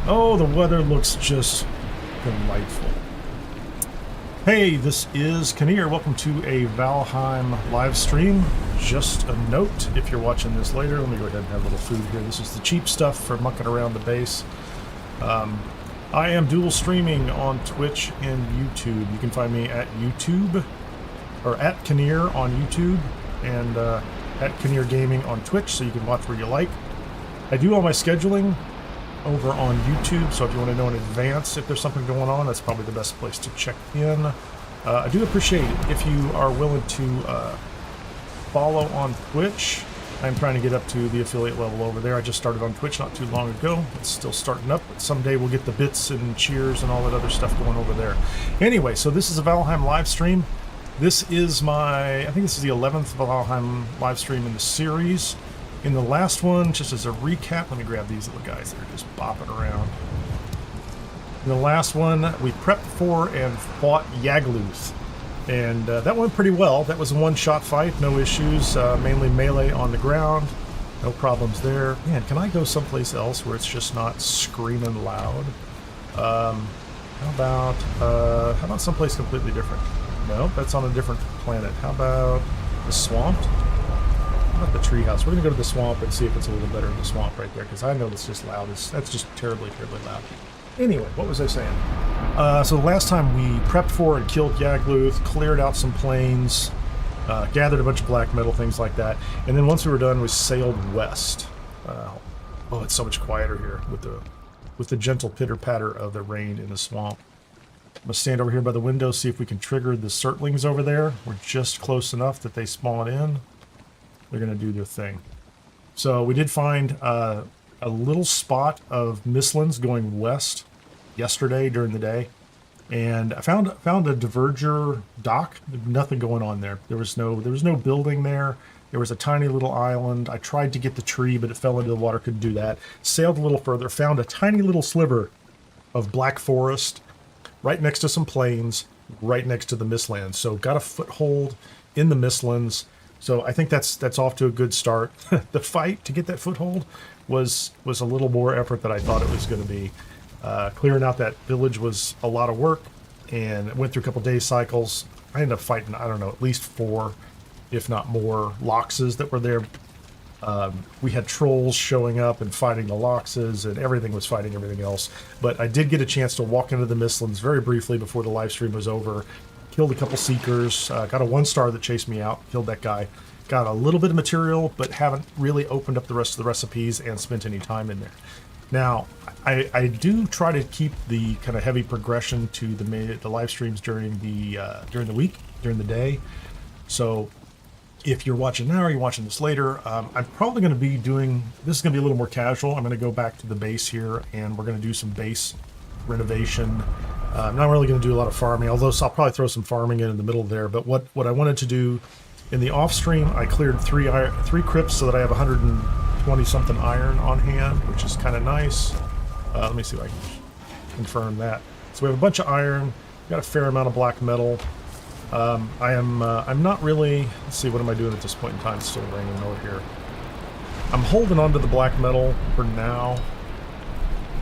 Oh, the weather looks just delightful. Hey, this is Kineer. Welcome to a Valheim live stream. Just a note, if you're watching this later, let me go ahead and have a little food here. This is the cheap stuff for mucking around the base. I am dual streaming on Twitch and YouTube. You can find me at YouTube, or at Kineer on YouTube, and at Kineer Gaming on Twitch, so you can watch where you like. I do all my scheduling over on YouTube, so if you want to know in advance if there's something going on, that's probably the best place to check in. I do appreciate it if you are willing to follow on Twitch. I'm trying to get up to the affiliate level over there. I just started on Twitch not too long ago. It's still starting up, but someday we'll get the bits and cheers and all that other stuff going over there. Anyway, so this is a Valheim live stream. This is I think this is the 11th Valheim live stream in the series. In the last one, just as a recap, let me grab these little guys that are just bopping around. In the last one, we prepped for and fought Yagluth. And that went pretty well. That was a one-shot fight, no issues, mainly melee on the ground. No problems there. Man, can I go someplace else where it's just not screaming loud? How about someplace completely different? No, that's on a different planet. How about the swamp? How about the treehouse? We're going to go to the swamp and see if it's a little better in the swamp right there, because I know it's just loud. That's just terribly, terribly loud. Anyway, what was I saying? So the last time we prepped for and killed Yagluth, cleared out some plains, gathered a bunch of black metal, things like that, and then once we were done, we sailed west. Oh, it's so much quieter here with the gentle pitter-patter of the rain in the swamp. I'm going to stand over here by the window, see if we can trigger the Surtlings over there. We're just close enough that they spawn in. They're going to do their thing. So we did find a little spot of Mistlands going west yesterday during the day, and I found a diverger dock. Nothing going on there. There was no building there. There was a tiny little island. I tried to get the tree, but it fell into the water. Couldn't do that. Sailed a little further. Found a tiny little sliver of black forest right next to some plains, right next to the Mistlands. So got a foothold in the Mistlands. So I think that's off to a good start. The fight to get that foothold was a little more effort than I thought it was going to be. Clearing out that village was a lot of work, and it went through a couple day cycles. I ended up fighting, I don't know, at least 4, if not more, Loxes that were there. We had trolls showing up and fighting the Loxes, and everything was fighting everything else. But I did get a chance to walk into the Mistlands very briefly before the live stream was over. Killed a couple Seekers, got a 1-star that chased me out, killed that guy. Got a little bit of material, but haven't really opened up the rest of the recipes and spent any time in there. Now, I do try to keep the kind of heavy progression to the live streams during the week, during the day. So if you're watching now or you're watching this later, I'm probably going to be doing, this is going to be a little more casual. I'm going to go back to the base here, and we're going to do some base renovation. I'm not really going to do a lot of farming, although I'll probably throw some farming in the middle there. But what I wanted to do in the off stream, I cleared 3 crypts so that I have 120 something iron on hand, which is kind of nice. Let me see if I can confirm that. So we have a bunch of iron, got a fair amount of black metal. I'm not really, let's see, what am I doing at this point in time? It's still raining over here. I'm holding on to the black metal for now,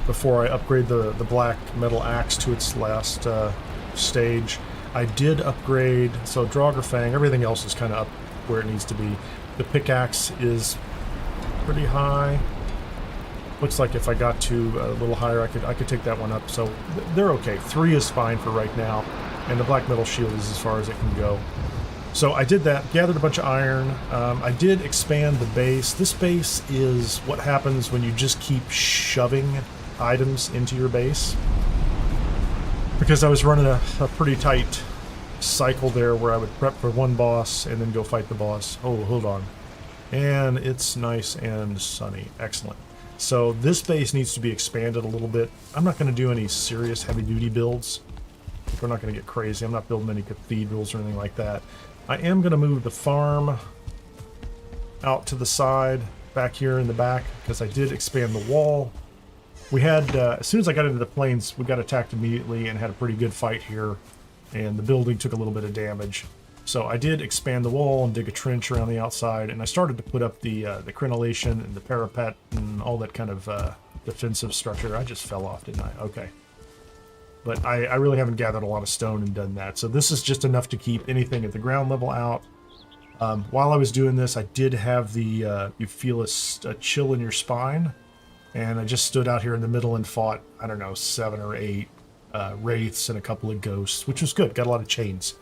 before I upgrade the black metal axe to its last stage. I did upgrade, so Draugr, everything else is kind of up where it needs to be. The pickaxe is pretty high. Looks like if I got to a little higher, I could take that one up. So they're okay. 3 is fine for right now, and the black metal shield is as far as it can go. So I did that, gathered a bunch of iron. I did expand the base. This base is what happens when you just keep shoving items into your base, because I was running a pretty tight cycle there where I would prep for one boss and then go fight the boss. Oh, hold on. And it's nice and sunny. Excellent. So this base needs to be expanded a little bit. I'm not going to do any serious heavy-duty builds. We're not going to get crazy. I'm not building any cathedrals or anything like that. I am going to move the farm out to the side, back here in the back, because I did expand the wall. We had, as soon as I got into the plains, we got attacked immediately and had a pretty good fight here, and the building took a little bit of damage. So I did expand the wall and dig a trench around the outside, and I started to put up the crenellation and the parapet and all that kind of defensive structure. I just fell off, didn't I? Okay. But I really haven't gathered a lot of stone and done that. So this is just enough to keep anything at the ground level out. While I was doing this, I did have the, you feel a chill in your spine. And I just stood out here in the middle and fought, I don't know, 7 or 8 wraiths and a couple of ghosts, which was good. Got a lot of chains.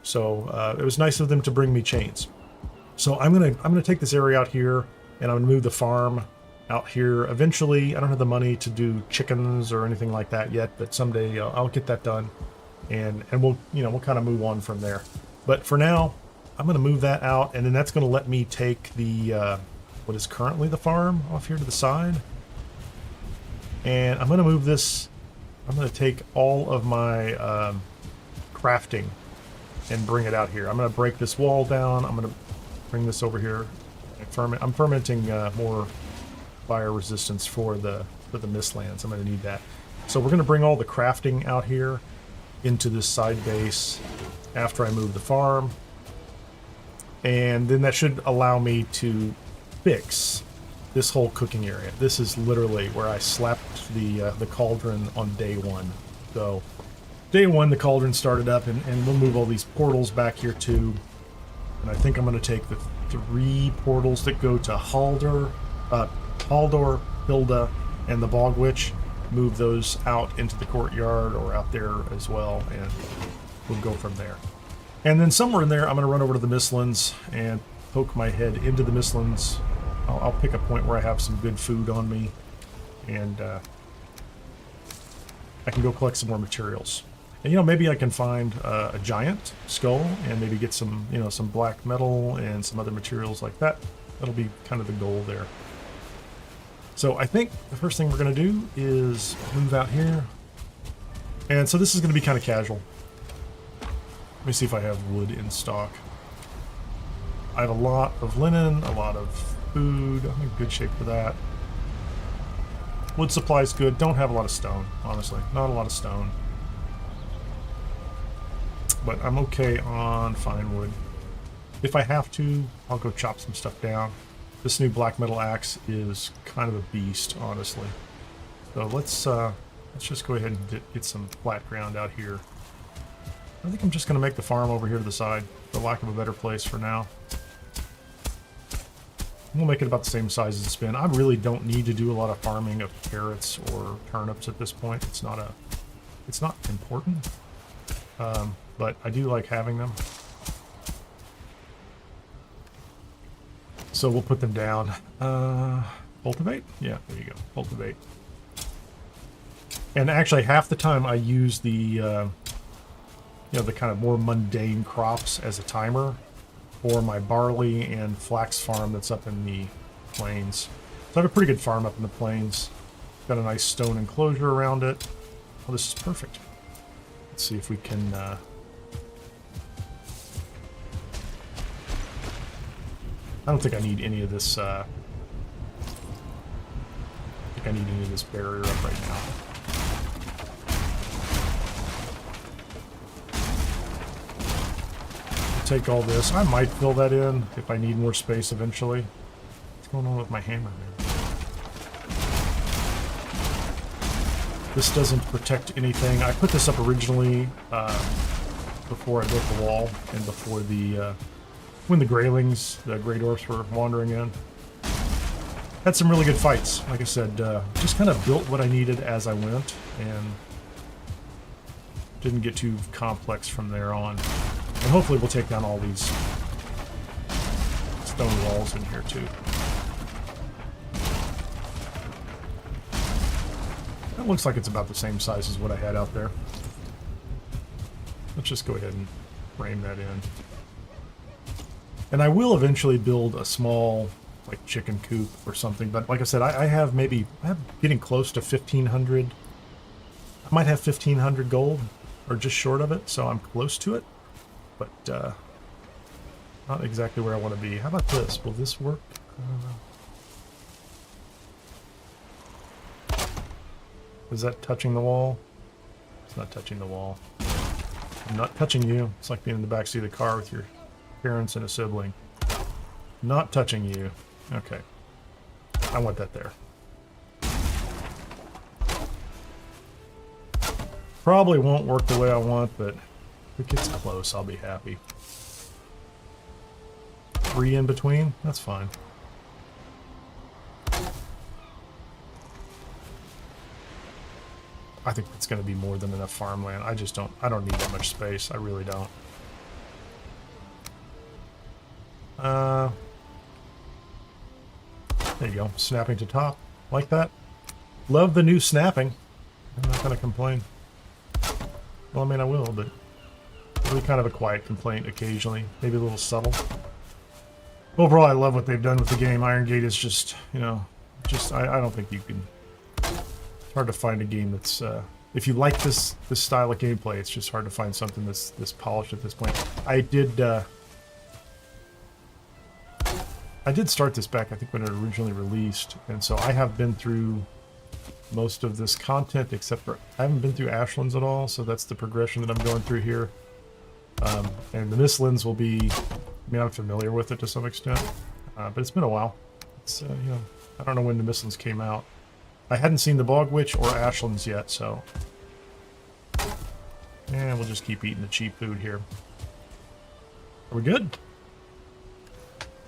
So it was nice of them to bring me chains. So I'm gonna take this area out here, and I'm gonna move the farm out here. Eventually, I don't have the money to do chickens or anything like that yet, but someday I'll get that done, and we'll kind of move on from there. But for now, I'm gonna move that out, and then that's gonna let me take the what is currently the farm off here to the side, and I'm gonna move this. I'm gonna take all of my crafting and bring it out here. I'm gonna break this wall down. I'm gonna bring this over here. I'm fermenting more fire resistance for the Mistlands. I'm going to need that. So we're going to bring all the crafting out here into this side base after I move the farm, and then that should allow me to fix this whole cooking area. This is literally where I slapped the cauldron on day 1. So day 1, the cauldron started up, and we'll move all these portals back here too. And I think I'm going to take the 3 portals that go to Haldor, Hilda, and the Bog Witch, move those out into the courtyard or out there as well, and we'll go from there. And then somewhere in there, I'm going to run over to the Mistlands and poke my head into the Mistlands. I'll pick a point where I have some good food on me, and I can go collect some more materials. And, maybe I can find a giant skull and maybe get some, some black metal and some other materials like that. That'll be kind of the goal there. So I think the first thing we're going to do is move out here. And so this is going to be kind of casual. Let me see if I have wood in stock. I have a lot of linen, a lot of food. I'm in good shape for that. Wood supply's good. Don't have a lot of stone, honestly. Not a lot of stone. But I'm okay on fine wood. If I have to, I'll go chop some stuff down. This new black metal axe is kind of a beast, honestly. So let's just go ahead and get some flat ground out here. I think I'm just going to make the farm over here to the side, for lack of a better place for now. We'll make it about the same size as it's been. I really don't need to do a lot of farming of carrots or turnips at this point. It's not important. But I do like having them. So we'll put them down. Cultivate? Yeah, there you go. Cultivate. And actually, half the time I use the, the kind of more mundane crops as a timer for my barley and flax farm that's up in the plains. So I have a pretty good farm up in the plains. Got a nice stone enclosure around it. Oh, this is perfect. Let's see if we can... I don't think I need any of this, I think I need any of this barrier up right now. I'll take all this. I might fill that in if I need more space eventually. What's going on with my hammer there? This doesn't protect anything. I put this up originally before I built the wall and before the... when the Greylings, the Grey Dwarfs, were wandering in. Had some really good fights. Like I said, just kind of built what I needed as I went, and didn't get too complex from there on. And hopefully we'll take down all these stone walls in here too. That looks like it's about the same size as what I had out there. Let's just go ahead and frame that in. And I will eventually build a small, like, chicken coop or something. But like I said, I have getting close to 1,500. I might have 1,500 gold, or just short of it, so I'm close to it. But not exactly where I want to be. How about this? Will this work? Is that touching the wall? It's not touching the wall. I'm not touching you. It's like being in the backseat of the car with your parents and a sibling. Not touching you. Okay. I want that there. Probably won't work the way I want, but if it gets close, I'll be happy. 3 in between? That's fine. I think it's going to be more than enough farmland. I don't need that much space. I really don't. There you go. Snapping to top. Like that. Love the new snapping. I'm not going to complain. Well, I mean, I will, but really kind of a quiet complaint occasionally. Maybe a little subtle. Overall, I love what they've done with the game. Iron Gate is just, you know, I don't think you can... It's hard to find a game that's... if you like this style of gameplay, it's just hard to find something that's this polished at this point. I did start this back, I think, when it originally released, and so I have been through most of this content, except for I haven't been through Ashlands at all, so that's the progression that I'm going through here. And the Mistlands will be... I mean, I'm familiar with it to some extent, but it's been a while. It's, you know, I don't know when the Mistlands came out. I hadn't seen the Bog Witch or Ashlands yet, so... And we'll just keep eating the cheap food here. Are we good?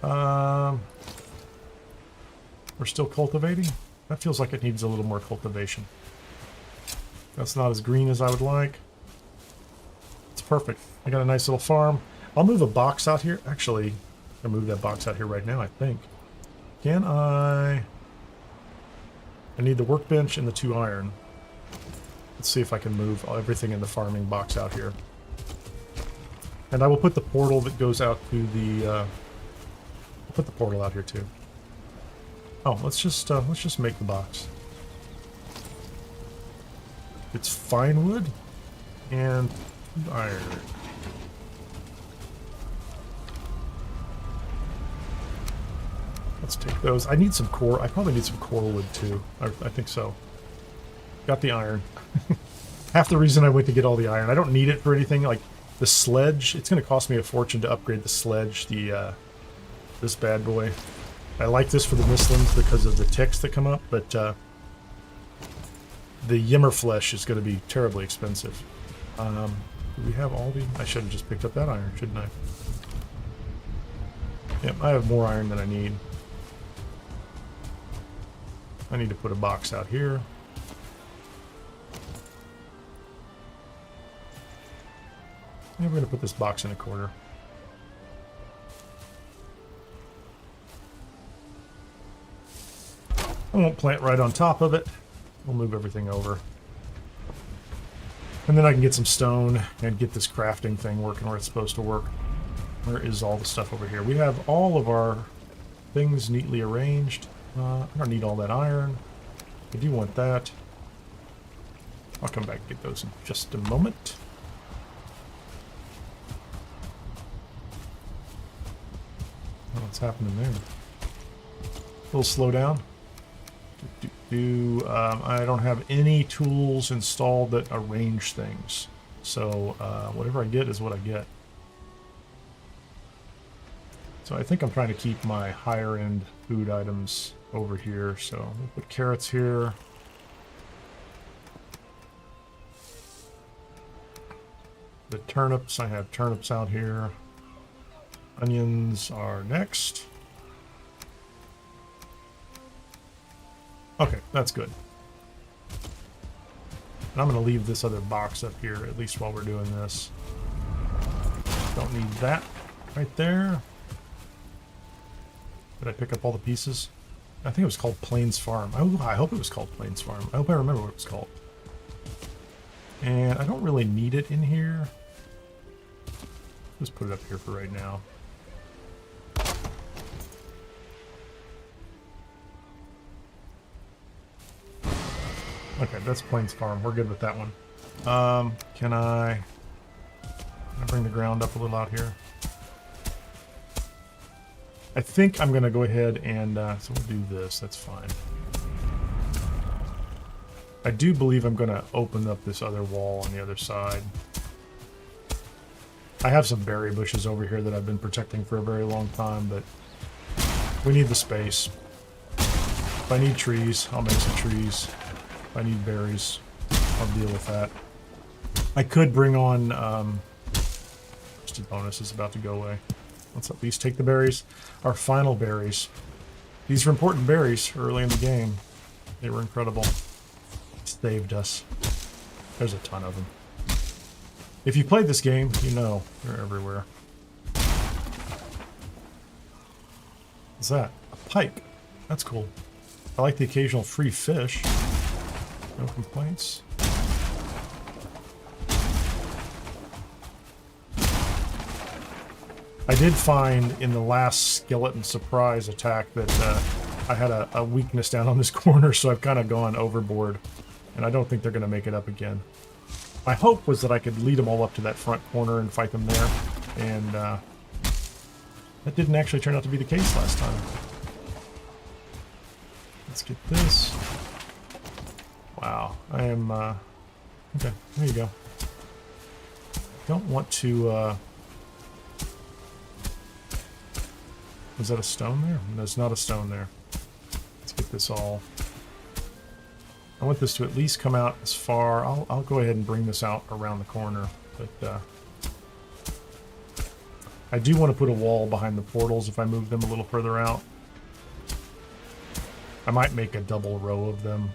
We're still cultivating? That feels like it needs a little more cultivation. That's not as green as I would like. It's perfect. I got a nice little farm. I'll move a box out here. Actually, I'll move that box out here right now, I think. Can I... I need the workbench and the 2 iron. Let's see if I can move everything in the farming box out here. And I will put the portal that goes out to the... I'll put the portal out here too. Oh, let's just make the box. It's fine wood and iron. Let's take those. I need some core. I probably need some core wood too. I think so. Got the iron. Half the reason I went to get all the iron. I don't need it for anything. Like the sledge, it's going to cost me a fortune to upgrade the sledge. This bad boy. I like this for the Mistlands because of the ticks that come up, but the Yimmer flesh is going to be terribly expensive. Do we have all the... I should have just picked up that iron, shouldn't I? Yep, I have more iron than I need. I need to put a box out here. And we're going to put this box in a corner. I won't plant right on top of it. We'll move everything over. And then I can get some stone and get this crafting thing working where it's supposed to work. Where is all the stuff over here? We have all of our things neatly arranged. I don't need all that iron. I do want that. I'll come back and get those in just a moment. What's happening there? A little slow down. I don't have any tools installed that arrange things. So whatever I get is what I get. So I think I'm trying to keep my higher end food items over here. So we'll put carrots here. The turnips, I have turnips out here. Onions are next. Okay, that's good. And I'm going to leave this other box up here, at least while we're doing this. Don't need that right there. Did I pick up all the pieces? I think it was called Plains Farm. I hope it was called Plains Farm. I hope I remember what it was called. And I don't really need it in here. Just put it up here for right now. Okay, that's Plains Farm. We're good with that one. Can I bring the ground up a little out here? I think I'm going to go ahead and... so we'll do this. That's fine. I do believe I'm going to open up this other wall on the other side. I have some berry bushes over here that I've been protecting for a very long time, but we need the space. If I need trees, I'll make some trees. If I need berries, I'll deal with that. I could bring on roasted bonus is about to go away. Let's at least take the berries. Our final berries. These are important berries early in the game. They were incredible. Saved us. There's a ton of them. If you played this game, you know they're everywhere. What's that? A pike. That's cool. I like the occasional free fish. No complaints. I did find in the last skeleton surprise attack that I had a weakness down on this corner, so I've kind of gone overboard. And I don't think they're going to make it up again. My hope was that I could lead them all up to that front corner and fight them there. And that didn't actually turn out to be the case last time. Let's get this. Wow, I am... okay, there you go. Don't want to... Was that a stone there? No, there's not a stone there. Let's get this all... I want this to at least come out as far... I'll go ahead and bring this out around the corner, but I do want to put a wall behind the portals if I move them a little further out. I might make a double row of them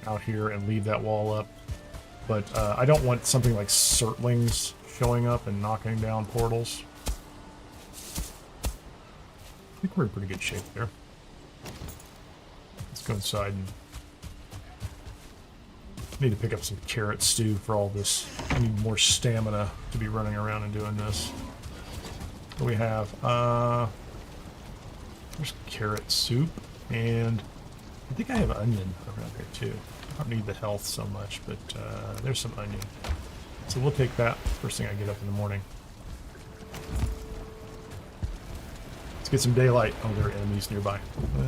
out here and leave that wall up, but I don't want something like Surtlings showing up and knocking down portals. I think we're in pretty good shape there. Let's go inside and... need to pick up some carrot stew for all this. I need more stamina to be running around and doing this. What do we have? There's carrot soup, and I think I have onion around here too. I don't need the health so much, but there's some onion. So we'll take that first thing I get up in the morning. Let's get some daylight. Oh, there are enemies nearby.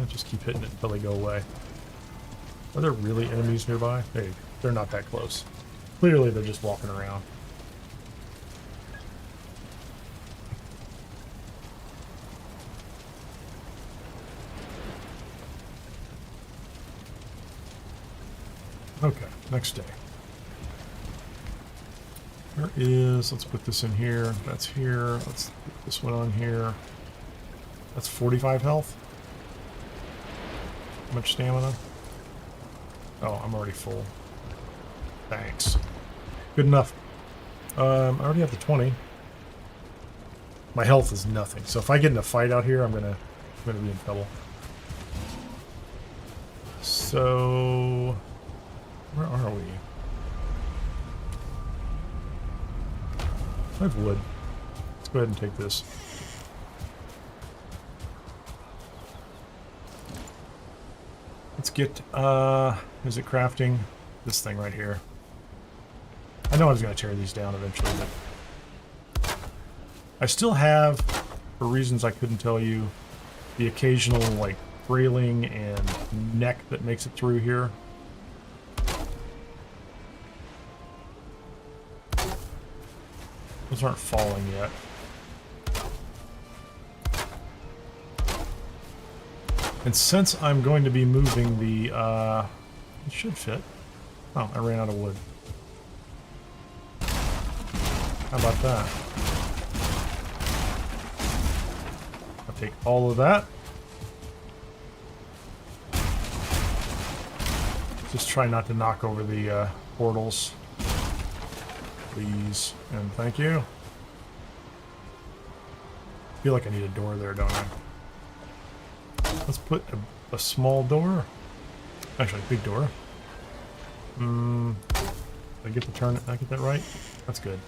Just keep hitting it until they go away. Are there really enemies nearby? Hey, they're not that close. Clearly they're just walking around. Okay, next day. There is, let's put this in here. That's here. Let's put this one on here. That's 45 health. How much stamina? Oh, I'm already full. Thanks. Good enough. I already have the 20. My health is nothing. So if I get in a fight out here, I'm gonna be in trouble. So where are we? I have wood. Let's go ahead and take this. Let's get, is it crafting? This thing right here. I know I was going to tear these down eventually, but I still have, for reasons I couldn't tell you, the occasional, like, railing and neck that makes it through here. Those aren't falling yet. And since I'm going to be moving the, it should fit. Oh, I ran out of wood. How about that? I'll take all of that. Just try not to knock over the portals. Please, and thank you. I feel like I need a door there, don't I? Let's put a small door. Actually, a big door. Did I get the turn? Did I get that right? That's good.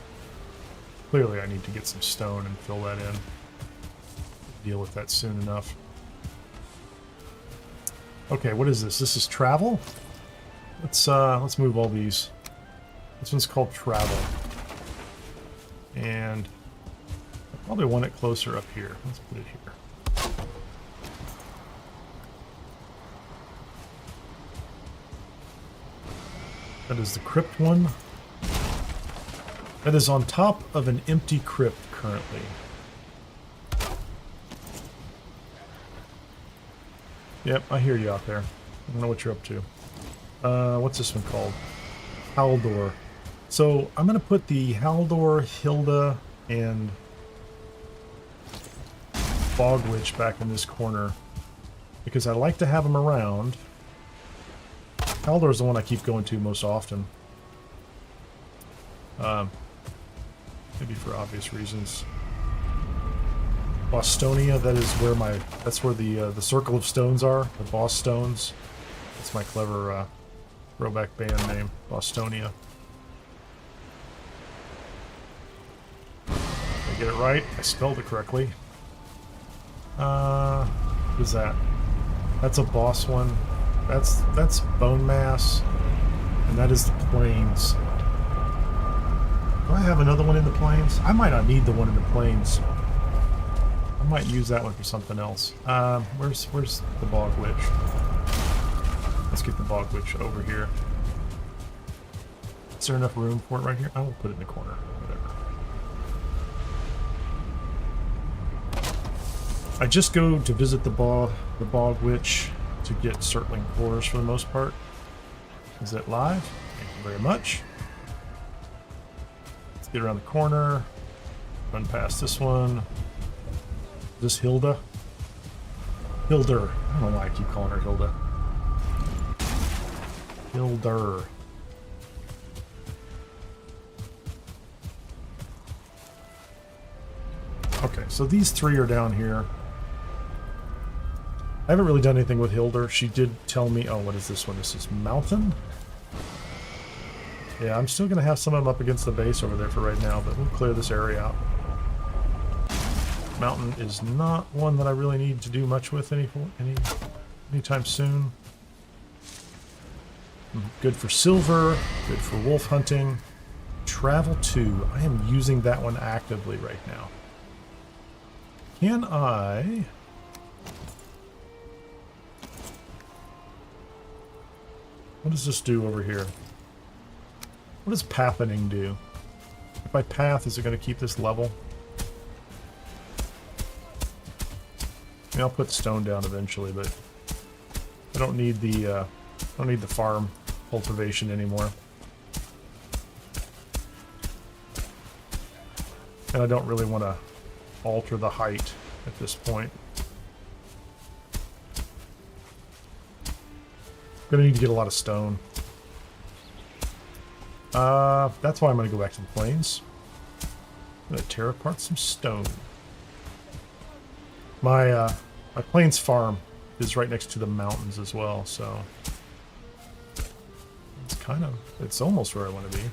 Clearly, I need to get some stone and fill that in. Deal with that soon enough. Okay, what is this? This is travel. Let's move all these. This one's called travel, and I probably want it closer up here. Let's put it here. That is the crypt one. That is on top of an empty crypt currently. Yep, I hear you out there. I don't know what you're up to. What's this one called? Haldor. So I'm going to put the Haldor, Hilda, and Bog Witch back in this corner because I like to have them around. Haldor is the one I keep going to most often. Maybe for obvious reasons. Bostonia, that's where the circle of stones are, the boss stones. That's my clever throwback band name, Bostonia. Did I get it right? I spelled it correctly. What is that? That's a boss one. That's bone mass, and that is the plains. Do I have another one in the plains? I might not need the one in the plains. I might use that one for something else. Where's the Bog Witch? Let's get the Bog Witch over here. Is there enough room for it right here? I will put it in the corner. Whatever. I just go to visit the Bog Witch to get circling cores for the most part. Is it live? Thank you very much. Let's get around the corner. Run past this one. Is this Hilda? Hilder. I don't know why I keep calling her Hilda. Hilder. Okay, so these three are down here. I haven't really done anything with Hilder. She did tell me... Oh, what is this one? This is Mountain? Yeah, I'm still going to have some of them up against the base over there for right now, but we'll clear this area out. Mountain is not one that I really need to do much with anytime soon. Good for silver, good for wolf hunting. Travel 2. I am using that one actively right now. Can I... What does this do over here? What does pathing do? If I path, is it going to keep this level? I mean, I'll put stone down eventually, but I don't need the farm cultivation anymore. And I don't really want to alter the height at this point. Gonna need to get a lot of stone. That's why I'm gonna go back to the plains. I'm gonna tear apart some stone. My plains farm is right next to the mountains as well, so it's almost where I want to be.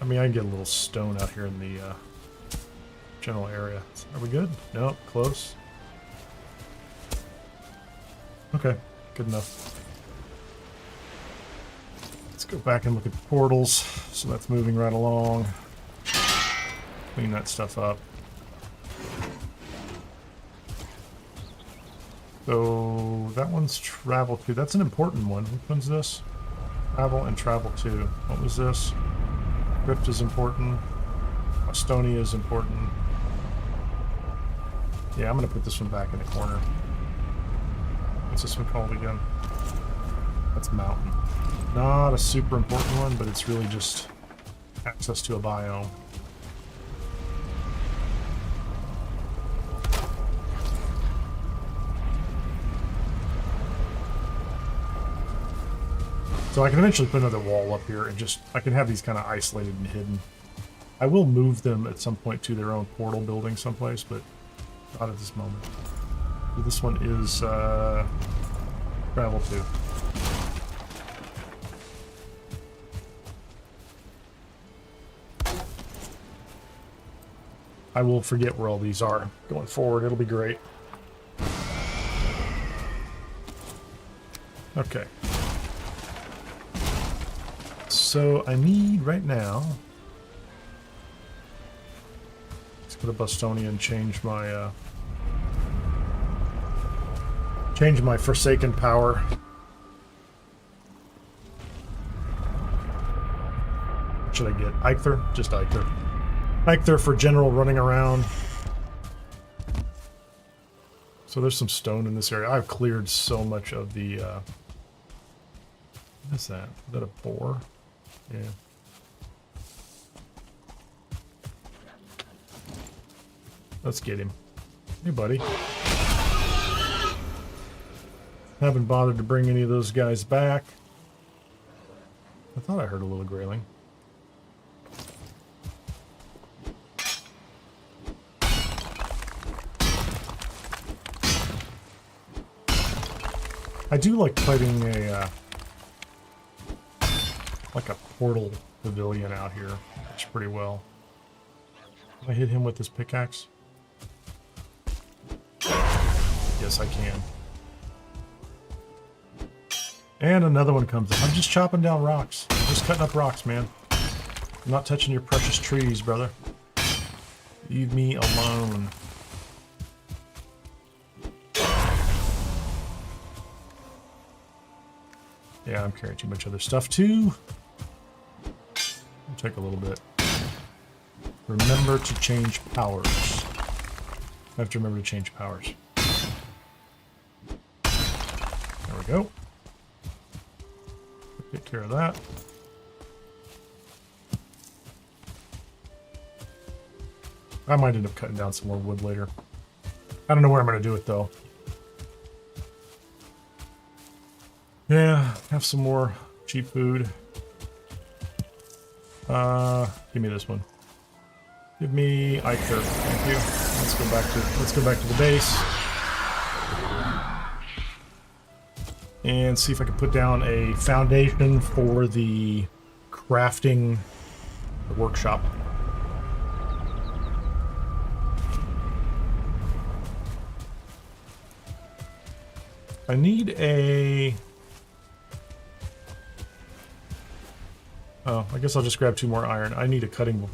I mean, I can get a little stone out here in the general area. Are we good? Nope, close. Okay, good enough. Let's go back and look at the portals. So that's moving right along. Clean that stuff up. So that one's travel 2. That's an important one. Which one's this? Travel and travel 2. What was this? Crypt is important. Estonia is important. Yeah, I'm going to put this one back in the corner. What's this one called again? That's Mountain. Not a super important one, but it's really just access to a biome. So I can eventually put another wall up here and just, I can have these kind of isolated and hidden. I will move them at some point to their own portal building someplace, but not at this moment. So this one is travel 2. I will forget where all these are going forward. It'll be great. Okay. So I need right now. Let's go to Bostonia and change my Forsaken power. What should I get? Eikther? Just Eikther. Eikther for general running around. So there's some stone in this area. I've cleared so much of the... what is that? Is that a boar? Yeah. Let's get him. Hey, buddy. Haven't bothered to bring any of those guys back. I thought I heard a little grayling. I do like fighting a like a portal pavilion out here. Works pretty well. Can I hit him with this pickaxe? Yes, I can. And another one comes in. I'm just chopping down rocks. I'm just cutting up rocks, man. I'm not touching your precious trees, brother. Leave me alone. Yeah, I'm carrying too much other stuff too. It'll take a little bit. Remember to change powers. I have to remember to change powers. There we go. Take care of that. I might end up cutting down some more wood later. I don't know where I'm going to do it though. Yeah, have some more cheap food. Give me this one. Give me Eicher. Thank you. Let's go back to the base. And see if I can put down a foundation for the crafting workshop. I need a... Oh, I guess I'll just grab 2 more iron. I need a cutting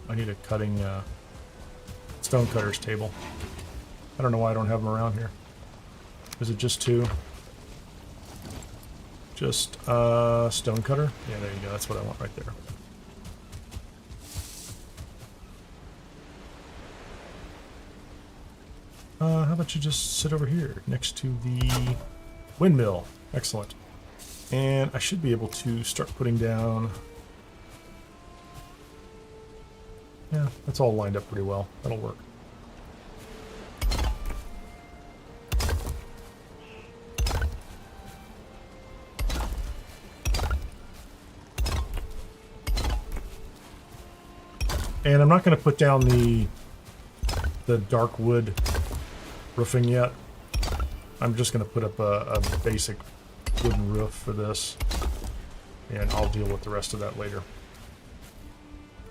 stone cutter's table. I don't know why I don't have them around here. Is it just 2? Just stone cutter? Yeah, there you go. That's what I want right there. How about you just sit over here next to the windmill? Excellent. And I should be able to start putting down... Yeah, that's all lined up pretty well. That'll work. And I'm not going to put down the dark wood roofing yet. I'm just going to put up a basic wooden roof for this, and I'll deal with the rest of that later.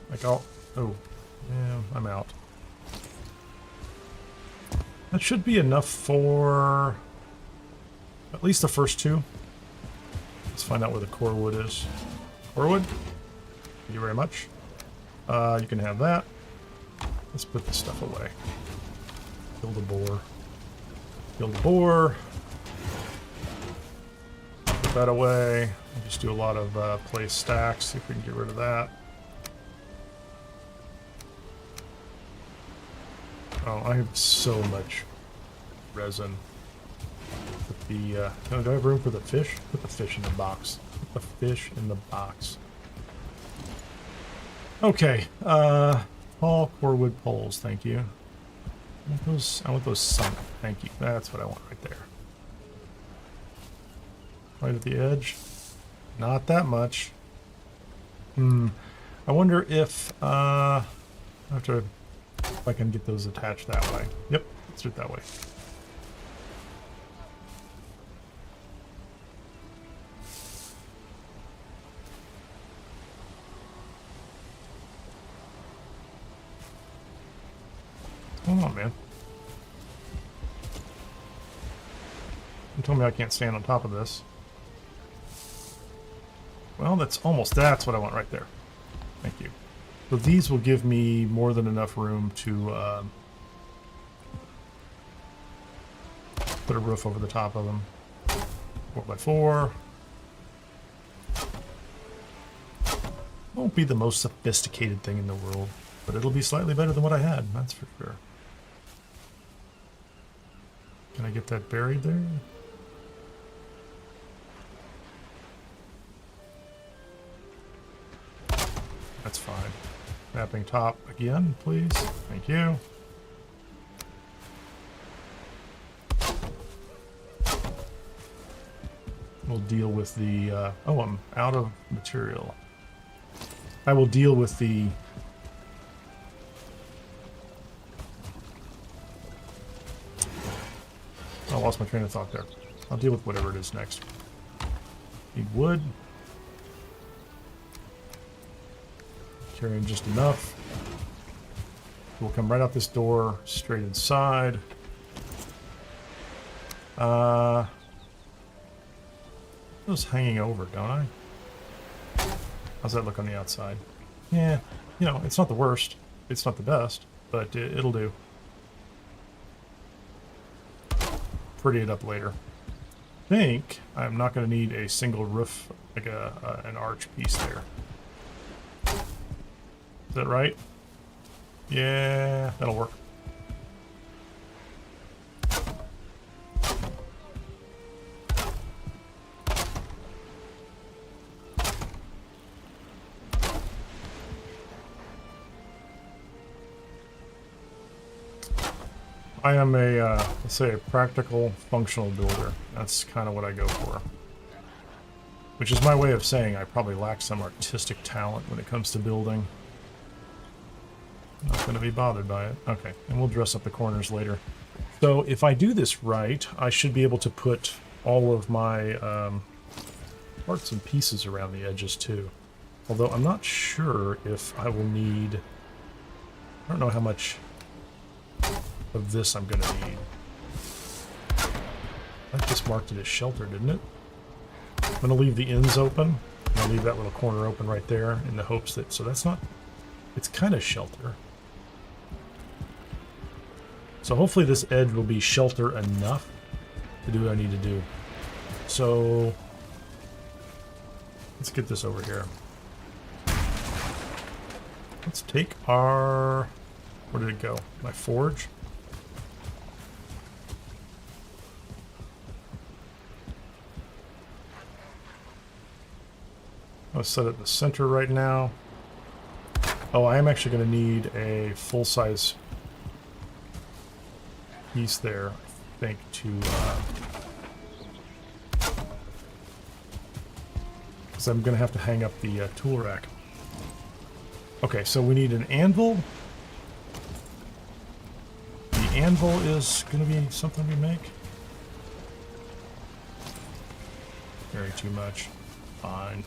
Like oh yeah, I'm out. That should be enough for at least the first 2. Let's find out where the core wood is. Core wood? Thank you very much. You can have that. Let's put this stuff away. Build a boar. Build a boar. Put that away. I'll just do a lot of place stacks. See if we can get rid of that. Oh, I have so much resin. Put the, do I have room for the fish? Put the fish in the box. Put the fish in the box. Okay, all core wood poles, thank you. I want those sunk, thank you. That's what I want right there. Right at the edge. Not that much. I wonder if, I have to... If I can get those attached that way. Yep, let's do it that way. What's going on, man? You told me I can't stand on top of this. Well, that's what I want right there. Thank you. So these will give me more than enough room to put a roof over the top of them. 4x4. Won't be the most sophisticated thing in the world, but it'll be slightly better than what I had, that's for sure. Can I get that buried there? That's fine. Mapping top again, please. Thank you. We'll deal with the... oh, I'm out of material. I will deal with the... I lost my train of thought there. I'll deal with whatever it is next. Need wood. Carrying just enough. We'll come right out this door, straight inside. Just hanging over, don't I? How's that look on the outside? Yeah, you know, it's not the worst. It's not the best, but it'll do. Pretty it up later. I think I'm not going to need a single roof, like an arch piece there. Is that right? Yeah, that'll work. I am a, let's say, a practical, functional builder. That's kind of what I go for. Which is my way of saying I probably lack some artistic talent when it comes to building. Not going to be bothered by it. Okay, and we'll dress up the corners later. So if I do this right, I should be able to put all of my parts and pieces around the edges too. Although I'm not sure if I will need... I don't know how much of this I'm going to need. I just marked it as shelter, didn't it? I'm going to leave the ends open. I'll leave that little corner open right there in the hopes that... So that's not... It's kind of shelter. So hopefully this edge will be shelter enough to do what I need to do. So let's get this over here. Let's take our... Where did it go? My forge? I'll set it in the center right now. Oh, I am actually going to need a full-size piece there, I think, to... because I'm going to have to hang up the tool rack. Okay, so we need an anvil. The anvil is going to be something we make. Very too much. Fine.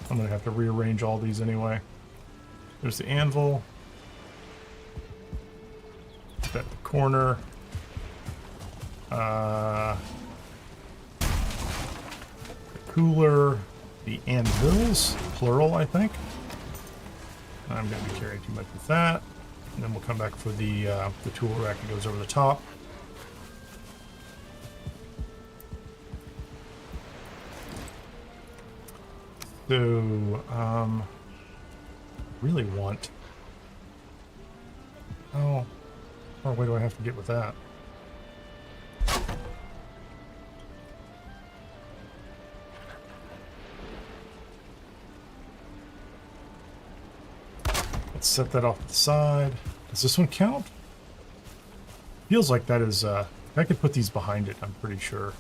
I'm going to have to rearrange all these anyway. There's the anvil. That corner. The cooler. The anvils. Plural, I think. I'm going to be carrying too much with that. And then we'll come back for the tool rack that goes over the top. So, really want... Oh, how far away do I have to get with that? Let's set that off to the side. Does this one count? Feels like that is, I could put these behind it, I'm pretty sure.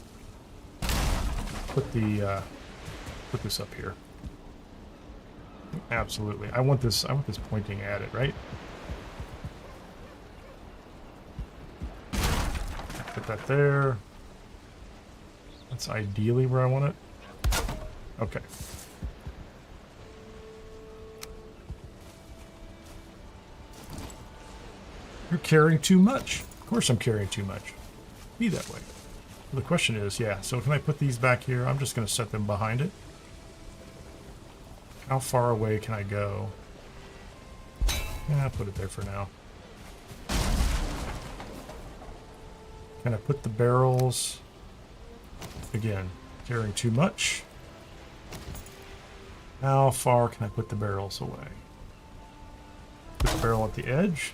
Put this up here. Absolutely. I want this pointing at it, right? Put that there. That's ideally where I want it. Okay. You're carrying too much. Of course I'm carrying too much. Be that way. The question is, yeah, so can I put these back here? I'm just going to set them behind it. How far away can I go? Yeah, I'll put it there for now. Can I put the barrels? Again, carrying too much. How far can I put the barrels away? Put the barrel at the edge.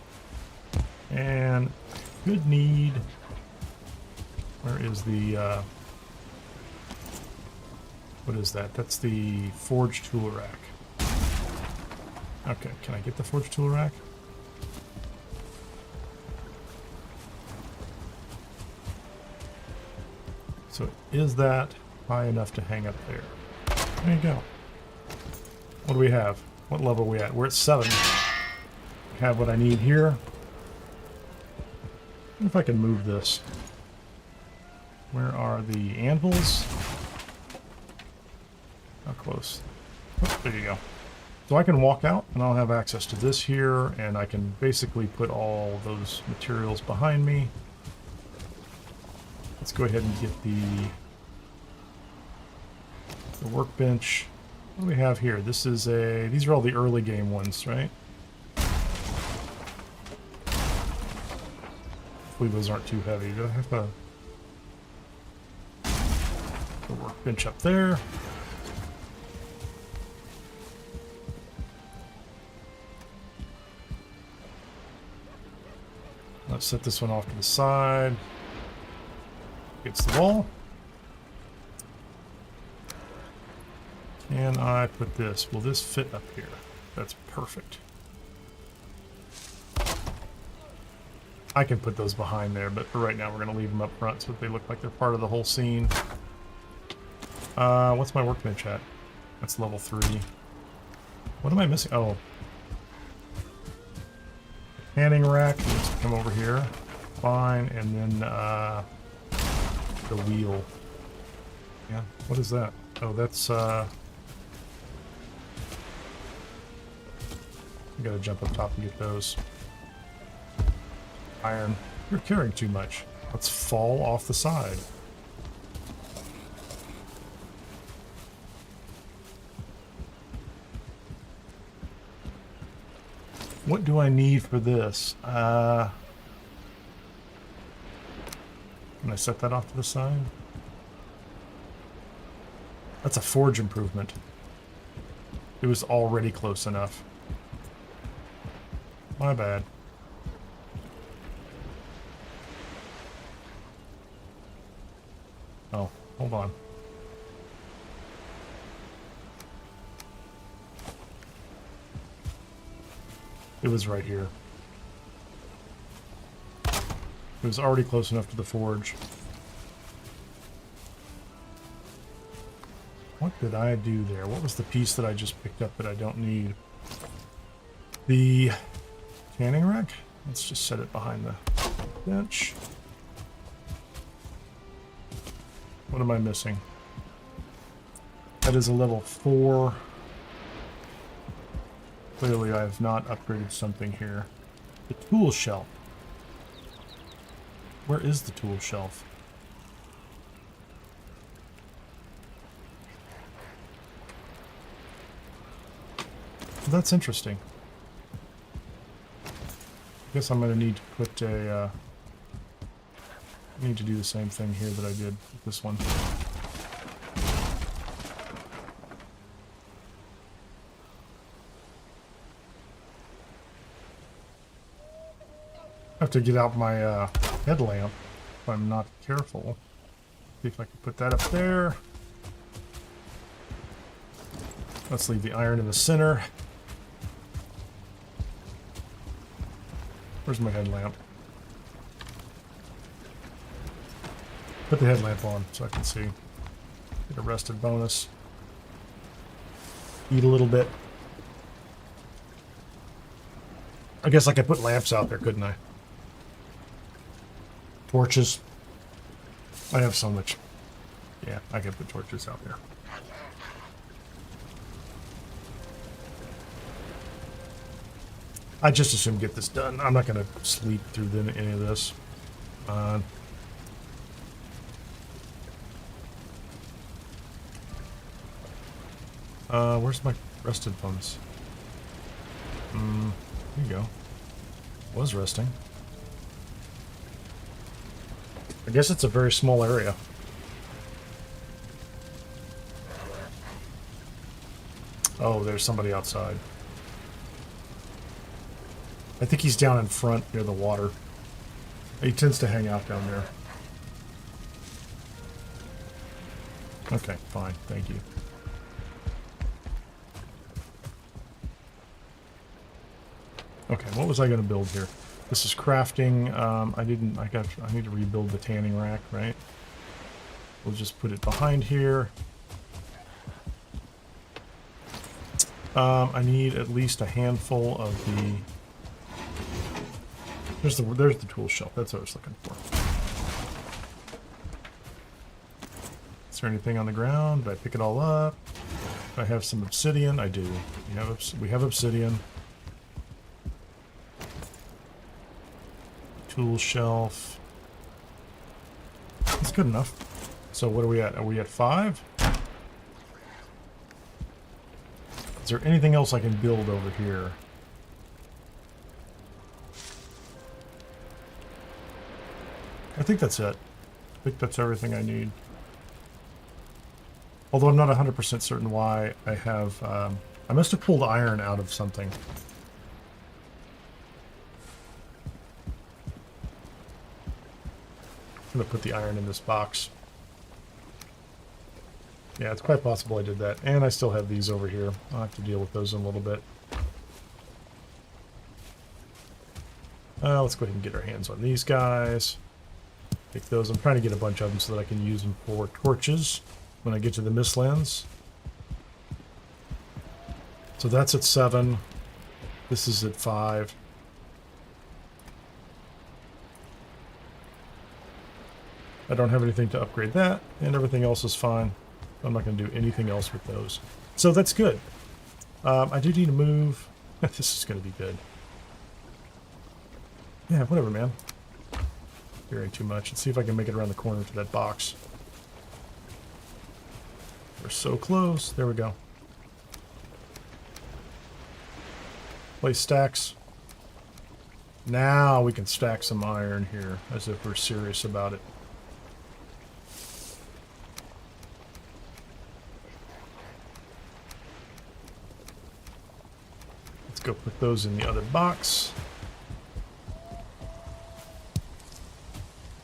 And could need... Where is the... What is that? That's the forge tool rack. Okay, can I get the forge tool rack? So is that high enough to hang up there? There you go. What do we have? What level are we at? We're at 7. We have what I need here. I wonder if I can move this. Where are the anvils? How close? Oh, there you go. So I can walk out and I'll have access to this here, and I can basically put all those materials behind me. Let's go ahead and get the workbench. What do we have here? This is these are all the early game ones, right? Hopefully those aren't too heavy. Do I have the workbench up there? Let's set this one off to the side. Gets the wall. Can I put this? Will this fit up here? That's perfect. I can put those behind there, but for right now we're going to leave them up front so that they look like they're part of the whole scene. What's my workbench at? That's level 3. What am I missing? Oh. Canning rack needs to come over here. Fine, and then the wheel. Yeah, what is that? Oh, that's I gotta jump up top and get those. Iron. You're carrying too much. Let's fall off the side. What do I need for this? Can I set that off to the side? That's a forge improvement. It was already close enough. My bad. Oh, hold on. It was right here. It was already close enough to the forge. What did I do there? What was the piece that I just picked up that I don't need? The canning rack? Let's just set it behind the bench. What am I missing? That is a level 4. Clearly I have not upgraded something here. The tool shelf. Where is the tool shelf? That's interesting. I guess I'm going to need to put a... I need to do the same thing here that I did with this one. I have to get out my headlamp if I'm not careful. See if I can put that up there. Let's leave the iron in the center. Where's my headlamp? Put the headlamp on so I can see. Get a rested bonus. Eat a little bit. I guess I could put lamps out there, couldn't I? Torches. I have so much. Yeah, I can put torches out there. I just assume get this done. I'm not going to sleep through any of this. Where's my rested bonus? Here you go. Was resting. I guess it's a very small area. Oh, there's somebody outside. I think he's down in front near the water. He tends to hang out down there. Okay, fine. Thank you. Okay, what was I going to build here? This is crafting. I need to rebuild the tanning rack, right? We'll just put it behind here. I need at least a handful of the... There's the tool shelf. That's what I was looking for. Is there anything on the ground? Did I pick it all up? Do I have some obsidian? I do. We have obsidian. Tool shelf. That's good enough. So what are we at? Are we at 5? Is there anything else I can build over here? I think that's it. I think that's everything I need. Although I'm not 100% certain why I have... I must have pulled iron out of something. I'm going to put the iron in this box. Yeah, it's quite possible I did that. And I still have these over here. I'll have to deal with those in a little bit. Let's go ahead and get our hands on these guys. Take those. I'm trying to get a bunch of them so that I can use them for torches when I get to the Mistlands. So that's at 7. This is at 5. I don't have anything to upgrade that, and everything else is fine. I'm not going to do anything else with those. So that's good. I do need to move. This is going to be good. Yeah, whatever, man. Very too much. Let's see if I can make it around the corner to that box. We're so close. There we go. Place stacks. Now we can stack some iron here, as if we're serious about it. Let's go put those in the other box.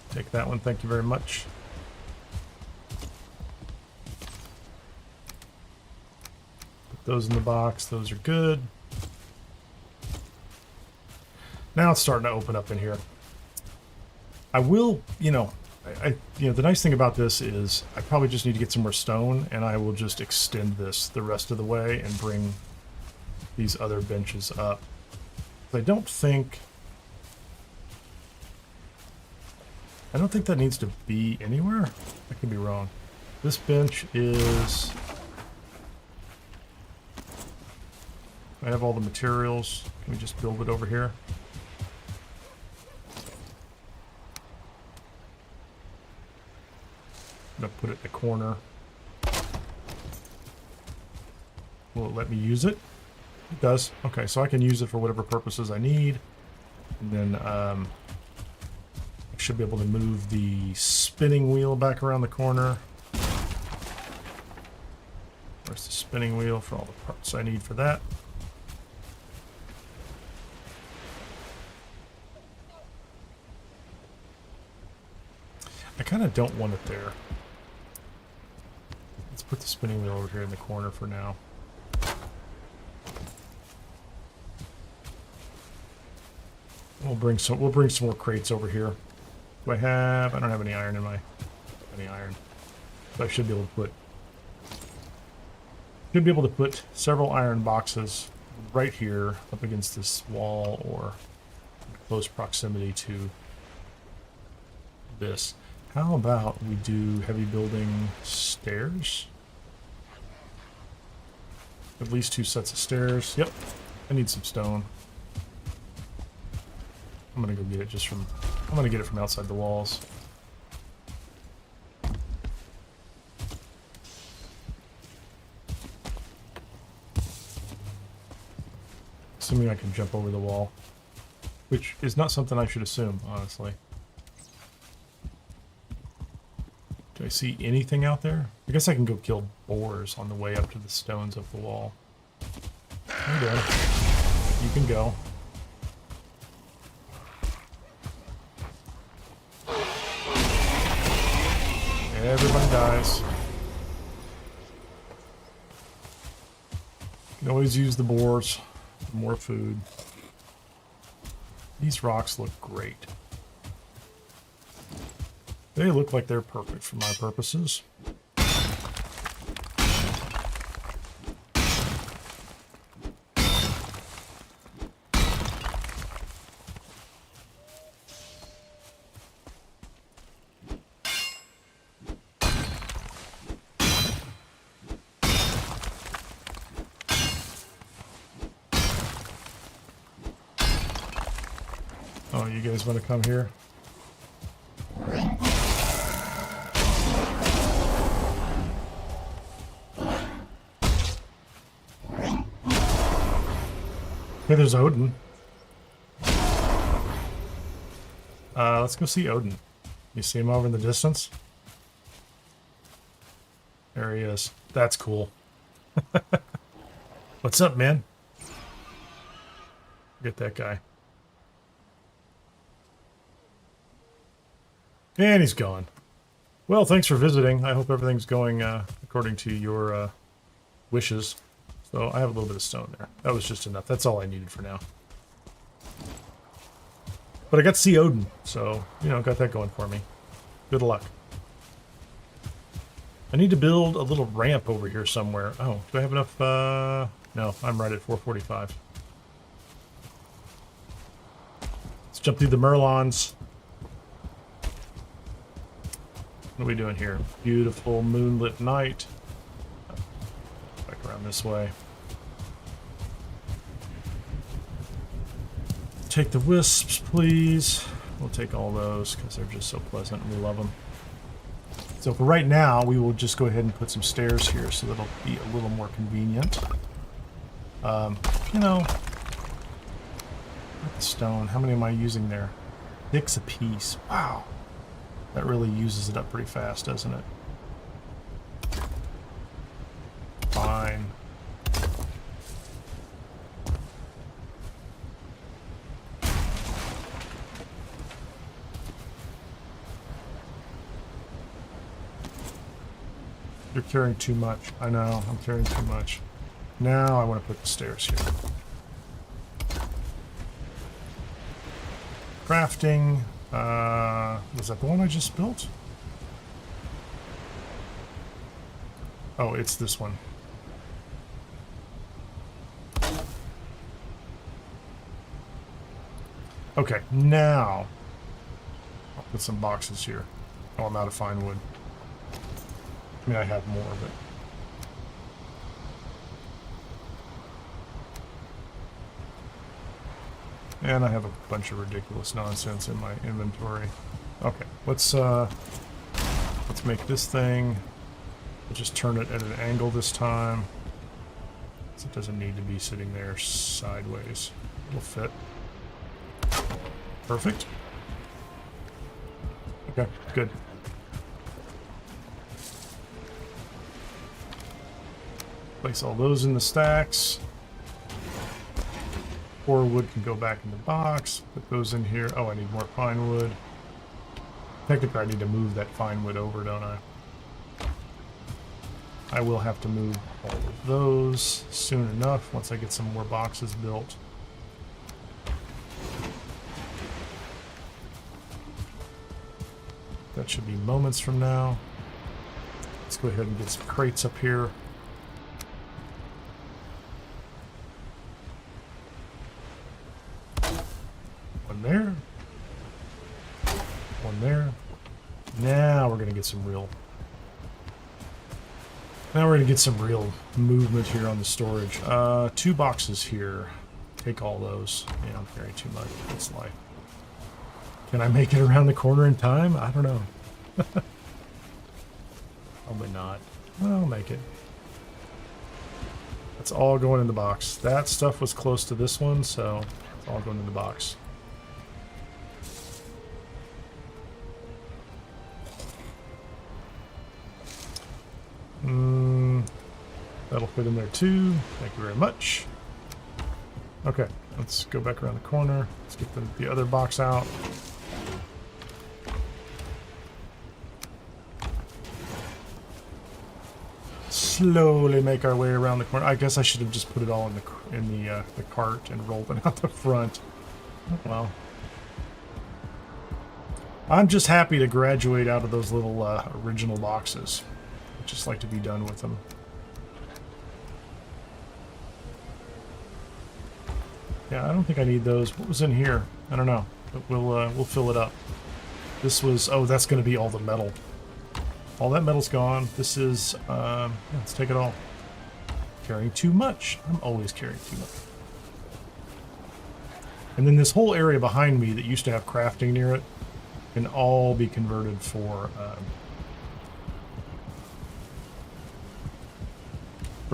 Take that one, thank you very much. Put those in the box, those are good. Now it's starting to open up in here. I will, the nice thing about this is I probably just need to get some more stone, and I will just extend this the rest of the way and bring these other benches up. I don't think that needs to be anywhere. I could be wrong. This bench is... I have all the materials. Can we just build it over here? I'm going to put it in the corner. Will it let me use it? It does. Okay, so I can use it for whatever purposes I need. And then I should be able to move the spinning wheel back around the corner. Where's the spinning wheel for all the parts I need for that? I kind of don't want it there. Let's put the spinning wheel over here in the corner for now. We'll bring some more crates over here. Do I don't have any iron in my iron. But I should be able to put several iron boxes right here up against this wall or in close proximity to this. How about we do heavy building stairs? At least 2 sets of stairs. Yep. I need some stone. I'm gonna go get it I'm gonna get it from outside the walls. Assuming I can jump over the wall. Which is not something I should assume, honestly. Do I see anything out there? I guess I can go kill boars on the way up to the stones of the wall. I'm good. You can go. Everybody dies. can always use the boars. More food. These rocks look great. They look like they're perfect for my purposes. Oh, you guys want to come here? Hey, there's Odin. Let's go see Odin. You see him over in the distance? There he is. That's cool. What's up, man? Get that guy. And he's gone. Well, thanks for visiting. I hope everything's going according to your wishes. So I have a little bit of stone there. That was just enough. That's all I needed for now. But I got to see Odin, so, you know, got that going for me. Good luck. I need to build a little ramp over here somewhere. Oh, do I have enough? No, I'm right at 445. Let's jump through the Merlons. What are we doing here? Beautiful moonlit night. Back around this way. Take the wisps, please. We'll take all those because they're just so pleasant and we love them. So for right now, we will just go ahead and put some stairs here so that'll be a little more convenient. You know, stone. How many am I using there? 6 apiece. Wow. That really uses it up pretty fast, doesn't it? Fine. You're carrying too much. I know, I'm carrying too much. Now I want to put the stairs here. Crafting. Was that the one I just built? Oh, it's this one. Okay, now I'll put some boxes here. Oh, I'm out of fine wood. I mean, I have more, but... And I have a bunch of ridiculous nonsense in my inventory. Okay, let's make this thing. We'll just turn it at an angle this time. So it doesn't need to be sitting there sideways. It'll fit. Perfect. Okay, good. Place all those in the stacks. 4 wood can go back in the box. Put those in here. Oh, I need more pine wood. Technically, I need to move that fine wood over, don't I? I will have to move all of those soon enough once I get some more boxes built. That should be moments from now. Let's go ahead and get some crates up here. One there. One there. Now we're gonna get some real... Now we're gonna get some real movement here on the storage. 2 boxes here. Take all those. Yeah, I'm carrying too much. That's life. Can I make it around the corner in time? I don't know. Probably not. I'll make it. That's all going in the box. That stuff was close to this one, so it's all going in the box. That'll fit in there too. Thank you very much. Okay, let's go back around the corner. Let's get the other box out. slowly make our way around the corner. I guess I should have just put it all in the cart and rolled it out the front. Well, I'm just happy to graduate out of those little original boxes. I'd just like to be done with them. Yeah, I don't think I need those. What was in here? I don't know, but we'll fill it up. This was, oh, that's going to be all the metal. All that metal's gone. This is, yeah, let's take it all. Carrying too much. I'm always carrying too much. And then this whole area behind me that used to have crafting near it can all be converted for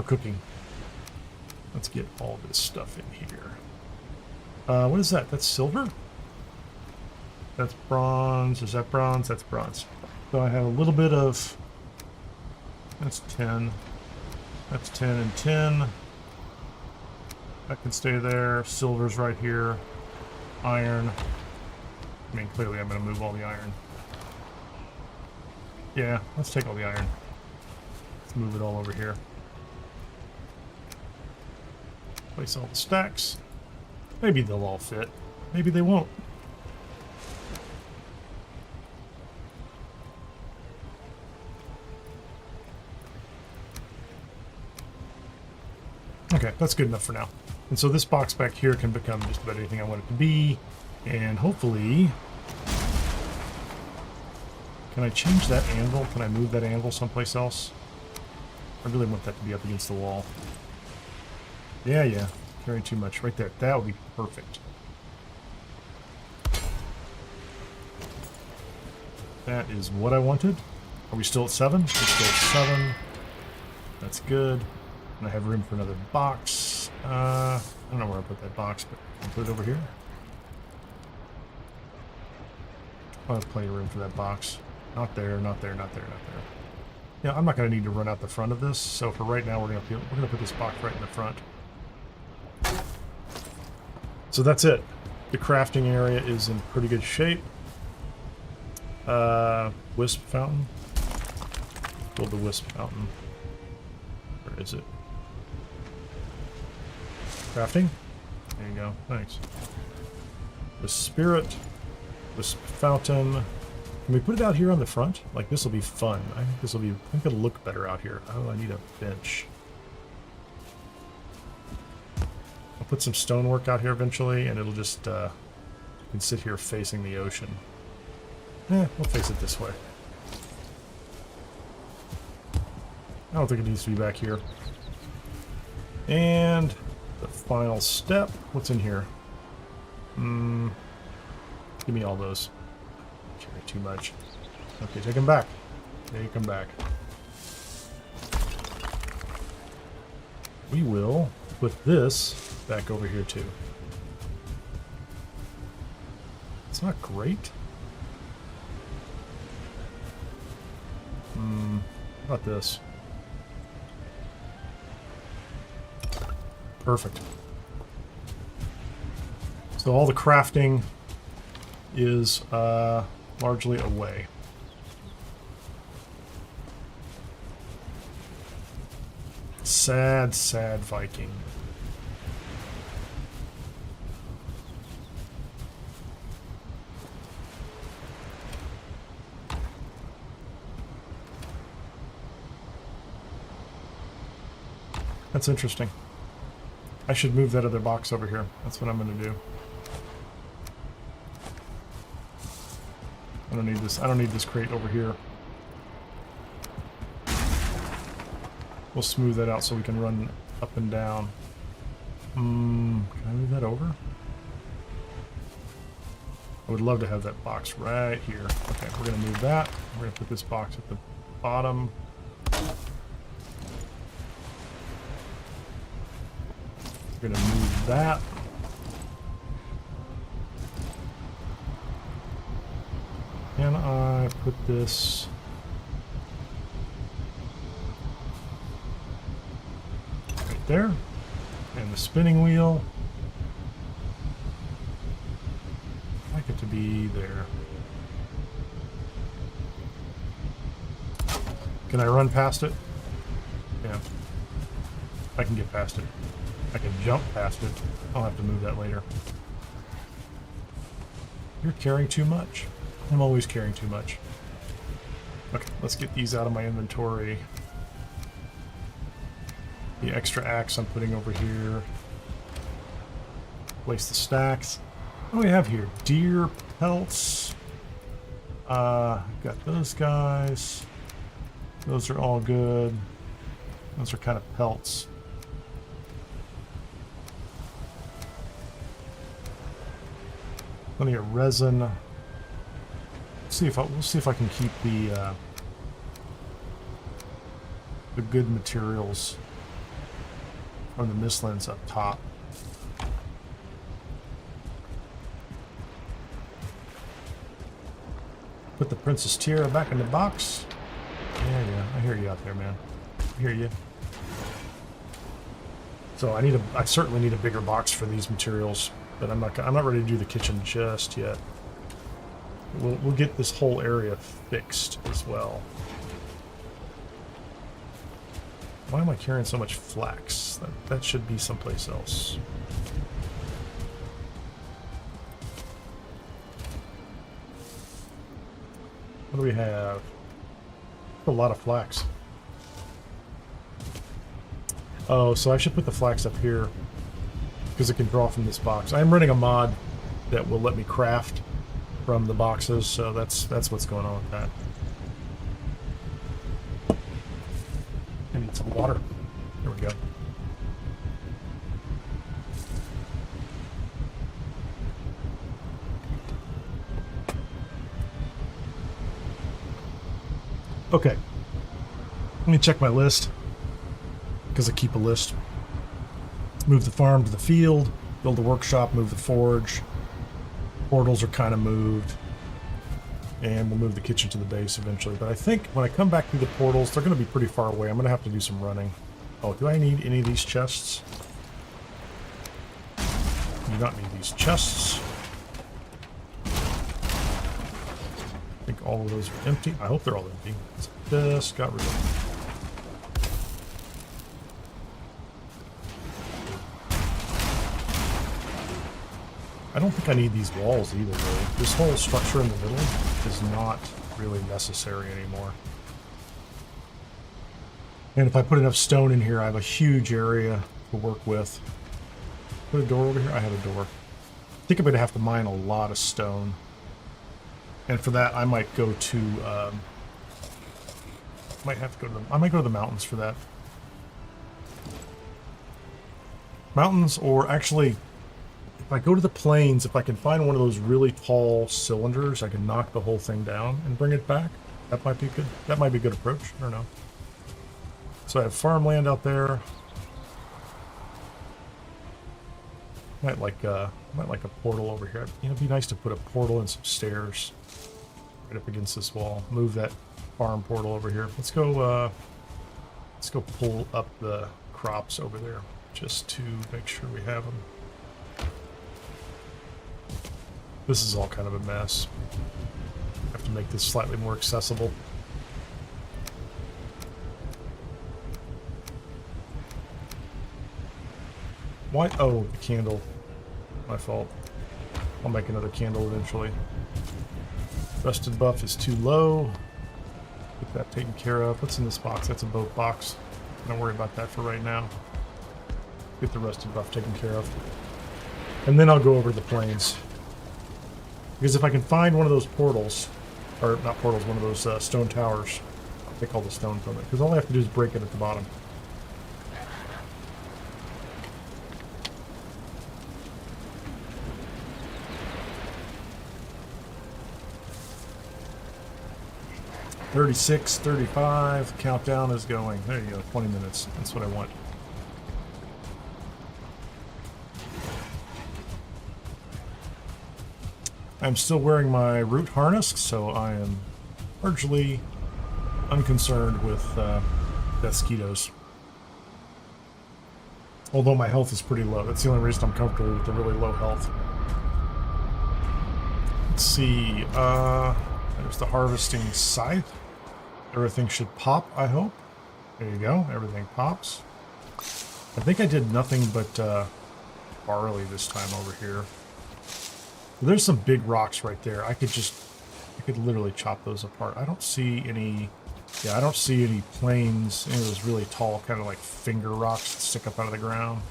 cooking. Let's get all this stuff in here. What is that? That's silver? That's bronze. Is that bronze? That's bronze. So I have a little bit of... That's 10. That's 10 and 10. That can stay there. Silver's right here. Iron. I mean, clearly I'm going to move all the iron. Yeah, let's take all the iron. Let's move it all over here. Place all the stacks. Maybe they'll all fit. Maybe they won't. Okay, that's good enough for now. And so this box back here can become just about anything I want it to be. And hopefully... Can I change that anvil? Can I move that anvil someplace else? I really want that to be up against the wall. Yeah. Carrying too much. Right there. That would be perfect. That is what I wanted. Are we still at 7? We're still at 7. That's good. And I have room for another box. I don't know where I put that box, but I'll put it over here. I have plenty of room for that box. Not there, not there, not there, not there. Yeah, I'm not going to need to run out the front of this, so for right now we're going to put this box right in the front. So that's it. The crafting area is in pretty good shape. Wisp fountain. Build the wisp fountain. Where is it? Crafting? There you go. Thanks. The spirit. Wisp fountain. Can we put it out here on the front? Like, this will be fun. I think this will be... I think it'll look better out here. Oh, I need a bench. I'll put some stonework out here eventually, and it'll just... you can sit here facing the ocean. We'll face it this way. I don't think it needs to be back here. And the final step. What's in here? Give me all those. Carry too much. Okay, take them back. Take them back. We will put this back over here too. It's not great. How about this? Perfect. So all the crafting is largely away. Sad, sad Viking. That's interesting. I should move that other box over here. That's what I'm going to do. I don't need this. I don't need this crate over here. We'll smooth that out so we can run up and down. Can I move that over? I would love to have that box right here. Okay, we're going to move that. We're going to put this box at the bottom. We're going to move that. Can I put this... right there? And the spinning wheel. I'd like it to be there. Can I run past it? Yeah. I can get past it. I can jump past it. I'll have to move that later. You're carrying too much. I'm always carrying too much. Okay, let's get these out of my inventory. The extra axe I'm putting over here. Place the stacks. What do we have here? Deer pelts. Got those guys. Those are all good. Those are kind of pelts. Plenty of resin. We'll see if I can keep the good materials from the Mistlands up top. Put the Princess Tiara back in the box. Yeah, I hear you out there, man. I hear you. So I certainly need a bigger box for these materials, but I'm not ready to do the kitchen just yet. We'll get this whole area fixed as well. Why am I carrying so much flax? That should be someplace else. What do we have? A lot of flax. Oh, so I should put the flax up here because it can draw from this box. I'm running a mod that will let me craft from the boxes, so that's what's going on with that. I need some water. There we go. Okay. Let me check my list, because I keep a list. Move the farm to the field, build a workshop, move the forge. Portals are kind of moved. And we'll move the kitchen to the base eventually. But I think when I come back through the portals, they're going to be pretty far away. I'm going to have to do some running. Oh, do I need any of these chests? Do not need these chests. I think all of those are empty. I hope they're all empty. Just got rid of them. I don't think I need these walls either, really. This whole structure in the middle is not really necessary anymore. And if I put enough stone in here, I have a huge area to work with. Put a door over here? I have a door. I think I'm going to have to mine a lot of stone. And for that, I might go to... I might go to the mountains for that. Mountains, or actually... If I go to the plains, if I can find one of those really tall cylinders, I can knock the whole thing down and bring it back. That might be good. That might be a good approach. I don't know. So I have farmland out there. Might like a portal over here. You know, it'd be nice to put a portal and some stairs right up against this wall. Move that farm portal over here. Let's go pull up the crops over there just to make sure we have them. This is all kind of a mess. I have to make this slightly more accessible. Why? Oh, the candle. My fault. I'll make another candle eventually. Rusted buff is too low. Get that taken care of. What's in this box? That's a boat box. Don't worry about that for right now. Get the rusted buff taken care of. And then I'll go over to the plains. Because if I can find one of those portals, or not portals, one of those stone towers, I'll take all the stone from it. Because all I have to do is break it at the bottom. $36, $35, countdown is going. There you go, 20 minutes. That's what I want. I'm still wearing my root harness, so I am largely unconcerned with mosquitoes. Although my health is pretty low. That's the only reason I'm comfortable with the really low health. Let's see. There's the harvesting scythe. Everything should pop, I hope. There you go. Everything pops. I think I did nothing but barley this time over here. There's some big rocks right there. I could literally chop those apart. I don't see any, yeah, I don't see any plains, any of those really tall kind of like finger rocks that stick up out of the ground.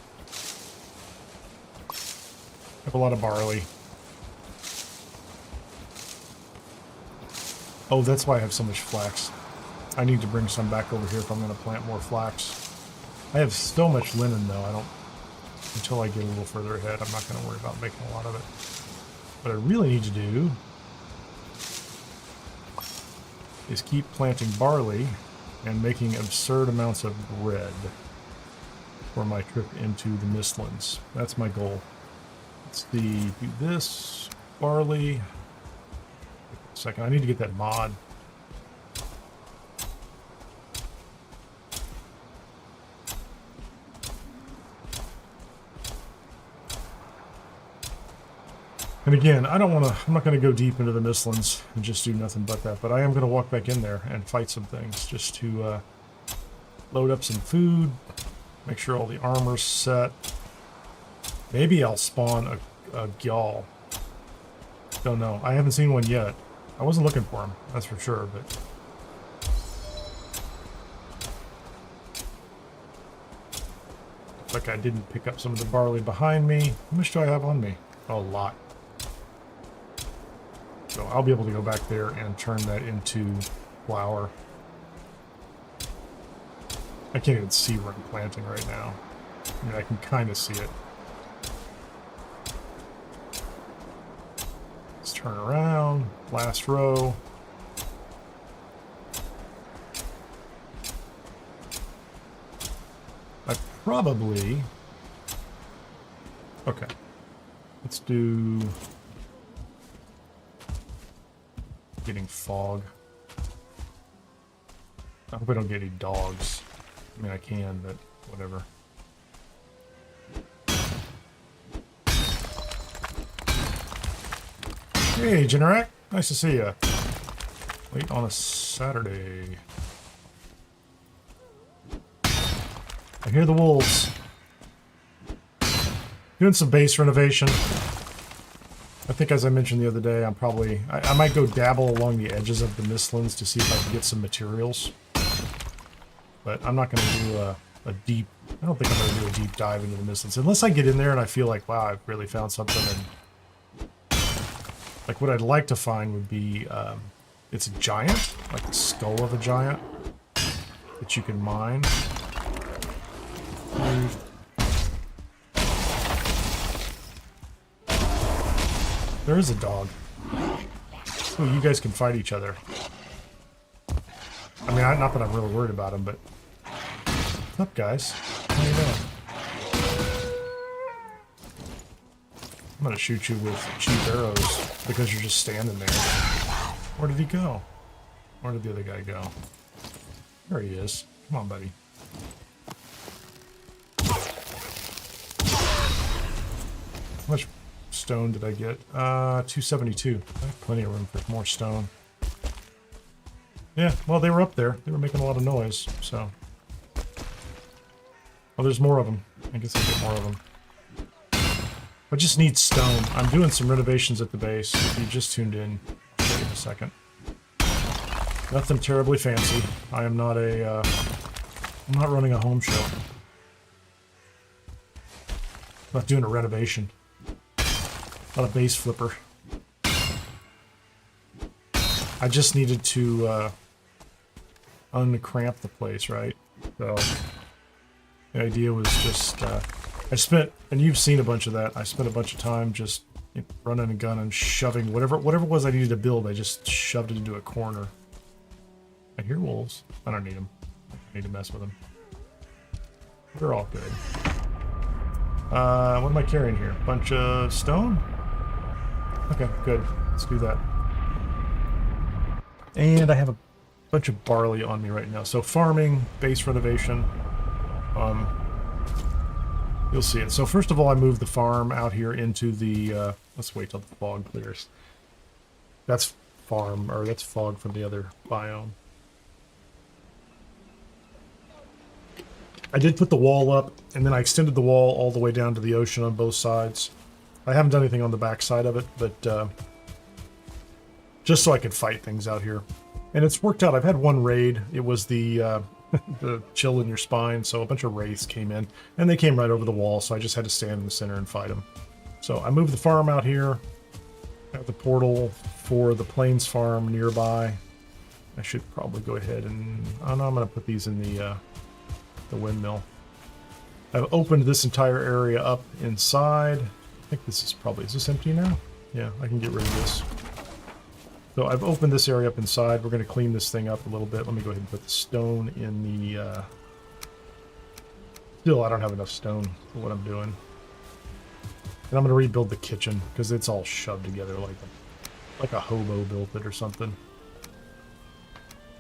I have a lot of barley. Oh, that's why I have so much flax. I need to bring some back over here if I'm going to plant more flax. I have so much linen though, I don't, until I get a little further ahead, I'm not going to worry about making a lot of it. What I really need to do is keep planting barley and making absurd amounts of bread for my trip into the Mistlands. That's my goal. Let's do this, barley. A second, I need to get that mod. And again, I'm not going to go deep into the Mistlands and just do nothing but that, but I am going to walk back in there and fight some things just to load up some food, make sure all the armor's set. Maybe I'll spawn a Gyal. Don't know. I haven't seen one yet. I wasn't looking for him, that's for sure, but... Looks like I didn't pick up some of the barley behind me. How much do I have on me? Oh, a lot. So I'll be able to go back there and turn that into flour. I can't even see where I'm planting right now. I mean, I can kind of see it. Let's turn around. Last row. I probably... Okay. Let's do... Getting fog. I hope I don't get any dogs. I mean, I can, but whatever. Hey, Generac. Nice to see you. Late on a Saturday. I hear the wolves. Doing some base renovation. I think, as I mentioned the other day, I might go dabble along the edges of the Mistlands to see if I can get some materials. But I'm not going to do a deep... I don't think I'm going to do a deep dive into the Mistlands. Unless I get in there and I feel like, wow, I've really found something. And like, what I'd like to find would be... it's a giant, like the skull of a giant, that you can mine. There is a dog. Oh, you guys can fight each other. I mean, not that I'm really worried about him, but... What's up, guys? How you doing? I'm gonna shoot you with cheap arrows because you're just standing there. Where did he go? Where did the other guy go? There he is. Come on, buddy. How much stone did I get? 272. I have plenty of room for more stone. Yeah, well, they were up there. They were making a lot of noise, so... Oh, there's more of them. I guess I'll get more of them. I just need stone. I'm doing some renovations at the base. If you just tuned in, I'll show you in a second. Nothing terribly fancy. I am not a... I'm not running a home show. I'm not doing a renovation. Not a base flipper. I just needed to uncramp the place, right? So the idea was just I spent, and you've seen a bunch of that. I spent a bunch of time just running a gun and shoving whatever it was I needed to build. I just shoved it into a corner. I hear wolves. I don't need them. I don't need to mess with them. They're all good. What am I carrying here? Bunch of stone? Okay, good. Let's do that. And I have a bunch of barley on me right now. So farming, base renovation. You'll see it. So first of all, I moved the farm out here into the... let's wait till the fog clears. That's farm, or that's fog from the other biome. I did put the wall up, and then I extended the wall all the way down to the ocean on both sides. I haven't done anything on the back side of it, but just so I could fight things out here. And it's worked out. I've had one raid. It was the the chill in your spine, so a bunch of wraiths came in, and they came right over the wall, so I just had to stand in the center and fight them. So I moved the farm out here. I have the portal for the plains farm nearby. I should probably go ahead and... Oh no, I'm going to put these in the windmill. I've opened this entire area up inside. I think this is probably... Is this empty now? Yeah, I can get rid of this. So I've opened this area up inside. We're going to clean this thing up a little bit. Let me go ahead and put the stone in the... Still, I don't have enough stone for what I'm doing. And I'm going to rebuild the kitchen, because it's all shoved together like a hobo built it or something.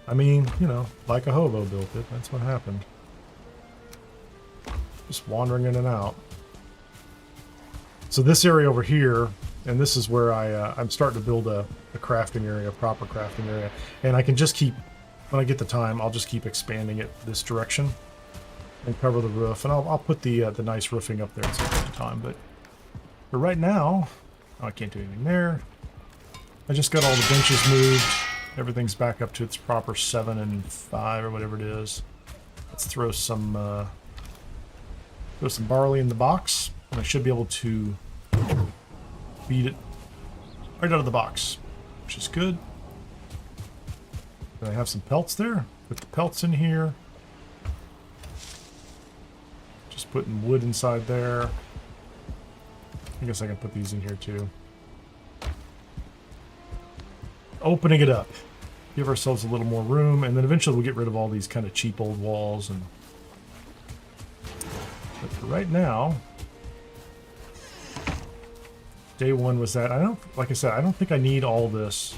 I mean, you know, like a hobo built it. That's what happened. Just wandering in and out. So this area over here, and this is where I'm starting to build a crafting area, a proper crafting area. And I can just keep, when I get the time, I'll just keep expanding it this direction and cover the roof. And I'll put the nice roofing up there at some point in time. But for right now, oh, I can't do anything there. I just got all the benches moved. Everything's back up to its proper 7 and 5 or whatever it is. Let's throw some barley in the box, and I should be able to feed it right out of the box, which is good. And I have some pelts there. Put the pelts in here. Just putting wood inside there. I guess I can put these in here too. Opening it up. Give ourselves a little more room, and then eventually we'll get rid of all these kind of cheap old walls. And but for right now, day one was that. Like I said, I don't think I need all this,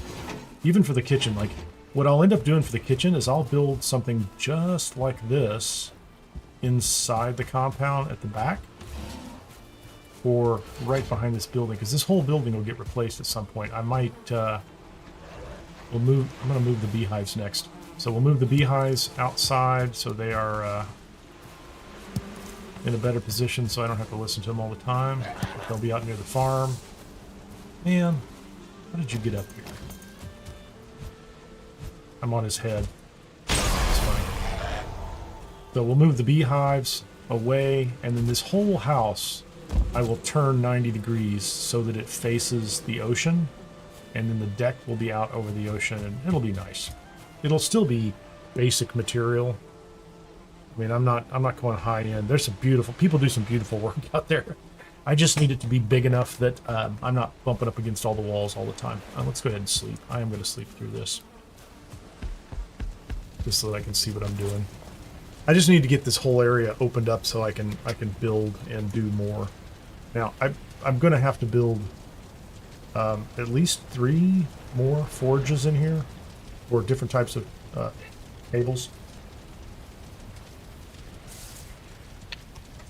even for the kitchen. Like, what I'll end up doing for the kitchen is I'll build something just like this inside the compound at the back, or right behind this building, because this whole building will get replaced at some point. I might, I'm going to move the beehives next. So we'll move the beehives outside so they are in a better position, so I don't have to listen to them all the time. They'll be out near the farm. Man, how did you get up here? I'm on his head. It's fine. So we'll move the beehives away, and then this whole house I will turn 90 degrees so that it faces the ocean, and then the deck will be out over the ocean, and it'll be nice. It'll still be basic material. I mean, I'm not going high end. There's some beautiful people do some beautiful work out there. I just need it to be big enough that I'm not bumping up against all the walls all the time. Let's go ahead and sleep. I am going to sleep through this, just so that I can see what I'm doing. I just need to get this whole area opened up so I can build and do more. Now I'm going to have to build at least 3 more forges in here for different types of tables.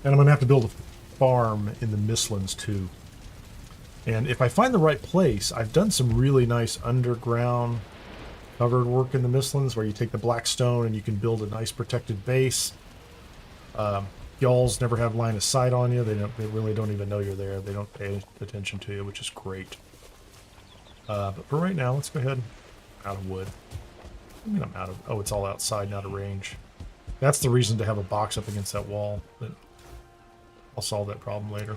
And I'm going to have to build a farm in the Mistlands too. And if I find the right place, I've done some really nice underground covered work in the Mistlands where you take the black stone and you can build a nice protected base. Y'alls never have line of sight on you. They really don't even know you're there. They don't pay attention to you, which is great. But for right now, let's go ahead. Out of wood. I mean, I'm out of... Oh, it's all outside, not a range. That's the reason to have a box up against that wall. But I'll solve that problem later.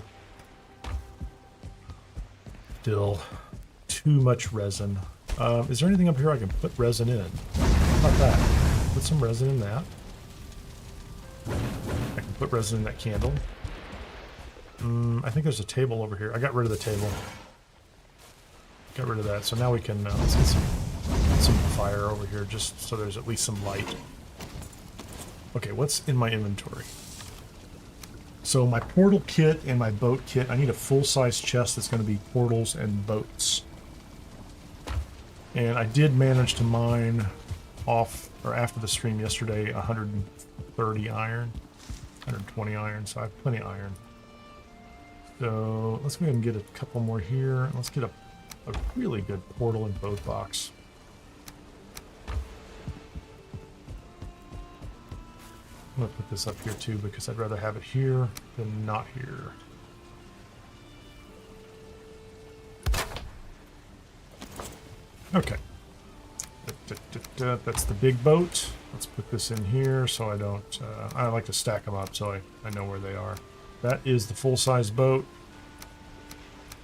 Still too much resin. Is there anything up here I can put resin in? How about that? Put some resin in that. I can put resin in that candle. I think there's a table over here. I got rid of the table. Got rid of that. So now we can let's get some fire over here, just so there's at least some light. Okay, what's in my inventory? So my portal kit and my boat kit. I need a full-size chest that's going to be portals and boats. And I did manage to mine off, or after the stream yesterday, 130 iron, 120 iron, so I have plenty of iron. So let's go ahead and get a couple more here. Let's get a really good portal and boat box. I'm going to put this up here too because I'd rather have it here than not here. Okay. That's the big boat. Let's put this in here so I don't... I like to stack them up so I know where they are. That is the full-size boat.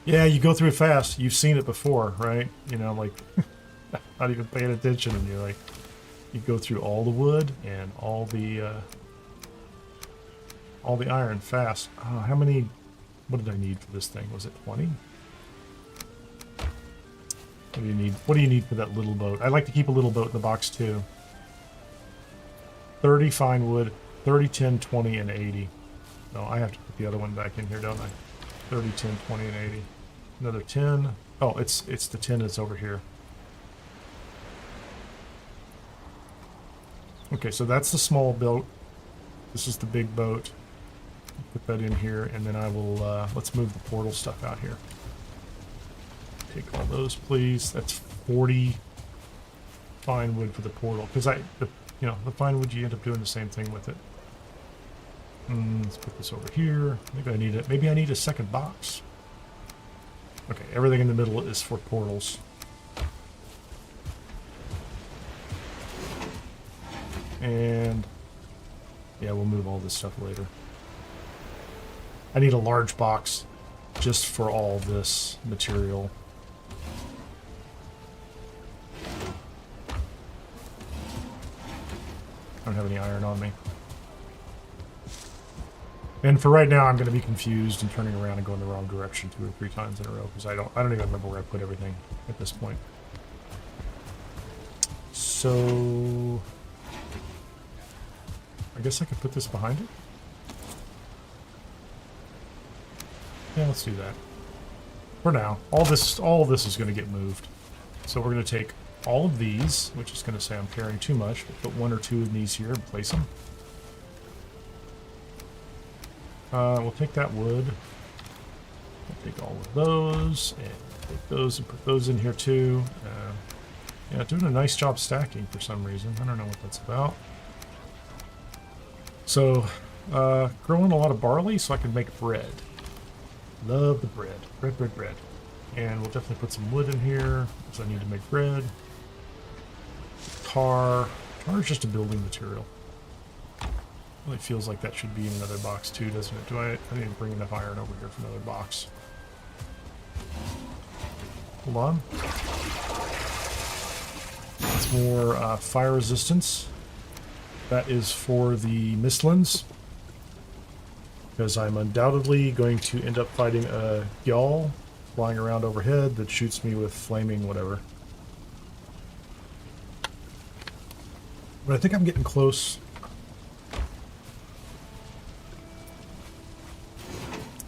Yeah, you go through it fast. You've seen it before, right? You know, like, not even paying attention, and you're like, you go through all the wood and all the iron fast. Oh, how many... What did I need for this thing? Was it 20? What do you need? What do you need for that little boat? I like to keep a little boat in the box too. 30 fine wood, 30, 10, 20, and 80. No, I have to put the other one back in here, don't I? 30, 10, 20, and 80. Another 10. Oh, it's the 10 that's over here. Okay, so that's the small boat. This is the big boat. Put that in here, and then I will, let's move the portal stuff out here. Take all those, please. That's 40 fine wood for the portal. Because the fine wood, you end up doing the same thing with it. Let's put this over here. Maybe I need it. Maybe I need a second box. Okay, everything in the middle is for portals. And yeah, we'll move all this stuff later. I need a large box just for all this material. I don't have any iron on me. And for right now, I'm going to be confused and turning around and going the wrong direction 2 or 3 times in a row because I don't even remember where I put everything at this point. So I guess I could put this behind it. Yeah, let's do that. For now, all of this is going to get moved. So we're going to take all of these, which is going to say I'm carrying too much. We'll put 1 or 2 of these here and place them. We'll take that wood. We'll take all of those and take those and put those in here too. Yeah, doing a nice job stacking for some reason. I don't know what that's about. So, growing a lot of barley so I can make bread. Love the bread. Bread, bread, bread. And we'll definitely put some wood in here because I need to make bread. Tar. Tar is just a building material. Really feels like that should be in another box too, doesn't it? I need to bring enough iron over here for another box. Hold on. It's more fire resistance. That is for the Mistlands. Because I'm undoubtedly going to end up fighting a Yawl flying around overhead that shoots me with flaming whatever. But I think I'm getting close.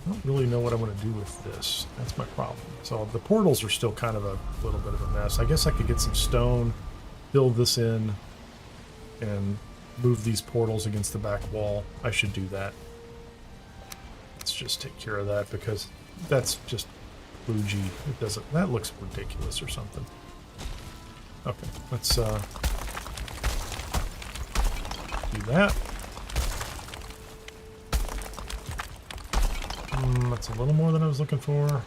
I don't really know what I want to do with this. That's my problem. So the portals are still kind of a little bit of a mess. I guess I could get some stone, build this in, and move these portals against the back wall. I should do that. Let's just take care of that because that's just bougie. It doesn't. That looks ridiculous or something. Okay, let's do that. That's a little more than I was looking for.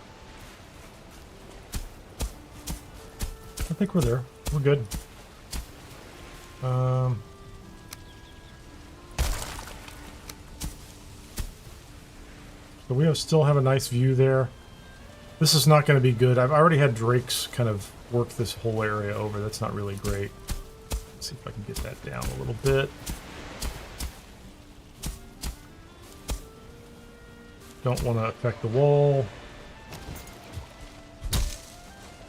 I think we're there. We're good. So we still have a nice view there. This is not going to be good. I've already had drakes kind of work this whole area over. That's not really great. Let's see if I can get that down a little bit. Don't want to affect the wall.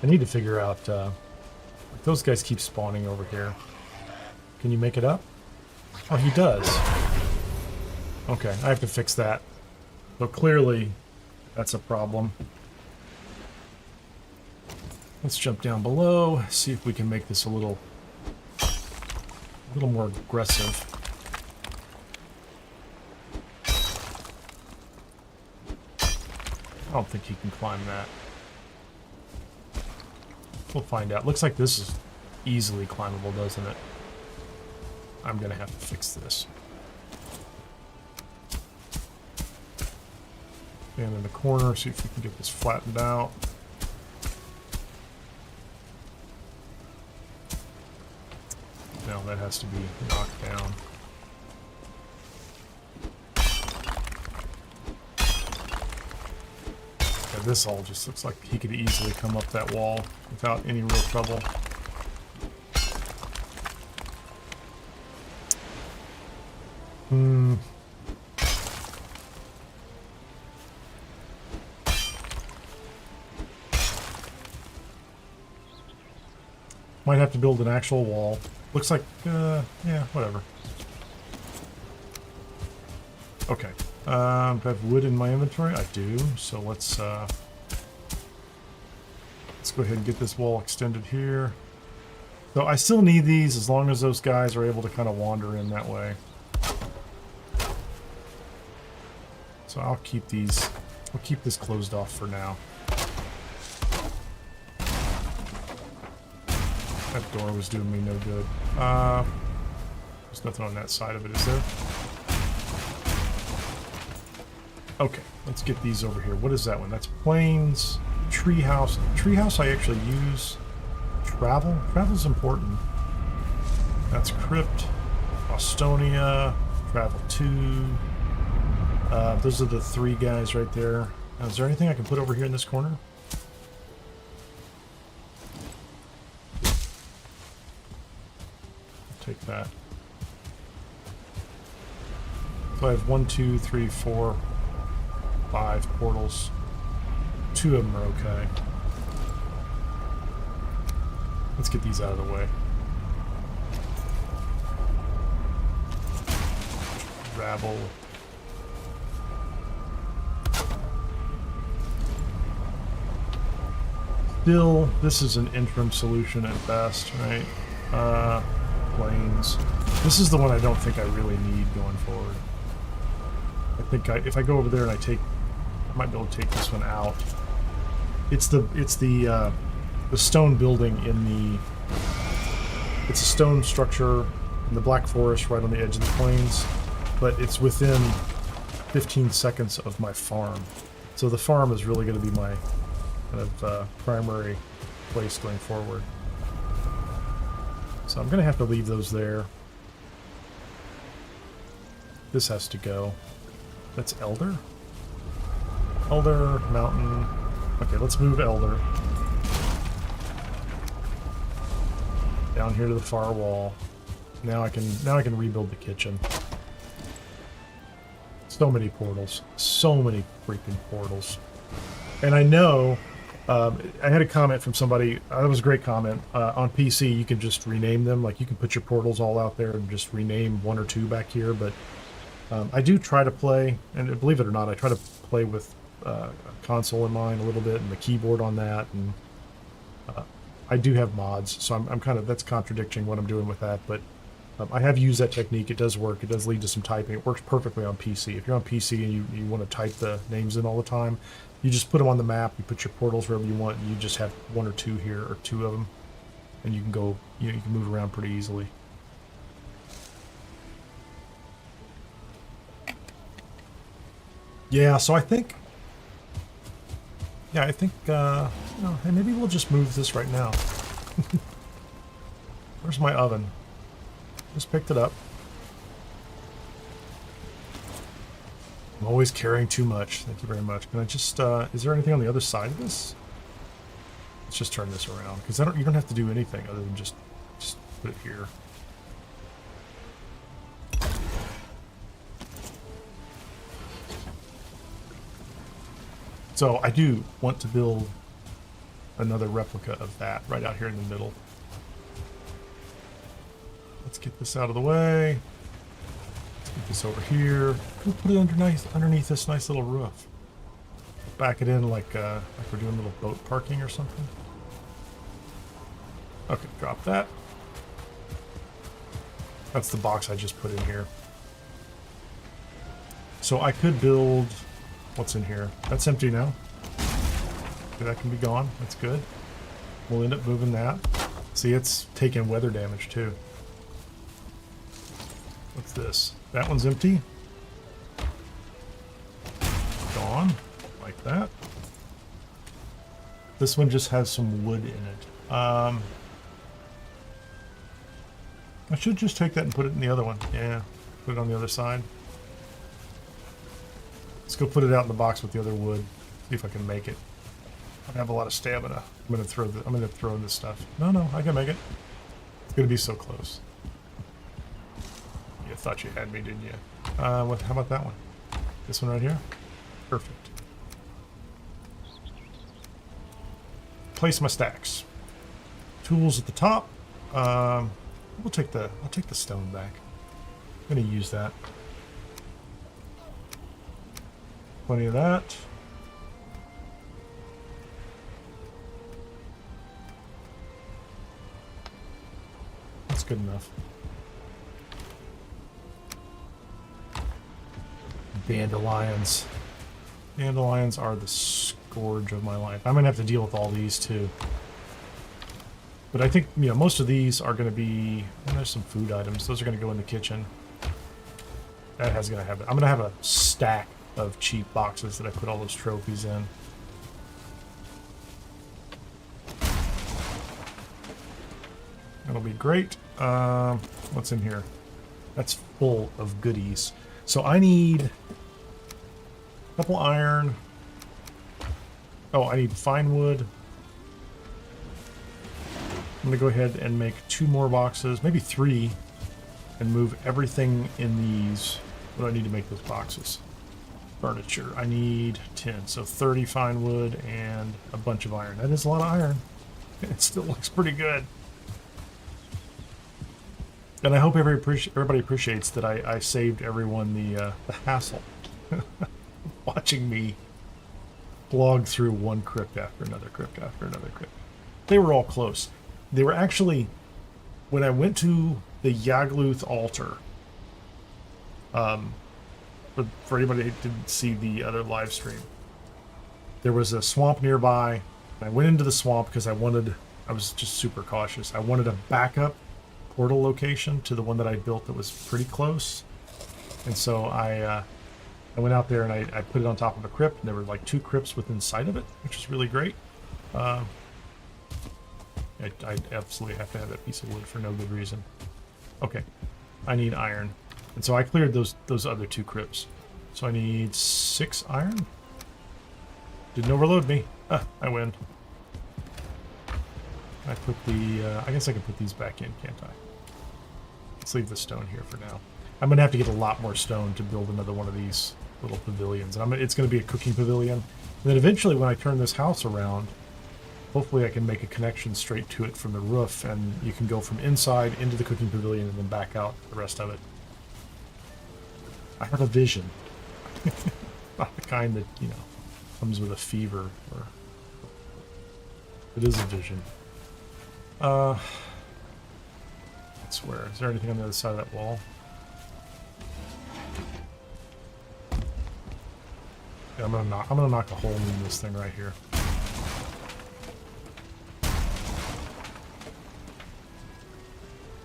I need to figure out, those guys keep spawning over here. Can you make it up? Oh, he does. Okay, I have to fix that. So clearly, that's a problem. Let's jump down below, see if we can make this a little more aggressive. I don't think he can climb that. We'll find out. Looks like this is easily climbable, doesn't it? I'm gonna have to fix this. Stand in the corner, see if we can get this flattened out. Now that has to be knocked down. Yeah, this all just looks like he could easily come up that wall without any real trouble. Might have to build an actual wall. Looks like, yeah, whatever. Okay. Do I have wood in my inventory? I do. So let's go ahead and get this wall extended here. So I still need these as long as those guys are able to kind of wander in that way. So I'll keep these. I'll keep this closed off for now. That door was doing me no good. There's nothing on that side of it, is there? Okay, let's get these over here. What is that one? That's plains, treehouse. Treehouse I actually use. Travel? Travel's important. That's crypt, Bostonia, travel 2. Those are the 3 guys right there. Now, is there anything I can put over here in this corner? Take that. So I have 1, 2, 3, 4, 5 portals. 2 of them are okay. Let's get these out of the way. Rabble. Still, this is an interim solution at best, right? Plains. This is the one I don't think I really need going forward. I think if I go over there and I might be able to take this one out. It's the stone building in the. It's a stone structure in the Black Forest, right on the edge of the plains, but it's within 15 seconds of my farm. So the farm is really going to be my kind of primary place going forward. So I'm going to have to leave those there. This has to go. That's Elder? Elder, Mountain. Okay, let's move Elder. Down here to the far wall. Now I can rebuild the kitchen. So many portals. So many freaking portals. And I know I had a comment from somebody, that was a great comment, on PC you can just rename them, like you can put your portals all out there and just rename 1 or 2 back here, but I do try to play, and believe it or not, I try to play with a console in mind a little bit, and the keyboard on that, and I do have mods, so I'm kind of, that's contradicting what I'm doing with that, but I have used that technique. It does work. It does lead to some typing. It works perfectly on PC. If you're on PC and you want to type the names in all the time, you just put them on the map, you put your portals wherever you want, and you just have 1 or 2 here, or 2 of them, and you can go, you can move around pretty easily. Yeah, so I think, hey, maybe we'll just move this right now. Where's my oven? Just picked it up. I'm always carrying too much. Thank you very much. Can I just, is there anything on the other side of this? Let's just turn this around, because you don't have to do anything other than just put it here. So I do want to build another replica of that right out here in the middle. Let's get this out of the way. Let's get this over here. We'll put it underneath this nice little roof. Back it in like we're doing a little boat parking or something. Okay, drop that. That's the box I just put in here. So I could build... What's in here? That's empty now. Okay, that can be gone. That's good. We'll end up moving that. See, it's taking weather damage too. What's this? That one's empty. Gone. like that. This one just has some wood in it. I should just take that and put it in the other one. Yeah, put it on the other side. Let's go put it out in the box with the other wood. See if I can make it. I have a lot of stamina. I'm gonna throw in this stuff. No, I can make it. It's gonna be so close. You thought you had me, didn't you? How about that one? This one right here? Perfect. Place my stacks. Tools at the top. I'll take the stone back. I'm gonna use that. Plenty of that. That's good enough. Dandelions. Dandelions are the scourge of my life. I'm gonna have to deal with all these too. But I think, you know, most of these are gonna be, and there's some food items. Those are gonna go in the kitchen. That has gonna have it. I'm gonna have a stack of cheap boxes that I put all those trophies in. That'll be great. What's in here? That's full of goodies. So I need a couple iron. Oh, I need fine wood. I'm gonna go ahead and make 2 more boxes, maybe 3, and move everything in these. What do I need to make those boxes? Furniture. I need 10, so 30 fine wood and a bunch of iron. That is a lot of iron. It still looks pretty good. And I hope everybody appreciates that I saved everyone the hassle. Watching me blog through one crypt after another crypt after another crypt. They were all close. They were actually, when I went to the Yagluth altar, for anybody who didn't see the other live stream, there was a swamp nearby. I went into the swamp because I was just super cautious. I wanted a backup portal location to the one that I built that was pretty close. And so I went out there and I put it on top of a crypt, and there were like 2 crypts within sight of it, which is really great. I absolutely have to have that piece of wood for no good reason. Okay, I need iron. And so I cleared those other 2 crypts. So I need 6 iron. Didn't overload me. I win. I put the, I guess I can put these back in, can't I? Let's leave the stone here for now. I'm going to have to get a lot more stone to build another one of these little pavilions. And it's going to be a cooking pavilion. And then eventually when I turn this house around, hopefully I can make a connection straight to it from the roof, and you can go from inside into the cooking pavilion and then back out the rest of it. I have a vision. Not the kind that, you know, comes with a fever. Or it is a vision. I swear. Is there anything on the other side of that wall? Yeah, I'm gonna knock a hole in this thing right here.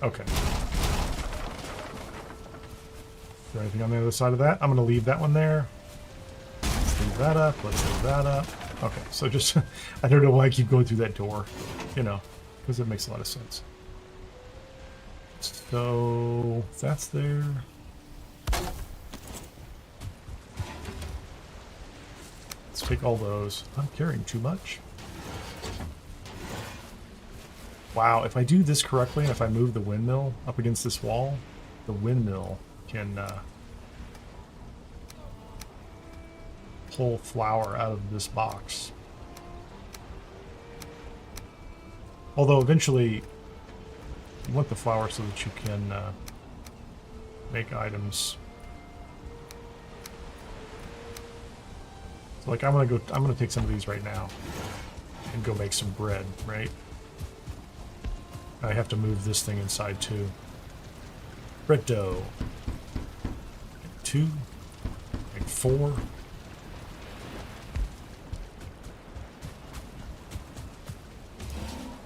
Okay. Is there anything on the other side of that? I'm going to leave that one there. Let's leave that up. Let's leave that up. Okay, so just, I don't know why I keep going through that door, you know, because it makes a lot of sense. So, that's there. Let's take all those. I'm carrying too much. Wow, if I do this correctly, and if I move the windmill up against this wall, the windmill can pull flour out of this box. Although eventually, you want the flour so that you can make items. So like I'm gonna take some of these right now and go make some bread, right? I have to move this thing inside too. Bread dough. Make 2. Make 4.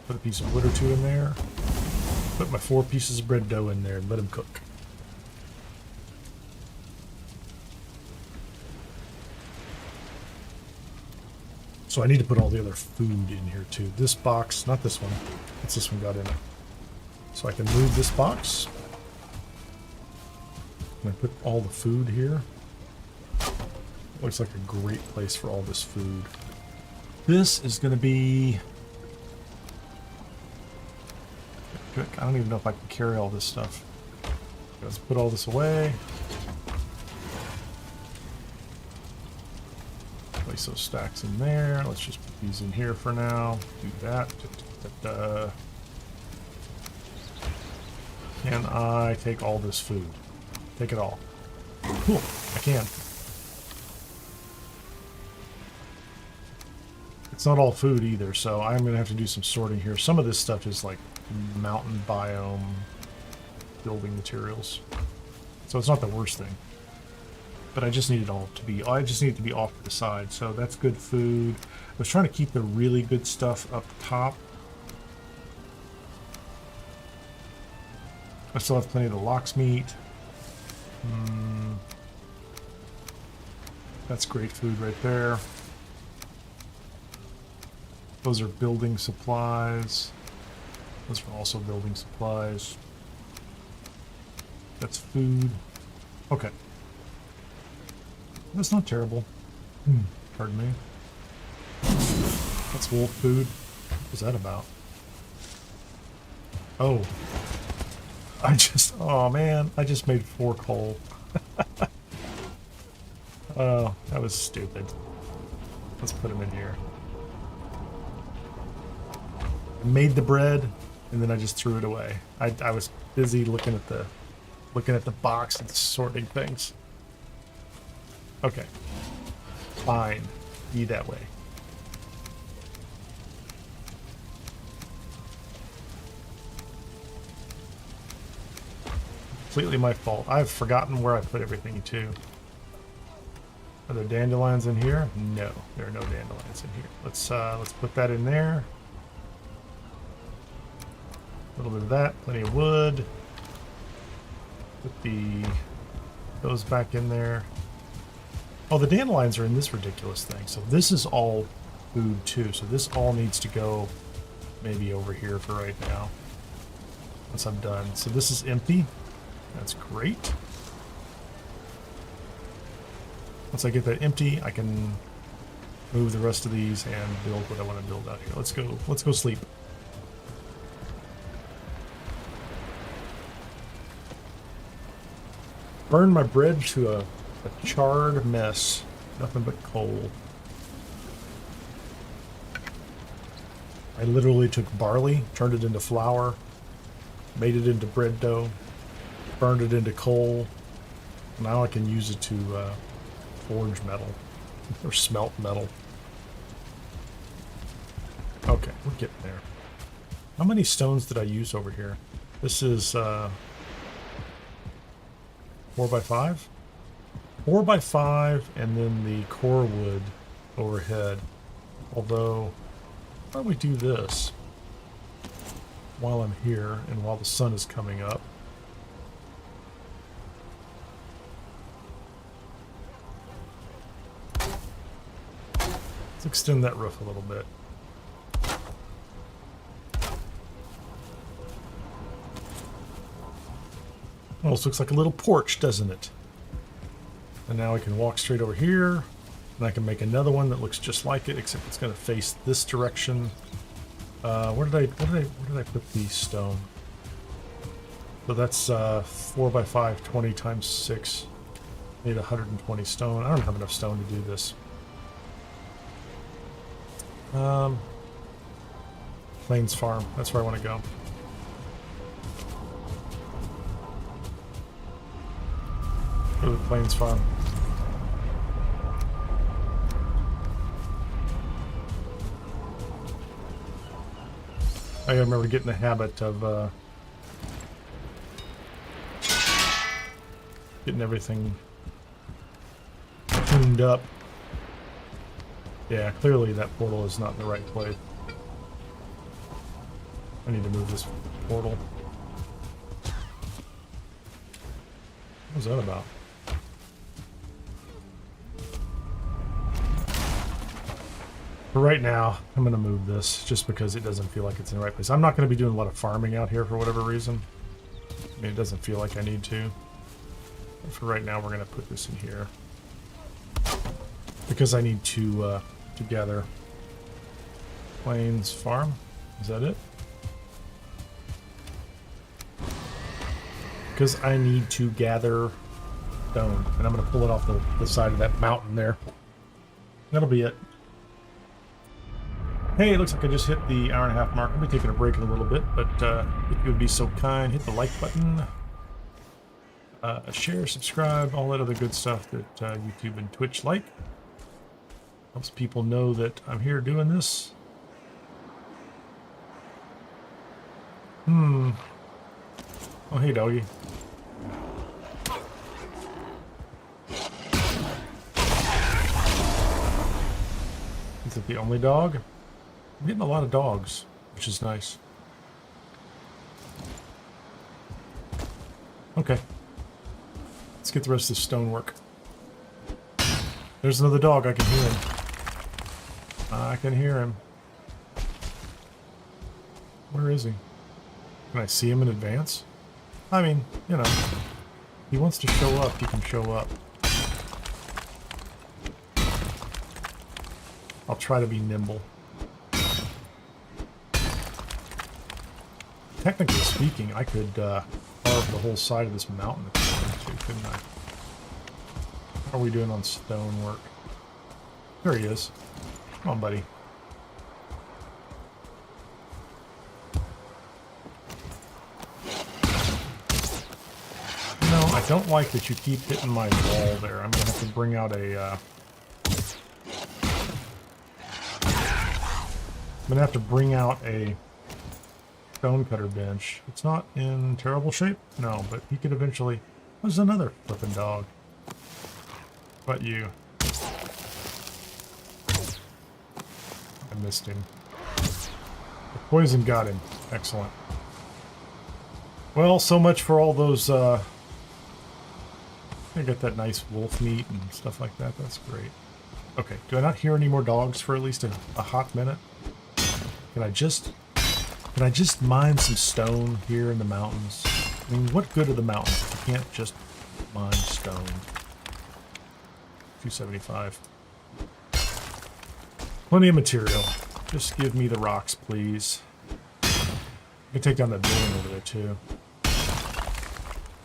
Put a piece of wood or 2 in there. Put my 4 pieces of bread dough in there and let them cook. So I need to put all the other food in here too. This box, not this one. What's this one got in it? So I can move this box. And I put all the food here. Looks like a great place for all this food. This is going to be... I don't even know if I can carry all this stuff. Let's put all this away. Place those stacks in there. Let's just put these in here for now. Do that. Can I take all this food? Take it all. Cool. I can. It's not all food either, so I'm going to have to do some sorting here. Some of this stuff is like mountain biome building materials. So it's not the worst thing. But I just need it all to be, I just need it to be off to the side. So that's good food. I was trying to keep the really good stuff up top. I still have plenty of the lox meat. That's great food right there. Those are building supplies. Those are also building supplies. That's food. Okay. That's not terrible. Pardon me. That's wolf food. What was that about? Oh. Oh man, I just made 4 coal. Oh, that was stupid. Let's put them in here. I made the bread, and then I just threw it away. I was busy looking at the box and sorting things. Okay. Fine. Be that way. Completely my fault. I've forgotten where I put everything too. Are there dandelions in here? No, there are no dandelions in here. Let's put that in there. A little bit of that, plenty of wood. Put those back in there. Oh, the dandelions are in this ridiculous thing. So this is all food too. So this all needs to go maybe over here for right now. Once I'm done. So this is empty. That's great. Once I get that empty, I can move the rest of these and build what I want to build out here. Let's go sleep. Burn my bread to a charred mess. Nothing but coal. I literally took barley, turned it into flour, made it into bread dough, burned it into coal. Now I can use it to forge metal or smelt metal. Okay, we're getting there. How many stones did I use over here? This is 4x5? 4x5 and then the core wood overhead. Although, why don't we do this while I'm here and while the sun is coming up? Let's extend that roof a little bit. Almost looks like a little porch, doesn't it? And now I can walk straight over here, and I can make another one that looks just like it, except it's going to face this direction. Where did I put the stone? So that's 4x5, 20 times 6. Need 120 stone. I don't have enough stone to do this. Plains Farm. That's where I want to go. Go to the Plains Farm. I gotta remember to get in the habit of getting everything tuned up. Yeah, clearly that portal is not in the right place. I need to move this portal. What was that about? For right now, I'm going to move this just because it doesn't feel like it's in the right place. I'm not going to be doing a lot of farming out here for whatever reason. I mean, it doesn't feel like I need to. But for right now, we're going to put this in here. Because I need to gather. Plains Farm? Is that it? Because I need to gather stone. And I'm going to pull it off the side of that mountain there. That'll be it. Hey, it looks like I just hit the hour-and-a-half mark. I'll be taking a break in a little bit, but if you would be so kind, hit the like button, share, subscribe, all that other good stuff that YouTube and Twitch like. Helps people know that I'm here doing this. Oh, hey, doggy. Is it the only dog? I'm getting a lot of dogs, which is nice. Okay. Let's get the rest of the stonework. There's another dog. I can hear him. I can hear him. Where is he? Can I see him in advance? I mean, you know, he wants to show up, he can show up. I'll try to be nimble. Technically speaking, I could carve the whole side of this mountain if I wanted to, couldn't I? How are we doing on stonework? There he is. Come on, buddy. No, I don't like that you keep hitting my wall there. I'm going to have to bring out a... I'm going to have to bring out a stonecutter bench. It's not in terrible shape? No, but he could eventually... There's another flipping dog. But you. I missed him. The poison got him. Excellent. Well, so much for all those, I got that nice wolf meat and stuff like that. That's great. Okay, do I not hear any more dogs for at least a hot minute? Can I just mine some stone here in the mountains? I mean, what good are the mountains if you can't just mine stone? 275. Plenty of material. Just give me the rocks, please. I can take down that building over there, too.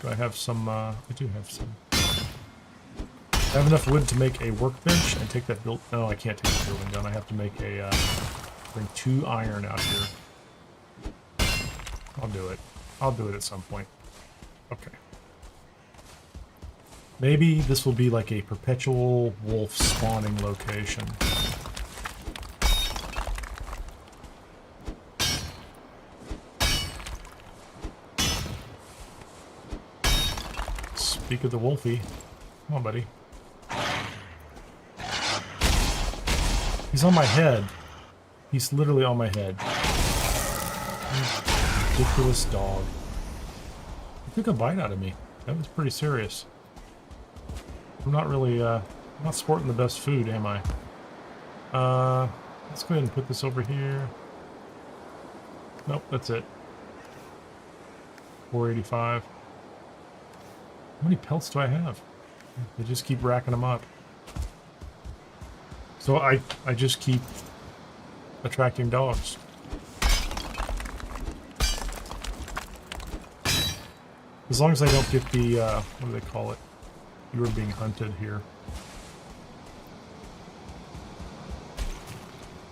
Do I have some, I do have some. I have enough wood to make a workbench and take that build... No, I can't take the building down. I have to make a, bring 2 iron out here. I'll do it. I'll do it at some point. Okay. Maybe this will be like a perpetual wolf spawning location. Speak of the wolfie. Come on, buddy. He's on my head. He's literally on my head. Ridiculous dog. He took a bite out of me. That was pretty serious. I'm not really, I'm not sporting the best food, am I? Let's go ahead and put this over here. Nope, that's it. 485. How many pelts do I have? They just keep racking them up. So I just keep attracting dogs. As long as I don't get the, what do they call it? You are being hunted here.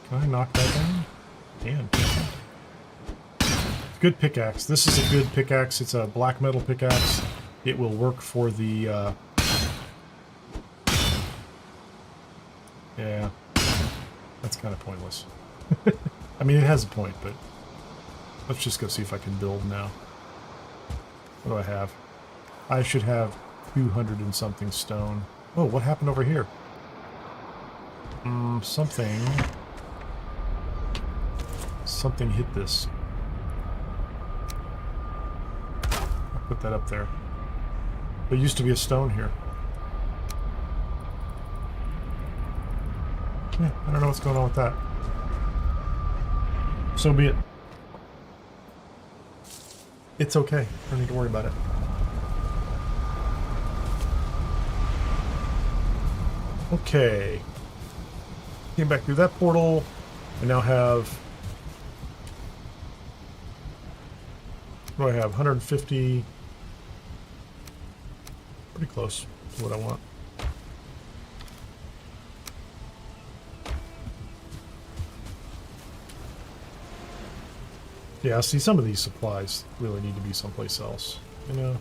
Can I knock that down? Can. Good pickaxe. This is a good pickaxe. It's a black metal pickaxe. It will work for the, yeah. That's kind of pointless. I mean, it has a point, but let's just go see if I can build now. What do I have? I should have 200 and something stone. Oh, what happened over here? Something hit this. I'll put that up there. There used to be a stone here. Yeah, I don't know what's going on with that. So be it. It's okay. I don't need to worry about it. Okay. Came back through that portal. I now have... What do I have? 150... Pretty close to what I want. Yeah, see, some of these supplies really need to be someplace else, you know.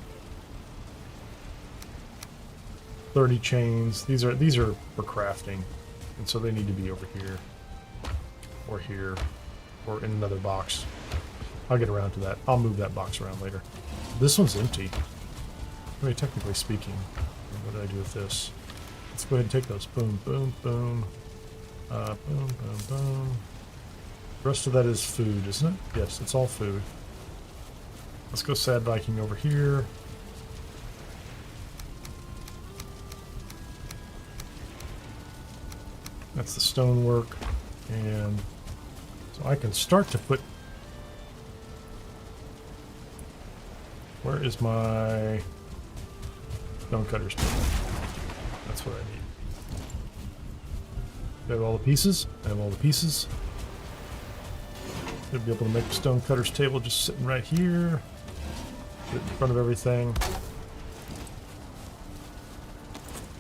30 chains. These are for crafting, and so they need to be over here, or in another box. I'll get around to that. I'll move that box around later. This one's empty. I mean, technically speaking, what did I do with this? Let's go ahead and take those. Boom, boom, boom. Boom, boom, boom. The rest of that is food, isn't it? Yes, it's all food. Let's go Sad Viking over here. That's the stonework. And so I can start to put... Where is my stone cutter's table? That's what I need. Do I have all the pieces? I have all the pieces. Should be able to make the stone cutter's table just sitting right here. Put it in front of everything.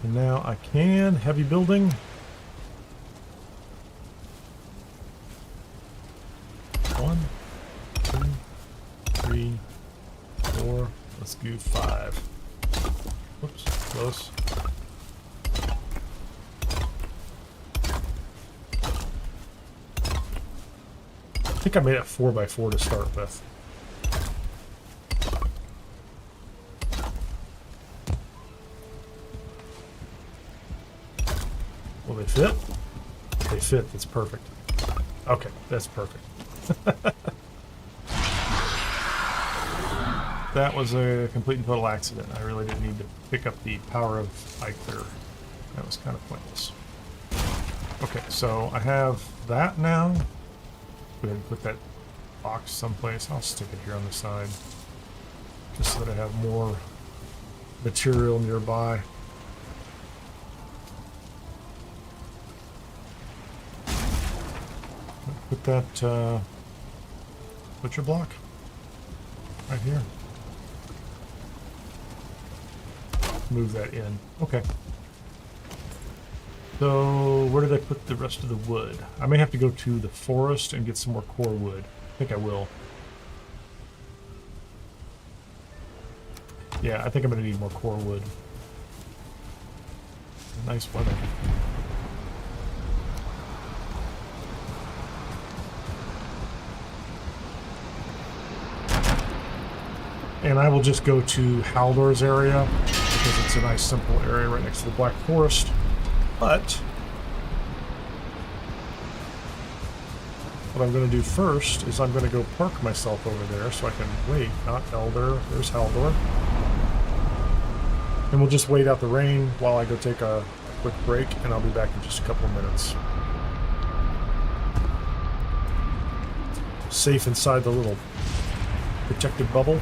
And now I can. Heavy building. One, two, three, four. Let's do 5. Whoops, close. I think I made it 4x4 to start with. Will they fit? They fit. That's perfect. Okay, that's perfect. That was a complete and total accident. I really didn't need to pick up the power of Ike there. That was kind of pointless. Okay, so I have that now. Go ahead and put that box someplace. I'll stick it here on the side, just so that I have more material nearby. Put that butcher block right here. Move that in. Okay. So, where did I put the rest of the wood? I may have to go to the forest and get some more core wood. I think I will. Yeah, I think I'm going to need more core wood. Nice weather. And I will just go to Haldor's area, because it's a nice simple area right next to the Black Forest. But what I'm going to do first is I'm going to go park myself over there so I can wait. Not Elder. There's Haldor. And we'll just wait out the rain while I go take a quick break, and I'll be back in just a couple of minutes. Safe inside the little protected bubble.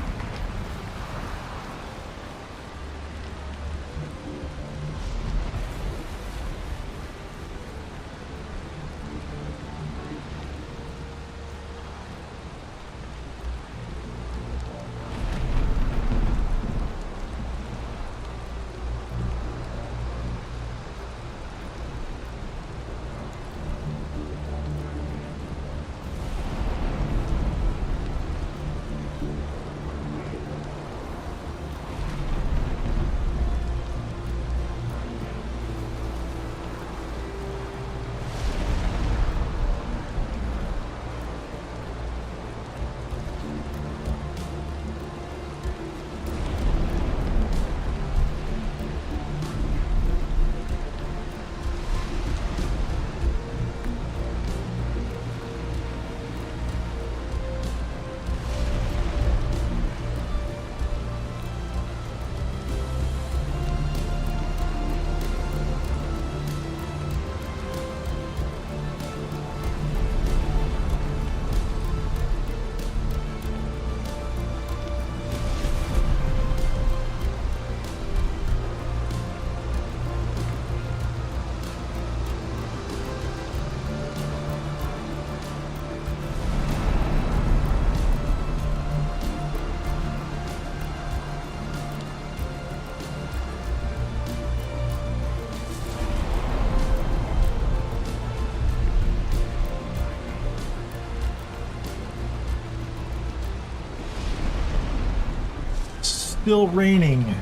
still raining.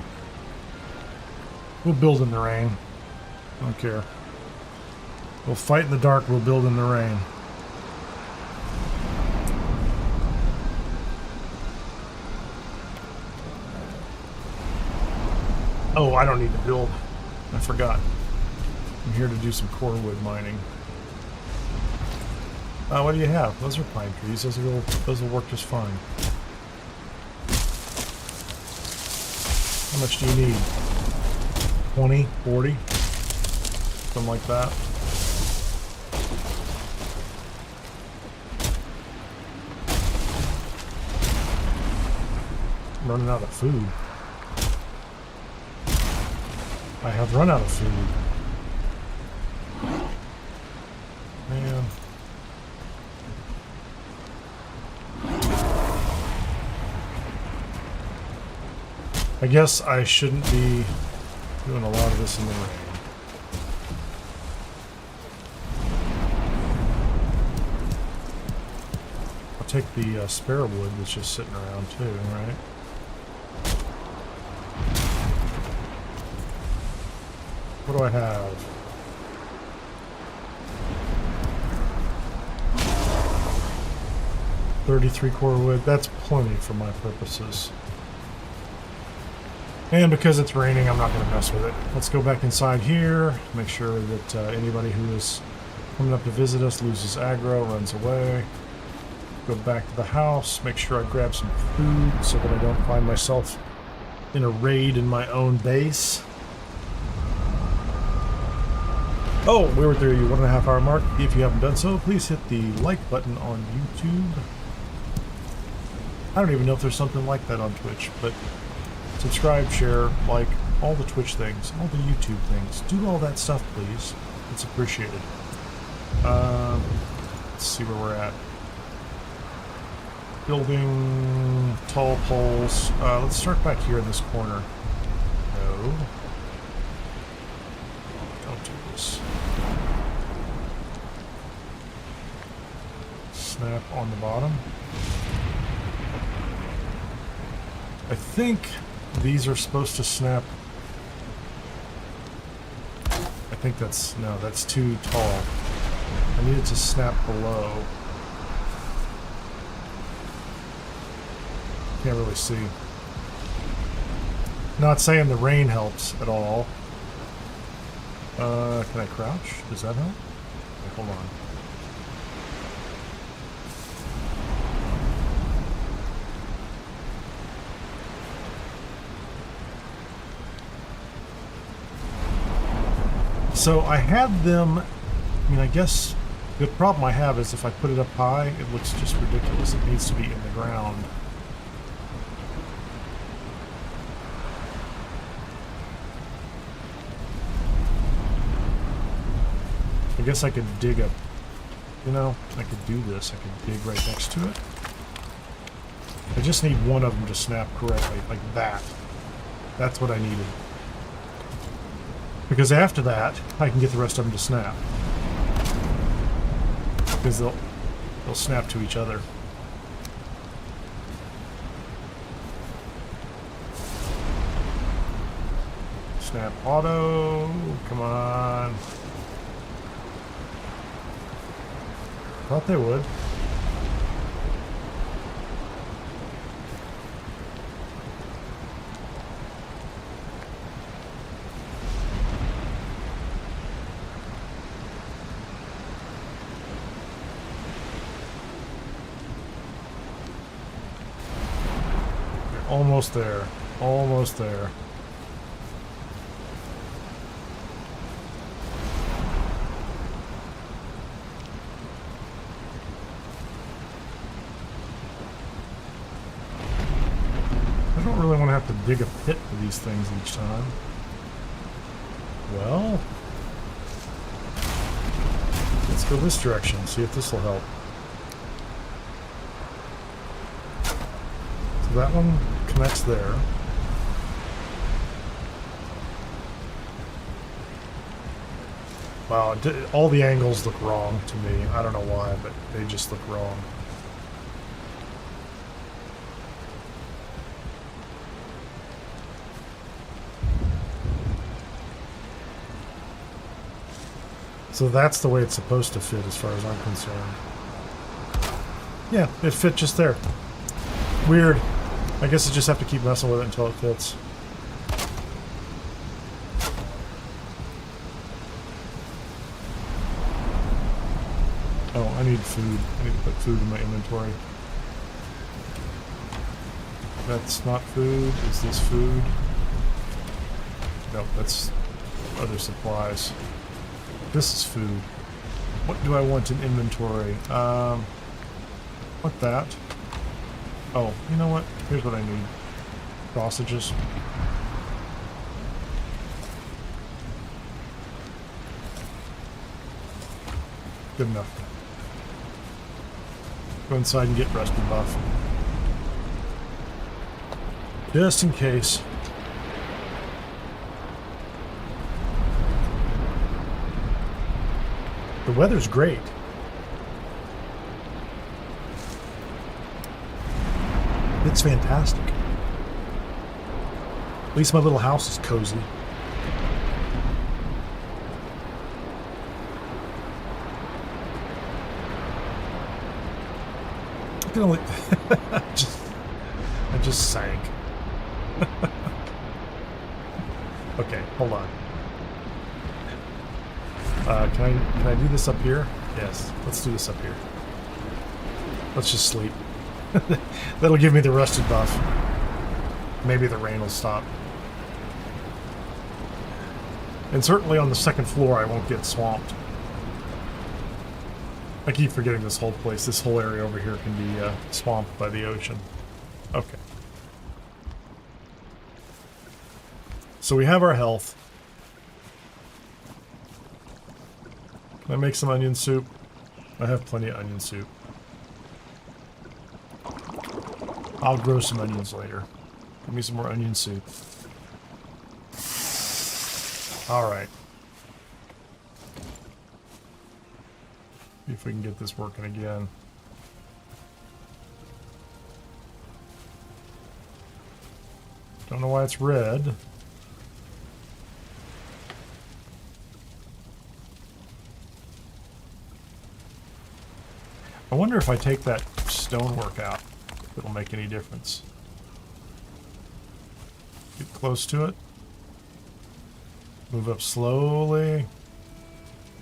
We'll build in the rain. I don't care. We'll fight in the dark, we'll build in the rain. Oh, I don't need to build. I forgot. I'm here to do some core wood mining. What do you have? Those are pine trees. Those will work just fine. How much do you need? 20, 40? Something like that. I'm running out of food. I have run out of food. Man. I guess I shouldn't be doing a lot of this in the rain. I'll take the spare wood that's just sitting around too, right? What do I have? 33 core wood. That's plenty for my purposes. And because it's raining, I'm not going to mess with it. Let's go back inside here. Make sure that anybody who is coming up to visit us loses aggro, runs away. Go back to the house. Make sure I grab some food so that I don't find myself in a raid in my own base. Oh, we were at the 1.5 hour mark. If you haven't done so, please hit the like button on YouTube. I don't even know if there's something like that on Twitch, but subscribe, share, like, all the Twitch things, all the YouTube things. Do all that stuff, please. It's appreciated. Let's see where we're at. Building tall poles. Let's start back here in this corner. No. Don't do this. Snap on the bottom. I think these are supposed to snap. I think that's, no, that's too tall. I need it to snap below. Can't really see. Not saying the rain helps at all. Can I crouch? Does that help? Okay, hold on. So I had them, I mean, I guess the problem I have is if I put it up high, it looks just ridiculous. It needs to be in the ground. I guess I could dig up, you know, I could do this. I could dig right next to it. I just need one of them to snap correctly, like that. That's what I needed. Because after that, I can get the rest of them to snap. Because they'll snap to each other. Snap auto, come on. Thought they would. Almost there. Almost there. I don't really want to have to dig a pit for these things each time. Well, let's go this direction, see if this will help. So that one connects there. Wow, all the angles look wrong to me. I don't know why, but they just look wrong. So that's the way it's supposed to fit as far as I'm concerned. Yeah, it fit just there. Weird. I guess I just have to keep messing with it until it fits. Oh, I need food. I need to put food in my inventory. That's not food. Is this food? No, that's other supplies. This is food. What do I want in inventory? Want that. Oh, you know what? Here's what I need. Sausages. Good enough. Go inside and get Rusty buff. Just in case. The weather's great. It's fantastic. At least my little house is cozy. I can only I just sank. Okay, hold on. Can I do this up here? Yes, let's do this up here. Let's just sleep. That'll give me the rusted buff. Maybe the rain will stop. And certainly on the second floor I won't get swamped. I keep forgetting this whole place, this whole area over here can be swamped by the ocean. Okay. So we have our health. Can I make some onion soup? I have plenty of onion soup. I'll grow some onions later. Give me some more onion soup. Alright. See if we can get this working again. Don't know why it's red. I wonder if I take that stonework out, if it'll make any difference. Get close to it. Move up slowly.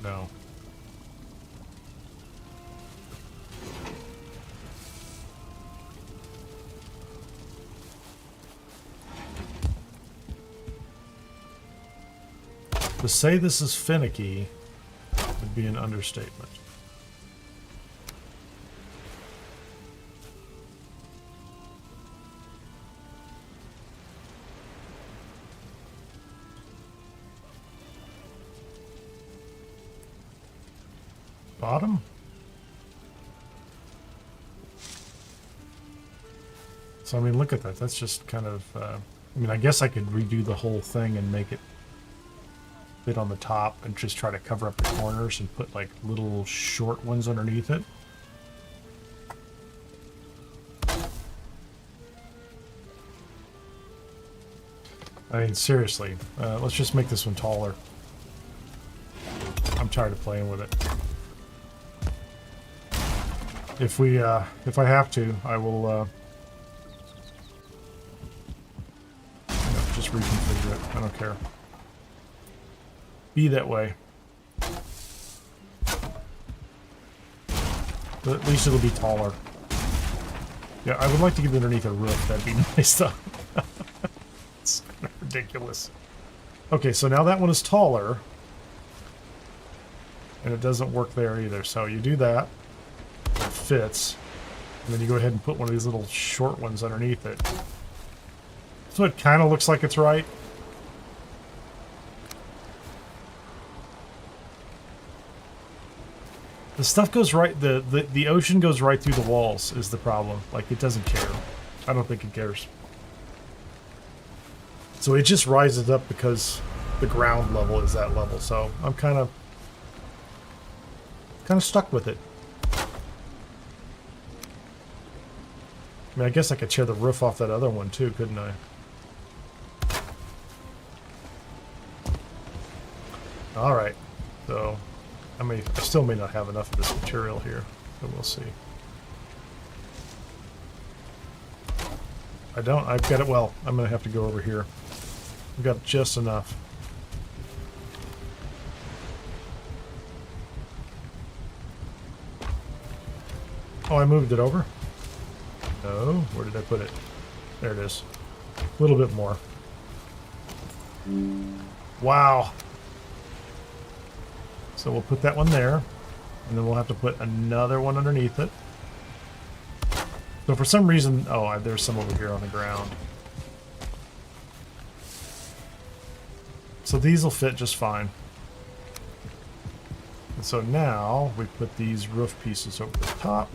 No. To say this is finicky would be an understatement. Bottom? So I mean, look at that. That's just kind of, I mean, I guess I could redo the whole thing and make it fit on the top and just try to cover up the corners and put like little short ones underneath it. I mean, seriously, let's just make this one taller. I'm tired of playing with it. If I have to, I will, just reconfigure it. I don't care. Be that way. But at least it'll be taller. Yeah, I would like to get underneath a roof. That'd be nice, though. It's kind of ridiculous. Okay, so now that one is taller. And it doesn't work there either. So you do that. It fits. And then you go ahead and put one of these little short ones underneath it. So it kind of looks like it's right. The stuff goes right, the ocean goes right through the walls is the problem. Like, it doesn't care. I don't think it cares. So it just rises up because the ground level is that level. So I'm kind of stuck with it. I mean, I guess I could tear the roof off that other one too, couldn't I? Alright, so I still may not have enough of this material here, but we'll see. I don't. I've got it. Well, I'm gonna have to go over here. I've got just enough. Oh, I moved it over? No. Where did I put it? There it is. A little bit more. Wow. So we'll put that one there. And then we'll have to put another one underneath it. So for some reason... Oh, there's some over here on the ground. So these will fit just fine. And so now we put these roof pieces over the top.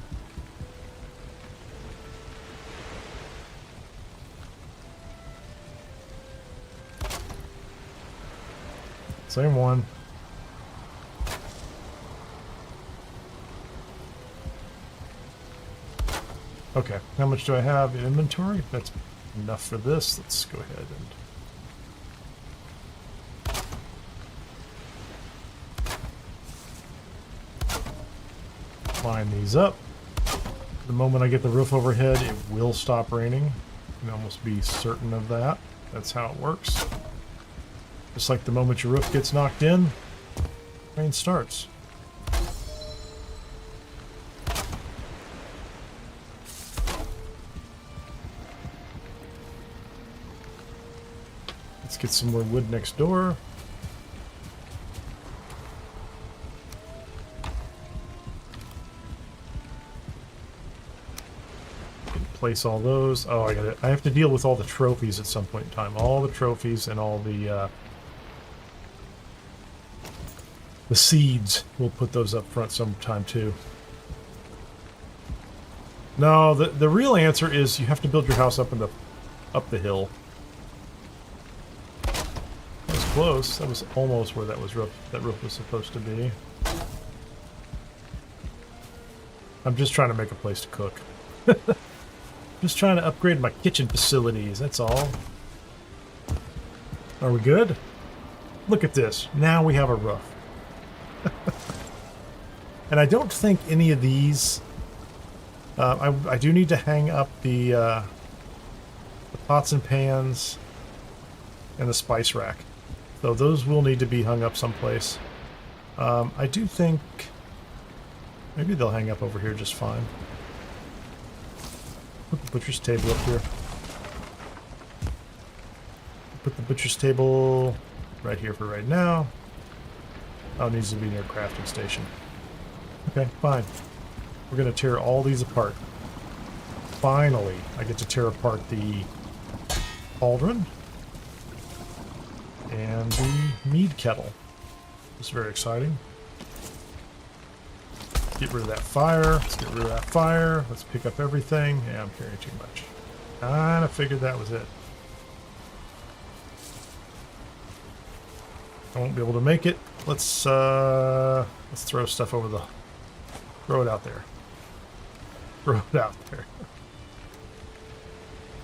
Same one. Okay, how much do I have in inventory? That's enough for this. Let's go ahead and line these up. The moment I get the roof overhead, it will stop raining. You can almost be certain of that. That's how it works. Just like the moment your roof gets knocked in, rain starts. Let's get some more wood next door. Place all those. Oh, I have to deal with all the trophies at some point in time. All the trophies and all the seeds. We'll put those up front sometime too. No, the real answer is you have to build your house up the hill. That was close. That was almost where that roof was supposed to be. I'm just trying to make a place to cook. Just trying to upgrade my kitchen facilities, that's all. Are we good? Look at this. Now we have a roof. And I don't think any of these... I do need to hang up the pots and pans and the spice rack. So those will need to be hung up someplace. I do think... Maybe they'll hang up over here just fine. Put the butcher's table up here. Put the butcher's table right here for right now. Oh, it needs to be near crafting station. Okay, fine. We're going to tear all these apart. Finally, I get to tear apart the cauldron and the mead kettle. It's very exciting. Get rid of that fire. Let's get rid of that fire. Let's pick up everything. Yeah, I'm carrying too much. Kinda figured that was it. I won't be able to make it. Let's throw stuff over the... Throw it out there. Throw it out there.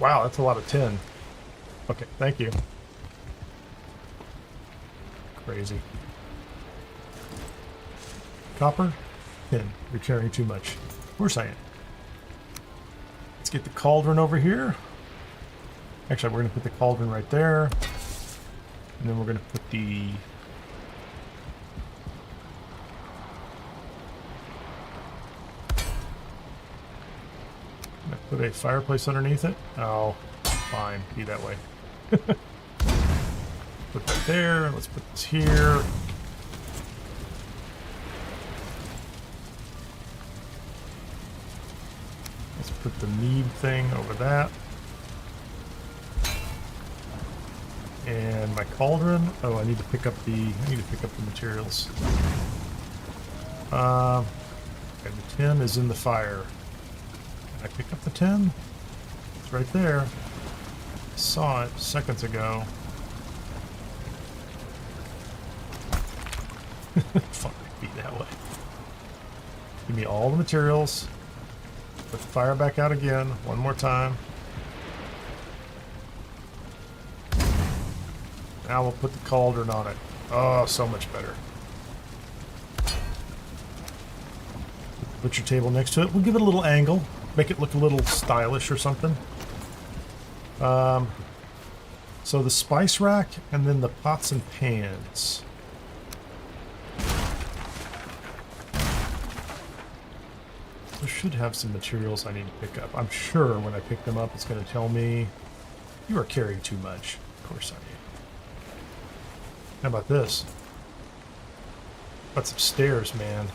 Wow, that's a lot of tin. Okay, thank you. Crazy. Copper? Tin. You're carrying too much. Of course I am. Let's get the cauldron over here. Actually, we're going to put the cauldron right there. And then we're going to put the... Put a fireplace underneath it. Oh, fine. Be that way. Put that there. Let's put this here. Let's put the mead thing over that. And my cauldron. Oh, I need to pick up the materials. Okay, the tin is in the fire. Can I pick up the tin? It's right there. I saw it seconds ago. Fuck, be that way. Give me all the materials. Put the fire back out again, one more time. Now we'll put the cauldron on it. Oh, so much better. Put your table next to it. We'll give it a little angle. Make it look a little stylish or something. So the spice rack and then the pots and pans. I should have some materials I need to pick up. I'm sure when I pick them up, it's going to tell me you are carrying too much. Of course I am. How about this? Got some stairs, man.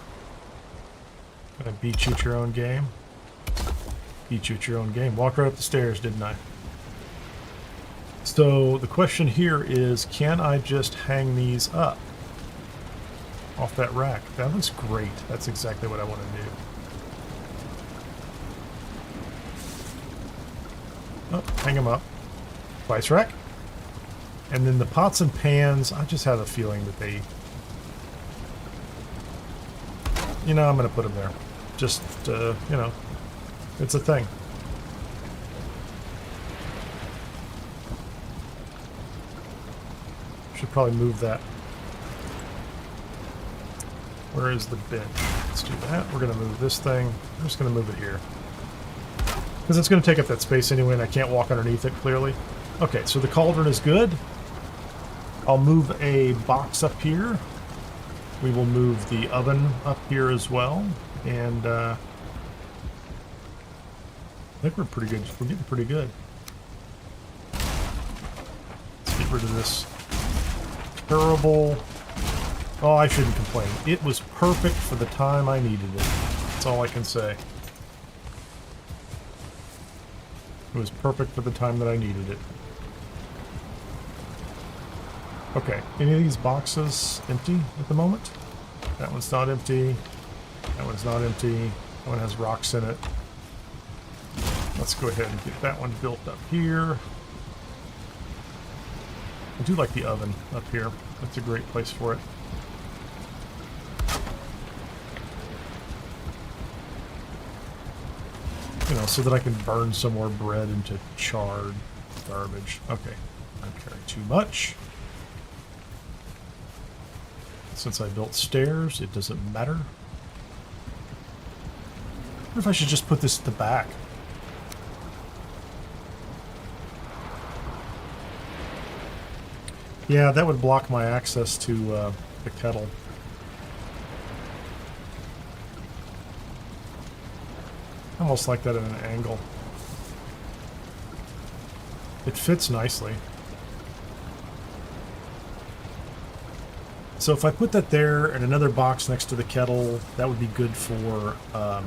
Gonna beat you at your own game. Beat you at your own game. Walked right up the stairs, didn't I? So the question here is, can I just hang these up off that rack? That looks great. That's exactly what I want to do. Oh, hang them up. Spice rack. And then the pots and pans, I just have a feeling that they... You know, I'm going to put them there. Just, you know, it's a thing. Should probably move that. Where is the bench? Let's do that. We're going to move this thing. I'm just going to move it here. Because it's going to take up that space anyway, and I can't walk underneath it, clearly. Okay, so the cauldron is good. I'll move a box up here. We will move the oven up here as well. And I think we're pretty good. We're getting pretty good. Let's get rid of this terrible... Oh, I shouldn't complain. It was perfect for the time I needed it. That's all I can say. It was perfect for the time that I needed it. Okay, any of these boxes empty at the moment? That one's not empty. That one's not empty. That one has rocks in it. Let's go ahead and get that one built up here. I do like the oven up here. That's a great place for it. You know, so that I can burn some more bread into charred garbage. Okay, I'm carrying too much. Since I built stairs, it doesn't matter. I wonder if I should just put this at the back. Yeah, that would block my access to the kettle. Almost like that at an angle. It fits nicely. So if I put that there and another box next to the kettle, that would be good for... yeah,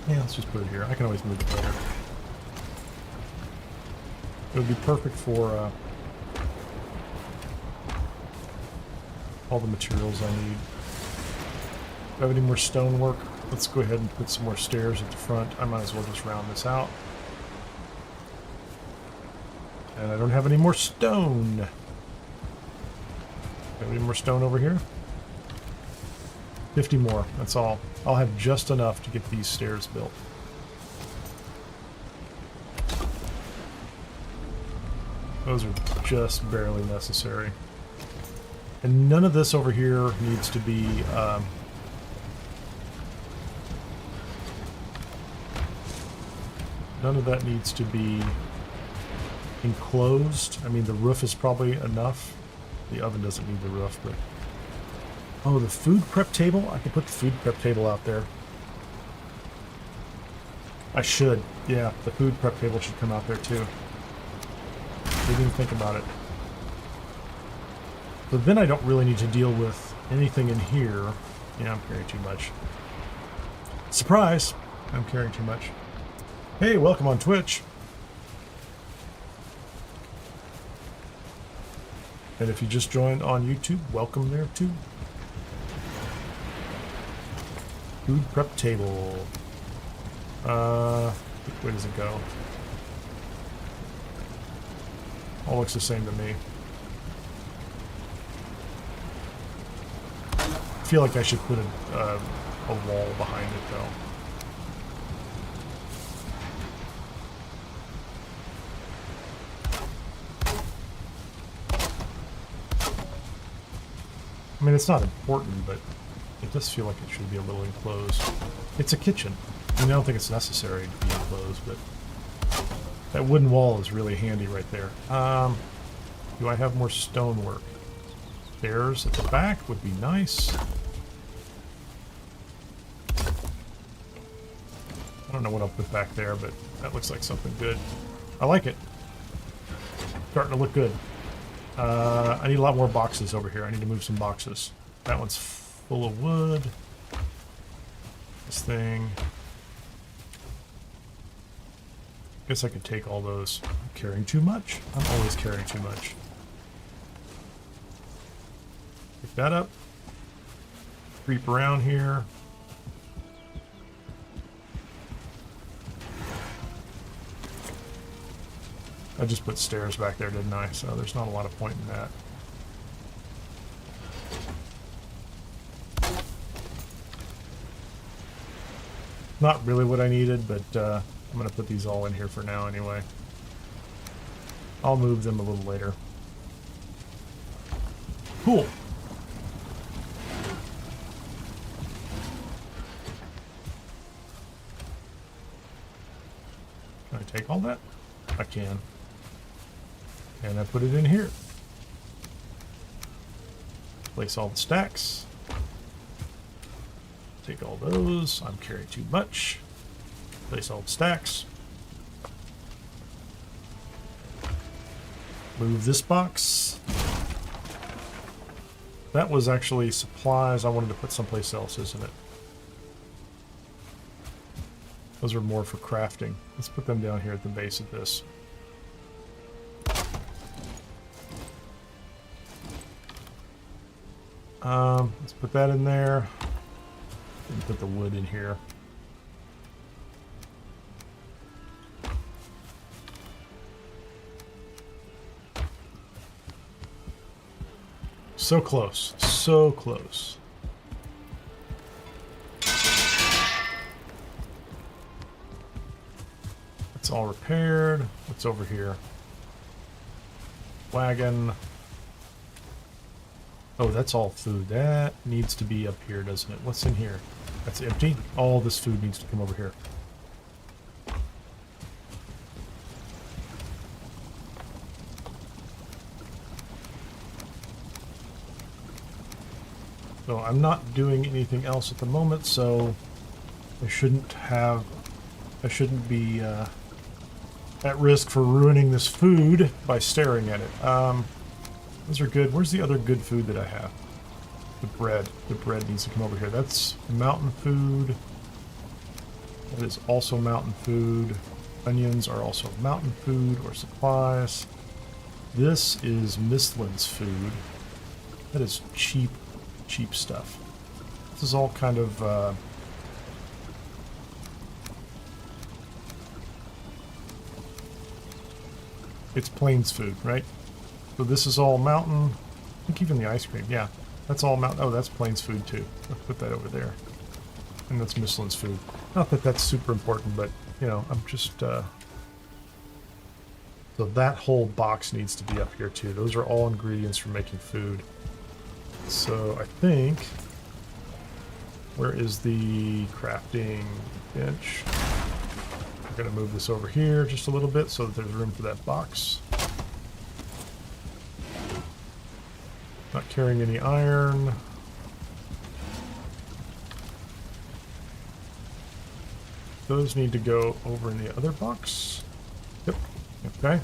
let's just put it here. I can always move it later. It would be perfect for all the materials I need. Do I have any more stonework? Let's go ahead and put some more stairs at the front. I might as well just round this out. And I don't have any more stone. Have any more stone over here? 50 more, that's all. I'll have just enough to get these stairs built. Those are just barely necessary. And none of this over here needs to be... none of that needs to be enclosed. I mean, the roof is probably enough. The oven doesn't need the roof, but... Oh, the food prep table? I can put the food prep table out there. I should. Yeah, the food prep table should come out there too. Didn't even think about it. But then I don't really need to deal with anything in here. Yeah, I'm carrying too much. Surprise! I'm carrying too much. Hey, welcome on Twitch. And if you just joined on YouTube, welcome there too. Food prep table. Where does it go? All looks the same to me. I feel like I should put a wall behind it though. I mean, it's not important, but, you It does feel like it should be a little enclosed. It's a kitchen. I mean, I don't think it's necessary to be enclosed, but that wooden wall is really handy right there. Do I have more stonework? Stairs at the back would be nice. I don't know what I'll put back there, but that looks like something good. I like it. Starting to look good. I need a lot more boxes over here. I need to move some boxes. That one's full of wood. This thing. Guess I could take all those. I'm carrying too much. I'm always carrying too much. Pick that up. Creep around here. I just put stairs back there, didn't I? So there's not a lot of point in that. Not really what I needed, but I'm going to put these all in here for now anyway. I'll move them a little later. Cool. Can I take all that? I can. And I put it in here. Place all the stacks. Take all those. I'm carrying too much. Place all the stacks. Move this box. That was actually supplies I wanted to put someplace else, isn't it? Those are more for crafting. Let's put them down here at the base of this. Let's put that in there. And put the wood in here. So close. So close. It's all repaired. What's over here? Wagon. Oh, that's all food. That needs to be up here, doesn't it? What's in here? That's empty. All this food needs to come over here. So I'm not doing anything else at the moment, so I shouldn't be at risk for ruining this food by staring at it. Those are good. Where's the other good food that I have? The bread. The bread needs to come over here. That's mountain food. That is also mountain food. Onions are also mountain food or supplies. This is Mistlands food. That is cheap, cheap stuff. This is all kind of... it's plains food, right? So this is all mountain. I think even the ice cream, yeah. That's all mountain. Oh, that's plains food too. Let's put that over there. And that's Mistlands food. Not that that's super important, but, you know, I'm just... So that whole box needs to be up here too. Those are all ingredients for making food. So I think... Where is the crafting bench? I'm going to move this over here just a little bit so that there's room for that box. Not carrying any iron. Those need to go over in the other box. Yep. Okay.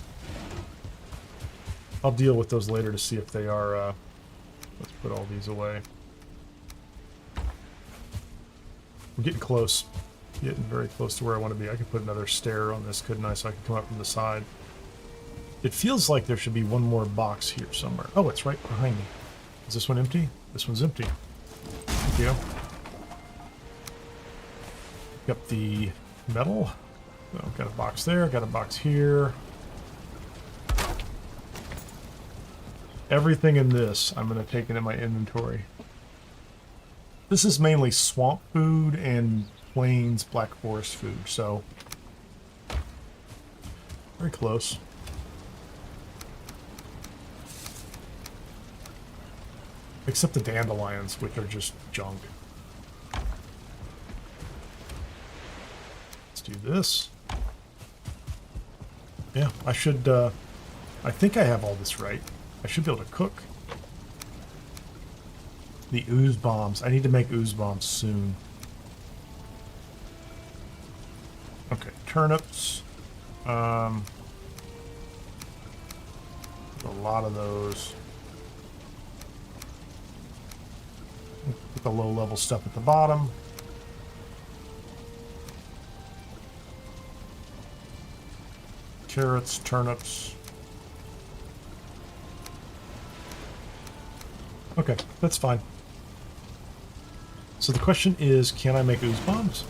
I'll deal with those later to see if they are... let's put all these away. We're getting close. Getting very close to where I want to be. I could put another stair on this, couldn't I? So I can come up from the side. It feels like there should be one more box here somewhere. Oh, it's right behind me. Is this one empty? This one's empty. Thank you. Pick up the metal. Oh, got a box there, got a box here. Everything in this I'm going to take into my inventory. This is mainly swamp food and plains black forest food, so very close. Except the dandelions, which are just junk. this. Yeah, I should, I think I have all this right. I should be able to cook. The ooze bombs. I need to make ooze bombs soon. Okay, turnips. A lot of those. Put the low-level stuff at the bottom. Carrots, turnips. Okay, that's fine. So the question is, can I make ooze bombs?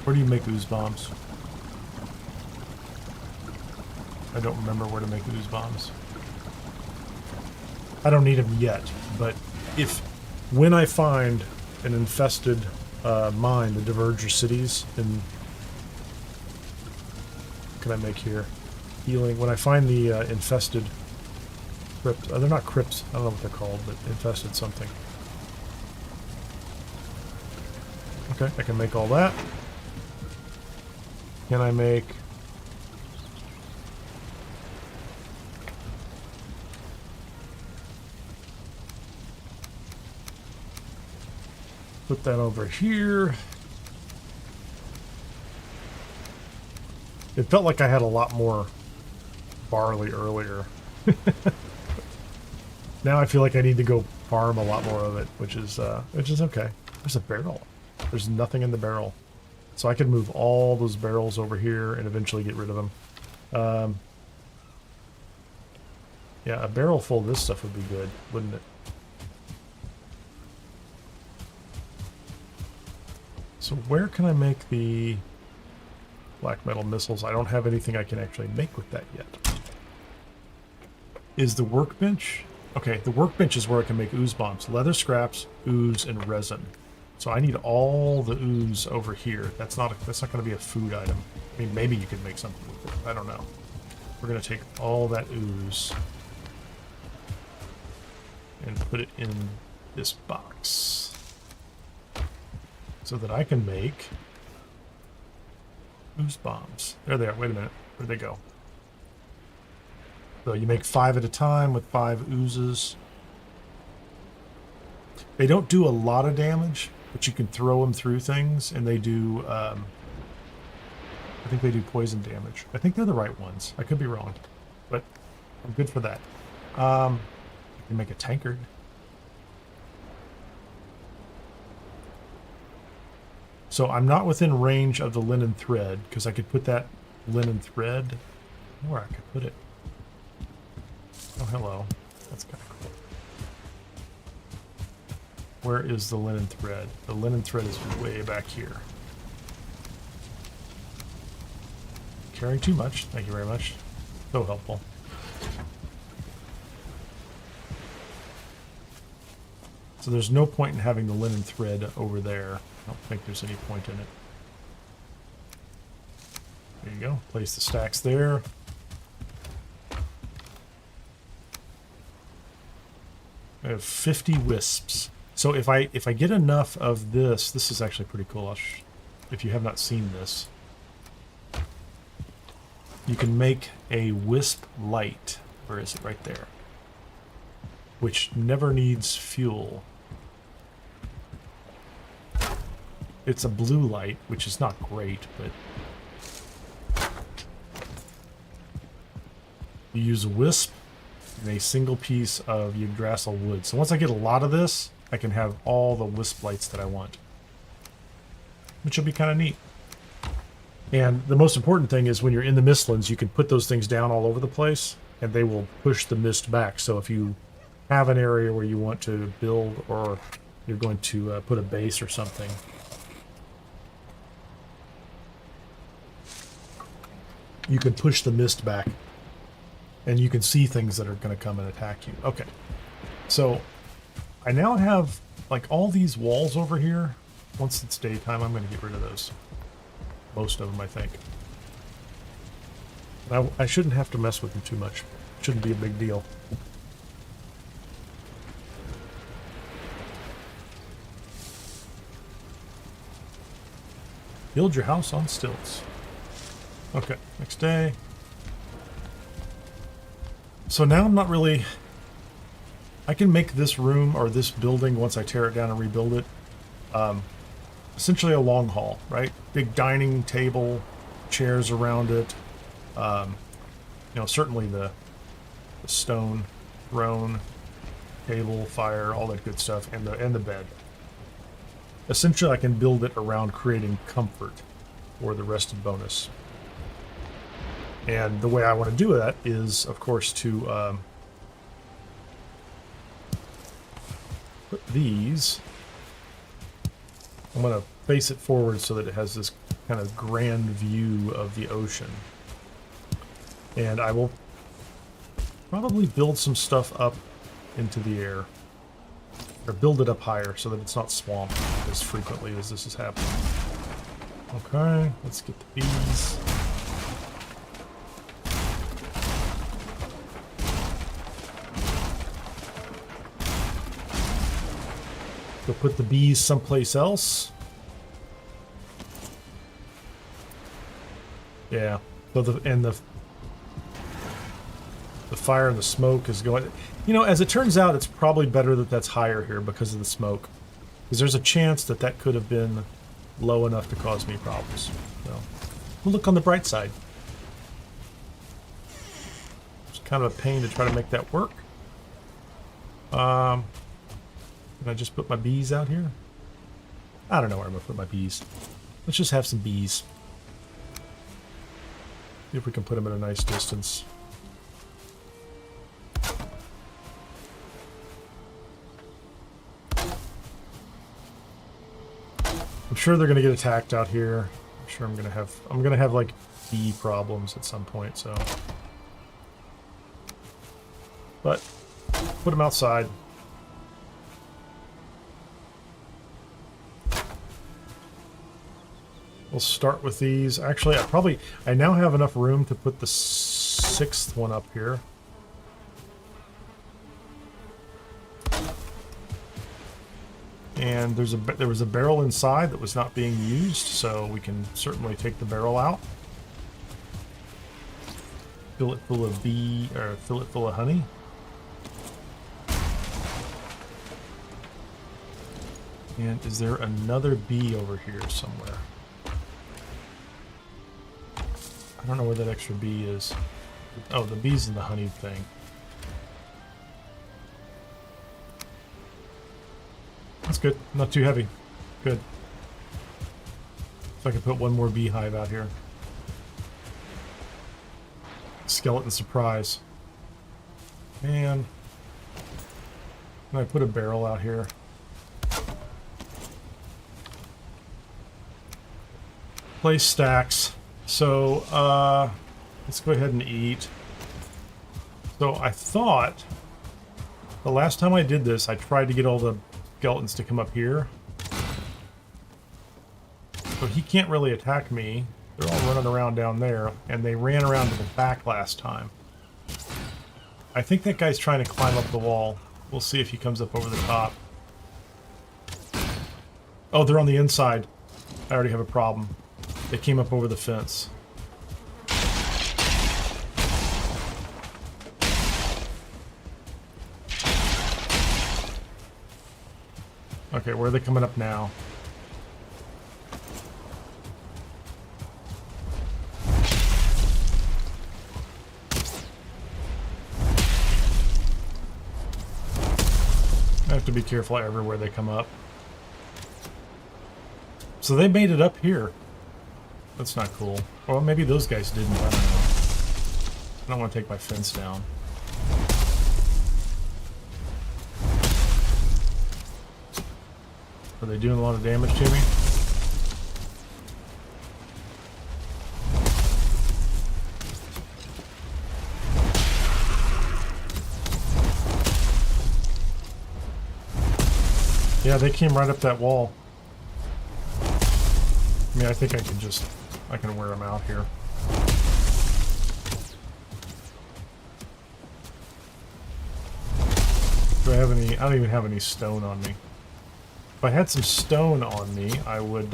Where do you make ooze bombs? I don't remember where to make ooze bombs. I don't need them yet, but when I find an infested mine, the Diverger cities, and what can I make here? Healing. When I find the infested crypts, they're not crypts, I don't know what they're called, but infested something. Okay, I can make all that. Can I make... Put that over here. It felt like I had a lot more barley earlier. Now I feel like I need to go farm a lot more of it, which is okay. There's a barrel. There's nothing in the barrel. So I can move all those barrels over here and eventually get rid of them. Yeah, a barrel full of this stuff would be good, wouldn't it? So where can I make the black metal missiles? I don't have anything I can actually make with that yet. Is the workbench? Okay, the workbench is where I can make ooze bombs. Leather scraps, ooze, and resin. So I need all the ooze over here. That's not going to be a food item. I mean, maybe you could make something with it. I don't know. We're going to take all that ooze and put it in this box so that I can make ooze bombs. There they are. Wait a minute. Where'd they go? So you make 5 at a time with 5 oozes. They don't do a lot of damage, but you can throw them through things, and they do, I think they do poison damage. I think they're the right ones. I could be wrong, but I'm good for that. I can make a tankard. So I'm not within range of the linen thread, because I could put that linen thread where I could put it. Oh, hello. That's kind of cool. Where is the linen thread? The linen thread is way back here. Carrying too much. Thank you very much. So helpful. So there's no point in having the linen thread over there. I don't think there's any point in it. There you go. Place the stacks there. I have 50 wisps. So if I get enough of this, this is actually pretty cool. If you have not seen this, you can make a wisp light. Where is it? Right there. Which never needs fuel. It's a blue light, which is not great, but you use a wisp and a single piece of Yggdrasil wood. So once I get a lot of this, I can have all the wisp lights that I want, which will be kind of neat. And the most important thing is when you're in the Mistlands, you can put those things down all over the place, and they will push the mist back. So if you have an area where you want to build, or you're going to put a base or something, you can push the mist back, and you can see things that are going to come and attack you. Okay, so I now have like all these walls over here. Once it's daytime, I'm going to get rid of those. Most of them, I think. I shouldn't have to mess with them too much. Shouldn't be a big deal. Build your house on stilts. Okay, next day. So now I'm not really... I can make this room or this building, once I tear it down and rebuild it, essentially a long haul, right? Big dining table, chairs around it. You know, certainly the stone throne, table, fire, all that good stuff, and the bed. Essentially, I can build it around creating comfort for the rested bonus. And the way I want to do that is, of course, to put these... I'm going to face it forward so that it has this kind of grand view of the ocean. And I will probably build some stuff up into the air. Or build it up higher so that it's not swamped as frequently as this is happening. Okay, let's get the bees. Go put the bees someplace else. Yeah, so the fire and the smoke is going... You know, as it turns out, it's probably better that that's higher here because of the smoke. Because there's a chance that that could have been low enough to cause me problems. So, we'll look on the bright side. It's kind of a pain to try to make that work. Can I just put my bees out here? I don't know where I'm going to put my bees. Let's just have some bees. See if we can put them at a nice distance. I'm sure they're going to get attacked out here. I'm sure I'm going to have like bee problems at some point, so. But put them outside. We'll start with these. Actually, I now have enough room to put the 6th one up here. And there was a barrel inside that was not being used, so we can certainly take the barrel out. Fill it full of fill it full of honey. And is there another bee over here somewhere? I don't know where that extra bee is. Oh, the bee's in the honey thing. That's good. Not too heavy. Good. If I can put one more beehive out here. Skeleton surprise. And can I put a barrel out here? Place stacks. So, let's go ahead and eat. So I thought the last time I did this, I tried to get all the skeletons to come up here. So he can't really attack me. They're all running around down there, and they ran around to the back last time. I think that guy's trying to climb up the wall. We'll see if he comes up over the top. Oh, they're on the inside. I already have a problem. They came up over the fence. Okay, where are they coming up now? I have to be careful everywhere they come up. So they made it up here. That's not cool. Well, maybe those guys didn't. I don't know. I don't want to take my fence down. Are they doing a lot of damage to me? Yeah, they came right up that wall. I mean, I think I can wear them out here. Do I have any? I don't even have any stone on me. If I had some stone on me, I would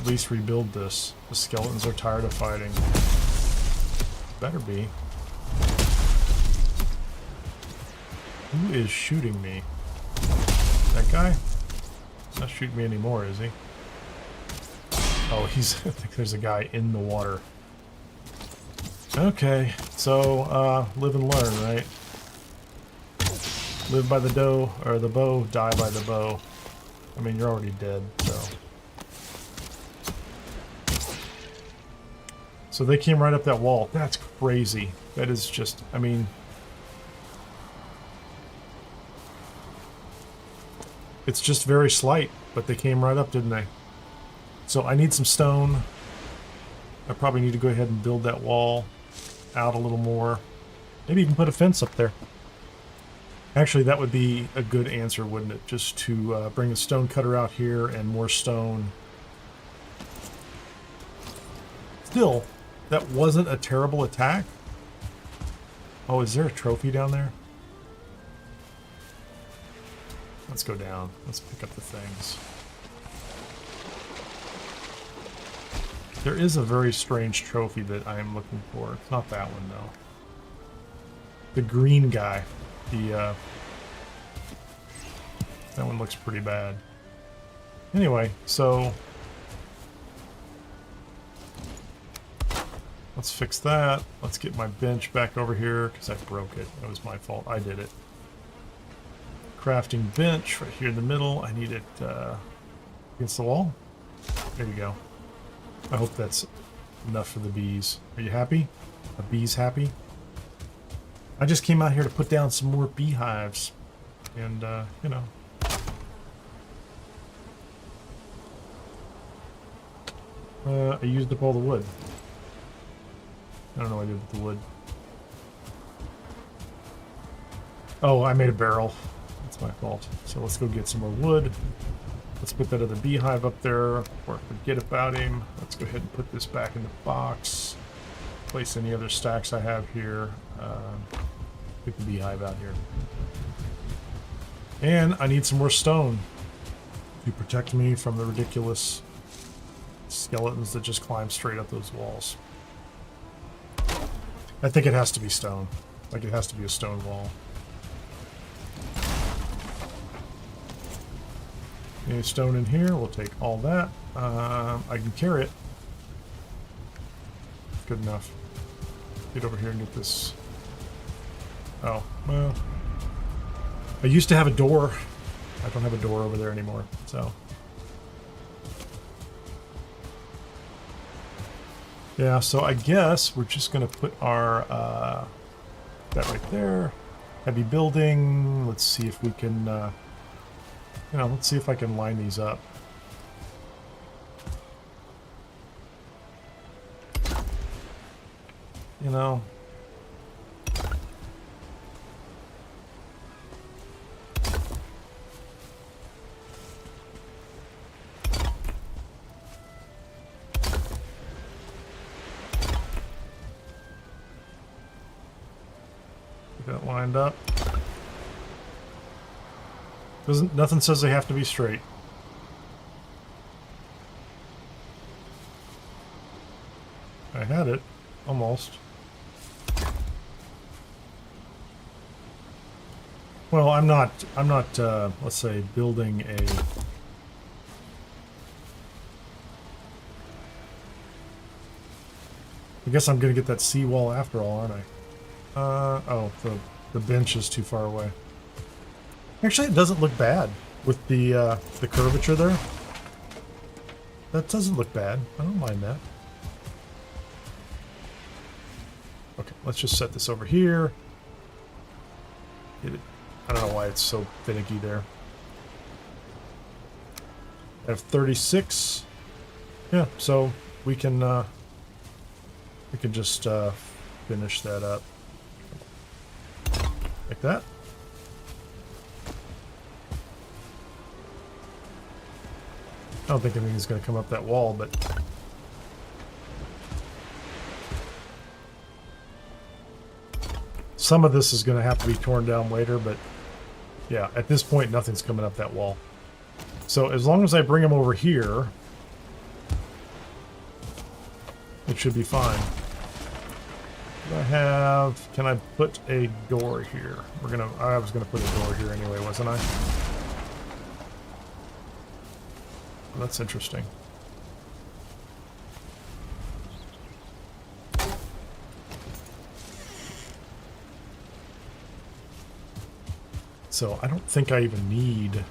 at least rebuild this. The skeletons are tired of fighting. Better be. Who is shooting me? That guy? He's not shooting me anymore, is he? Oh, he's... I think there's a guy in the water. Okay, so, live and learn, right? Live by the dough, or the bow, die by the bow. I mean, you're already dead, so... So they came right up that wall. That's crazy. That is just, I mean... It's just very slight, but they came right up, didn't they? So I need some stone. I probably need to go ahead and build that wall out a little more. Maybe you can put a fence up there. Actually, that would be a good answer, wouldn't it? Just to bring a stone cutter out here and more stone. Still, that wasn't a terrible attack. Oh, is there a trophy down there? Let's go down. Let's pick up the things. There is a very strange trophy that I am looking for. It's not that one, though. The green guy. The, that one looks pretty bad. Anyway, so... let's fix that. Let's get my bench back over here, because I broke it. That was my fault. I did it. Crafting bench right here in the middle. I need it against the wall. There you go. I hope that's enough for the bees. Are you happy? Are bees happy? I just came out here to put down some more beehives. And, you know. I used up all the wood. I don't know what I did with the wood. Oh, I made a barrel. That's my fault. So let's go get some more wood. Let's put that other beehive up there, or forget about him. Let's go ahead and put this back in the box. Place any other stacks I have here. Put the beehive out here. And I need some more stone to protect me from the ridiculous skeletons that just climb straight up those walls. I think it has to be stone. Like, it has to be a stone wall. Any stone in here? We'll take all that. I can carry it. Good enough. Get over here and get this. Oh, well. I used to have a door. I don't have a door over there anymore, so. Yeah, so I guess we're just going to put our, that right there. Heavy building. Let's see if we can, you know, let's see if I can line these up. You know. Get that lined up. Nothing says they have to be straight. I had it, almost. Well, I'm not, let's say, building a... I guess I'm gonna get that seawall after all, aren't I? Oh, the bench is too far away. Actually, it doesn't look bad with the curvature there. That doesn't look bad. I don't mind that. Okay, let's just set this over here. Get it. I don't know why it's so finicky there. I have 36. Yeah, so we can just finish that up like that. I don't think anything's going to come up that wall, but some of this is going to have to be torn down later, but yeah, at this point, nothing's coming up that wall. So as long as I bring them over here, It should be fine. Do I have... Can I put a door here? I was gonna put a door here anyway, wasn't I? That's interesting. So I don't think I even need...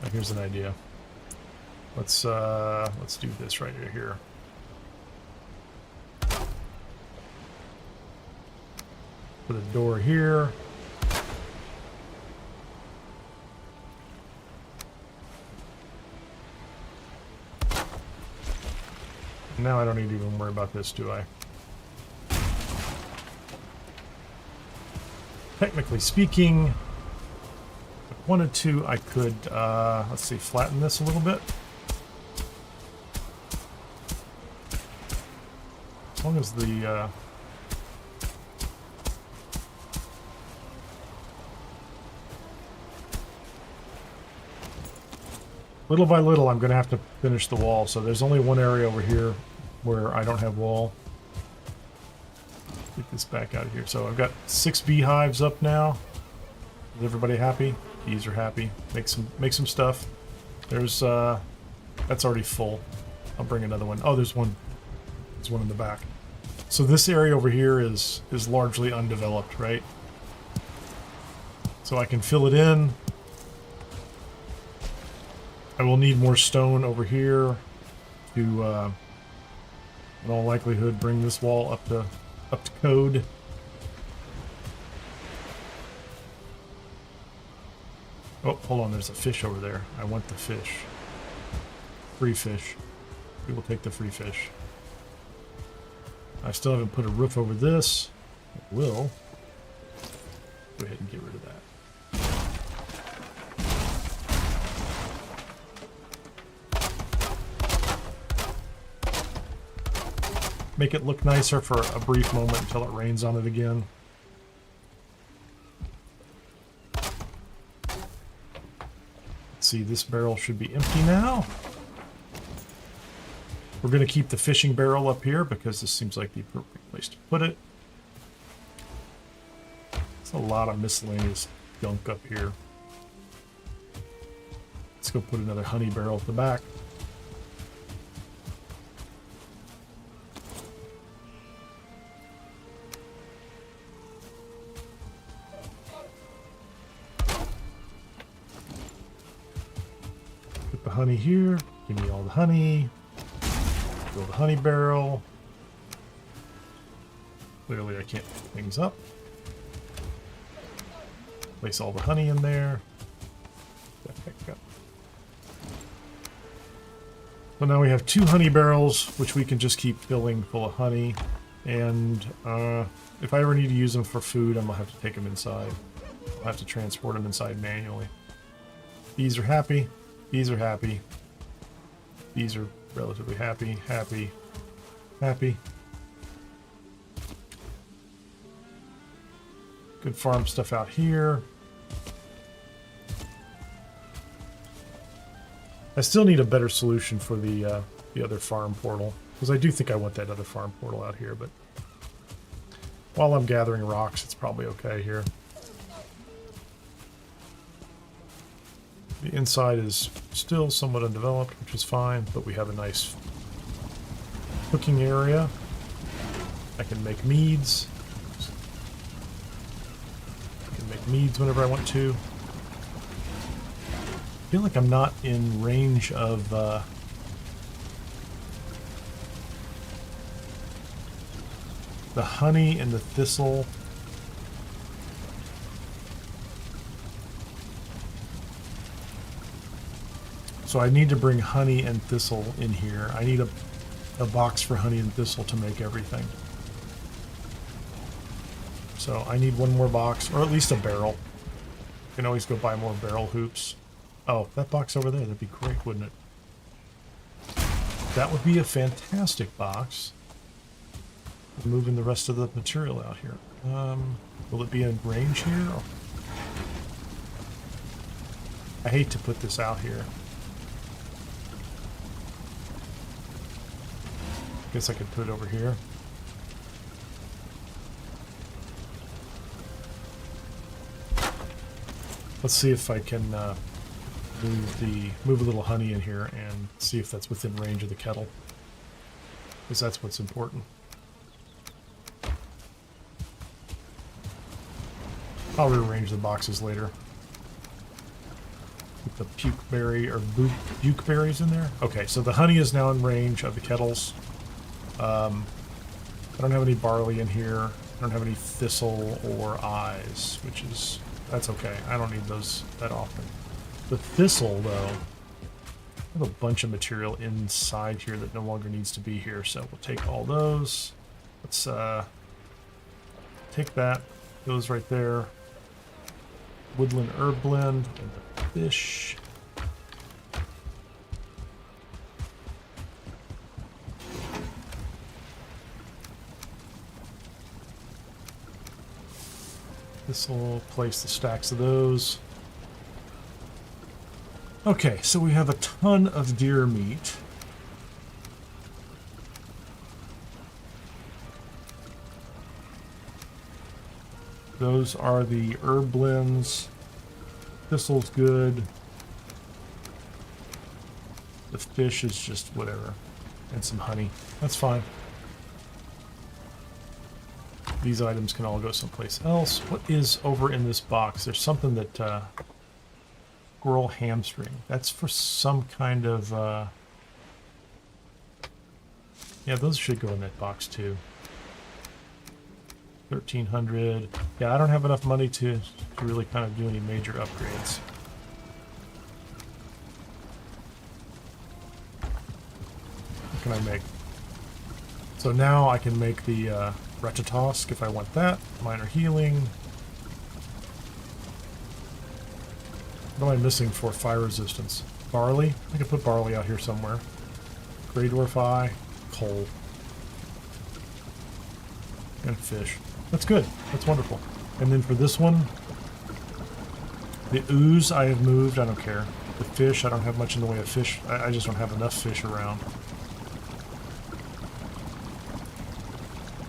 Oh, here's an idea. Let's do this right here. Put a door here. Now I don't need to even worry about this, do I? Technically speaking, if I wanted to, I could, let's see, flatten this a little bit. As long as the, little by little, I'm going to have to finish the wall. So there's only one area over here where I don't have wall. Get this back out of here. So I've got 6 beehives up now. Is everybody happy? Bees are happy. Make some stuff. There's that's already full. I'll bring another one. Oh, there's one. There's one in the back. So this area over here is largely undeveloped, right? So I can fill it in. I will need more stone over here to, in all likelihood, bring this wall up to code. Oh, hold on, there's a fish over there. I want the fish. Free fish. We will take the free fish. I still haven't put a roof over this. I will. Go ahead and get rid of that. Make it look nicer for a brief moment until it rains on it again. Let's see, this barrel should be empty now. We're going to keep the fishing barrel up here because this seems like the appropriate place to put it. There's a lot of miscellaneous junk up here. Let's go put another honey barrel at the back. Put the honey here. Give me all the honey. Fill the honey barrel. Clearly I can't pick things up. Place all the honey in there. So now we have 2 honey barrels, which we can just keep filling full of honey. And if I ever need to use them for food, I'm going to have to take them inside. I'll have to transport them inside manually. Bees are happy. Bees are happy. Bees are relatively happy. Happy. Happy. Good farm stuff out here. I still need a better solution for the other farm portal, because I do think I want that other farm portal out here, but while I'm gathering rocks, it's probably okay here. The inside is still somewhat undeveloped, which is fine, but we have a nice cooking area. I can make meads. I can make meads whenever I want to. I feel like I'm not in range of the honey and the thistle. So I need to bring honey and thistle in here. I need a box for honey and thistle to make everything. So I need one more box, or at least a barrel. You can always go buy more barrel hoops. Oh, that box over there, that'd be great, wouldn't it? That would be a fantastic box. Moving the rest of the material out here. Will it be in range here? I hate to put this out here. Guess I could put it over here. Let's see if I can move a little honey in here and see if that's within range of the kettle, because that's what's important. I'll rearrange the boxes later. Put the puke berry or buke berries in there. Okay, so the honey is now in range of the kettles. I don't have any barley in here. I don't have any thistle or eyes, which is, that's okay. I don't need those that often. The thistle, though, I have a bunch of material inside here that no longer needs to be here, so we'll take all those. Let's take that. Goes right there. Woodland herb blend and the fish. This will place the stacks of those. Okay, so we have a ton of deer meat. Those are the herb blends. Thistle's good. The fish is just whatever. And some honey. That's fine. These items can all go someplace else. What is over in this box? There's something that... squirrel hamstring. That's for some kind of... yeah, those should go in that box too. 1,300. Yeah, I don't have enough money to really kind of do any major upgrades. What can I make? So now I can make the Retatosk if I want that. Minor healing. What am I missing for fire resistance? Barley? I could put barley out here somewhere. Grey Dwarf Eye. Coal. And fish. That's good. That's wonderful. And then for this one, the ooze I have moved. I don't care. The fish, I don't have much in the way of fish. I just don't have enough fish around.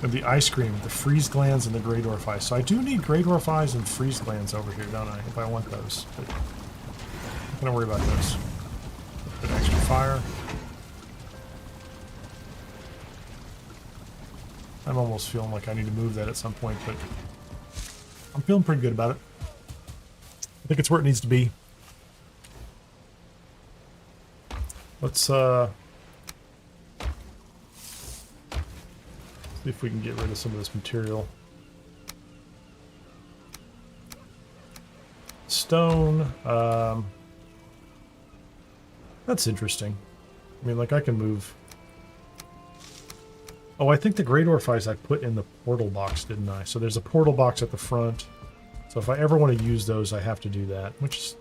And the ice cream, the freeze glands, and the Grey Dwarf Eye. So I do need Grey Dwarf Eyes and freeze glands over here, don't I? If I want those. But I'm not gonna worry about those. Put extra fire. I'm almost feeling like I need to move that at some point, but I'm feeling pretty good about it. I think it's where it needs to be. Let's see if we can get rid of some of this material. Stone. That's interesting. I mean, like, I can move... Oh, I think the Grey Dwarf Eyes I put in the portal box, didn't I? So there's a portal box at the front. So if I ever want to use those, I have to do that, which is...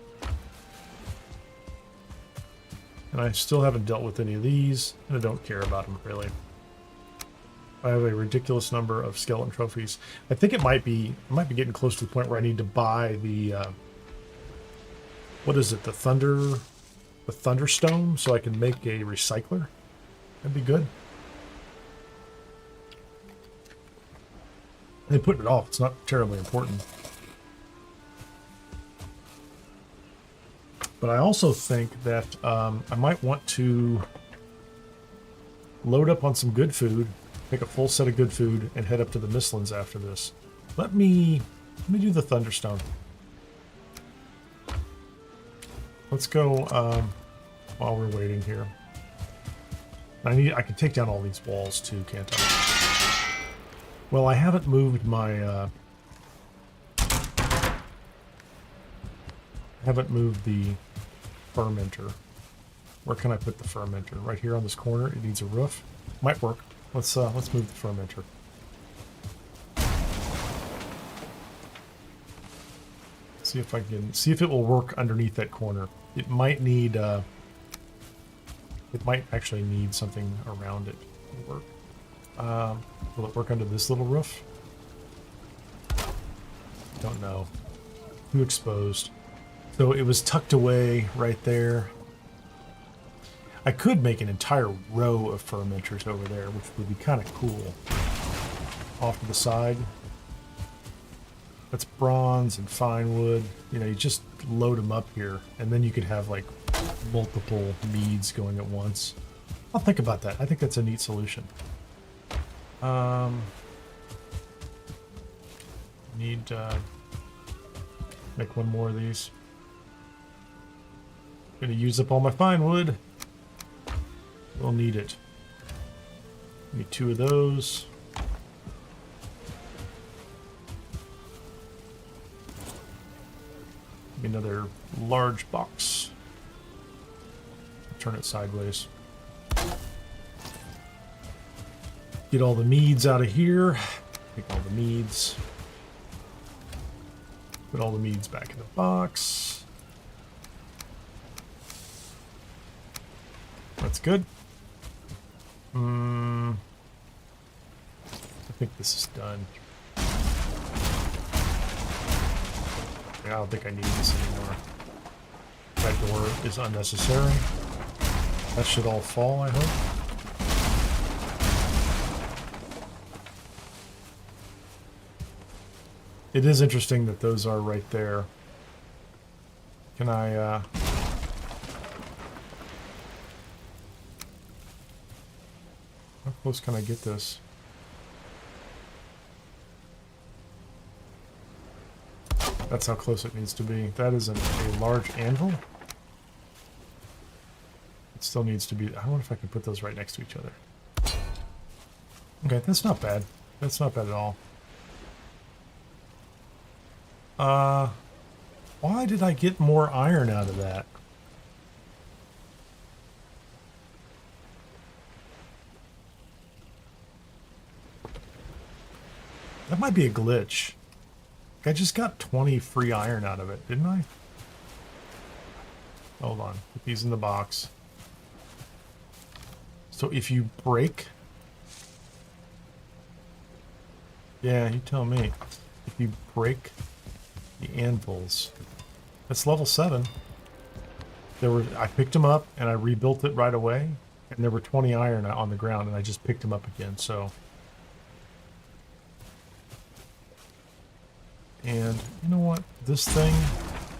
And I still haven't dealt with any of these, and I don't care about them, really. I have a ridiculous number of skeleton trophies. I think it might be getting close to the point where I need to buy the... what is it? The Thunderstone, so I can make a recycler. That'd be good. They put it off. It's not terribly important. But I also think that I might want to load up on some good food, make a full set of good food, and head up to the Mistlands after this. Let me do the Thunderstone. Let's go while we're waiting here. I can take down all these walls too, can't I? Well, I haven't moved my I haven't moved the fermenter. Where can I put the fermenter? Right here on this corner. It needs a roof. Might work. Let's move the fermenter. See if I can see if it will work underneath that corner. It might need it might actually need something around it to work. Will it work under this little roof? Don't know. Too exposed. So it was tucked away right there. I could make an entire row of fermenters over there, which would be kind of cool. Off to the side. That's bronze and fine wood. You know, you just load them up here, and then you could have like multiple meads going at once. I'll think about that. I think that's a neat solution. Need make one more of these. Gonna use up all my fine wood. We'll need it. Need 2 of those. Another large box. Turn it sideways. Get all the meads out of here. Take all the meads. Put all the meads back in the box. That's good. I think this is done. I don't think I need this anymore. That door is unnecessary. That should all fall, I hope. It is interesting that those are right there. Can I, how close can I get this? That's how close it needs to be. That is a large anvil. It still needs to be... I wonder if I can put those right next to each other. Okay, that's not bad. That's not bad at all. Why did I get more iron out of that? That might be a glitch. I just got 20 free iron out of it, didn't I? Hold on. Put these in the box. So if you break... Yeah, you tell me. If you break the anvils... It's level 7. I picked them up and I rebuilt it right away. And there were 20 iron on the ground and I just picked them up again, so... And you know what? This thing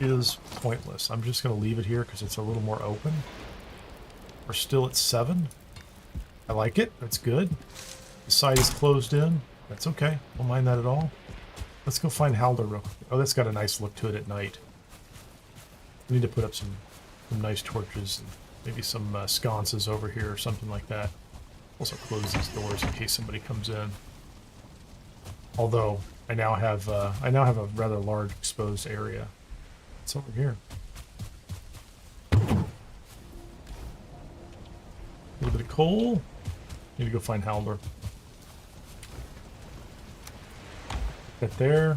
is pointless. I'm just going to leave it here because it's a little more open. We're still at 7. I like it. That's good. The site is closed in. That's okay. Don't mind that at all. Let's go find Haldor real quick. Oh, that's got a nice look to it at night. I need to put up some nice torches and maybe some sconces over here or something like that. Also close these doors in case somebody comes in. Although I now have a rather large exposed area. It's over here. A little bit of coal. Need to go find Haldor. That there.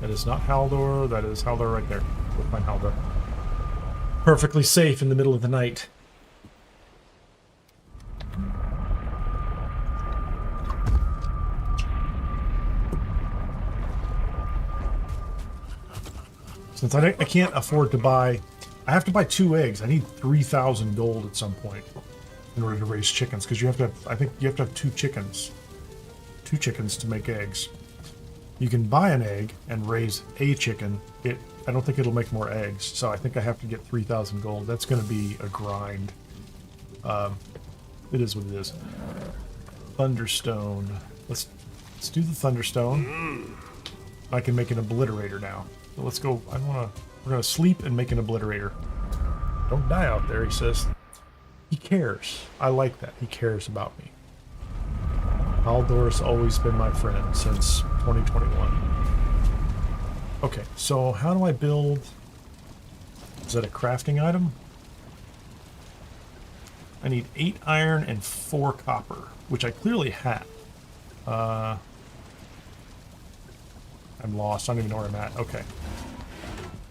That is not Haldor. That is Haldor right there. Go find Haldor. Perfectly safe in the middle of the night. Since I can't afford to buy... I have to buy 2 eggs. I need 3,000 gold at some point in order to raise chickens, because you have to have... I think you have to have 2 chickens. 2 chickens to make eggs. You can buy an egg and raise a chicken. I don't think it'll make more eggs, so I think I have to get 3,000 gold. That's going to be a grind. It is what it is. Thunderstone. Let's do the Thunderstone. I can make an obliterator now. So let's go. We're gonna sleep and make an obliterator. Don't die out there, he says. He cares. I like that. He cares about me. Haldor's always been my friend since 2021. Okay, so how do I build... Is that a crafting item? I need 8 iron and 4 copper, which I clearly have. I'm lost. I don't even know where I'm at. Okay.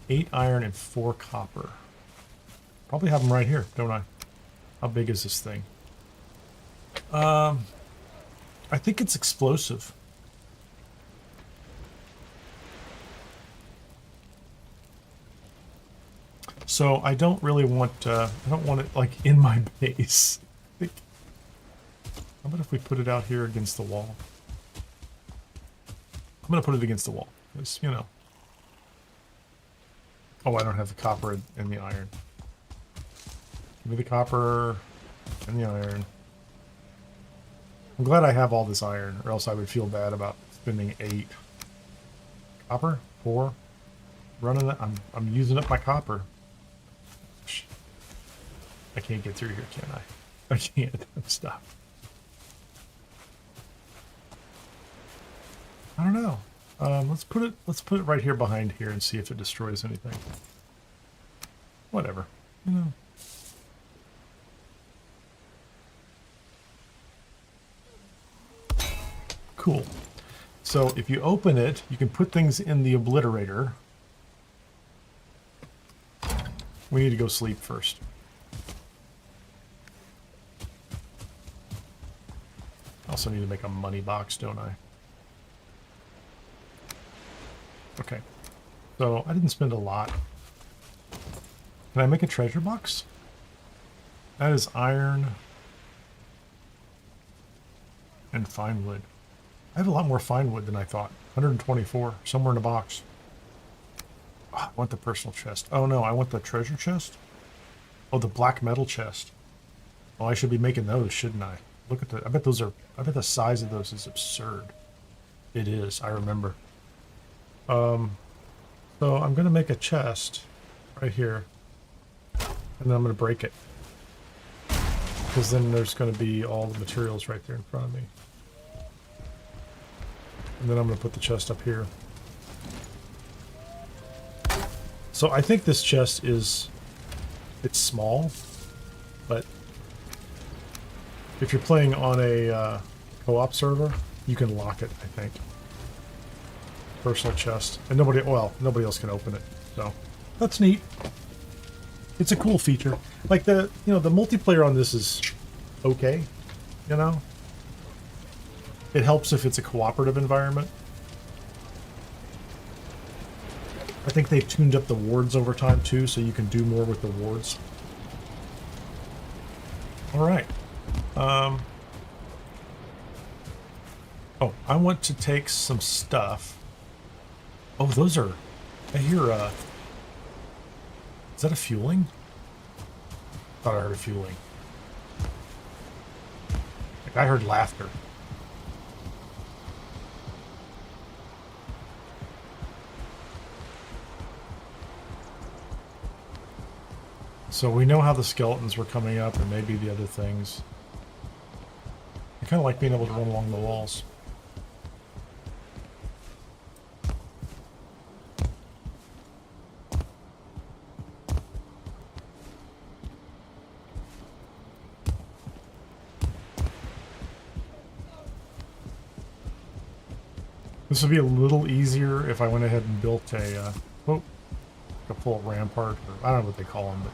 8 iron and 4 copper. Probably have them right here, don't I? How big is this thing? I think it's explosive. So I don't really want, I don't want it like in my base. How about if we put it out here against the wall? I'm going to put it against the wall. Because, you know. Oh, I don't have the copper and the iron. Give me the copper and the iron. I'm glad I have all this iron, or else I would feel bad about spending 8. Copper? 4? Running it. I'm using up my copper. I can't get through here, can I? I can't. Stop. I don't know. Let's put it right here behind here and see if it destroys anything. Whatever. You know. Cool. So if you open it, you can put things in the obliterator. We need to go sleep first. I also need to make a money box, don't I? Okay. So I didn't spend a lot. Can I make a treasure box? That is iron and fine wood. I have a lot more fine wood than I thought. 124, somewhere in a box. Oh, I want the personal chest. Oh no, I want the treasure chest. Oh, the black metal chest. Oh, I should be making those, shouldn't I? Look at the, I bet the size of those is absurd. It is, I remember. So I'm going to make a chest right here. And then I'm going to break it. Because then there's going to be all the materials right there in front of me. And then I'm going to put the chest up here. So I think this chest is... It's small. But... If you're playing on a co-op server, you can lock it, I think. Personal chest. And nobody else can open it. So, that's neat. It's a cool feature. Like the multiplayer on this is okay, you know? It helps if it's a cooperative environment. I think they've tuned up the wards over time too, so you can do more with the wards. Alright. Oh, I want to take some stuff. Oh, those are... I hear, is that a fueling? Thought I heard a fueling. Like, I heard laughter. So we know how the skeletons were coming up, and maybe the other things. I kind of like being able to run along the walls. This would be a little easier if I went ahead and built a full rampart, or I don't know what they call them, but...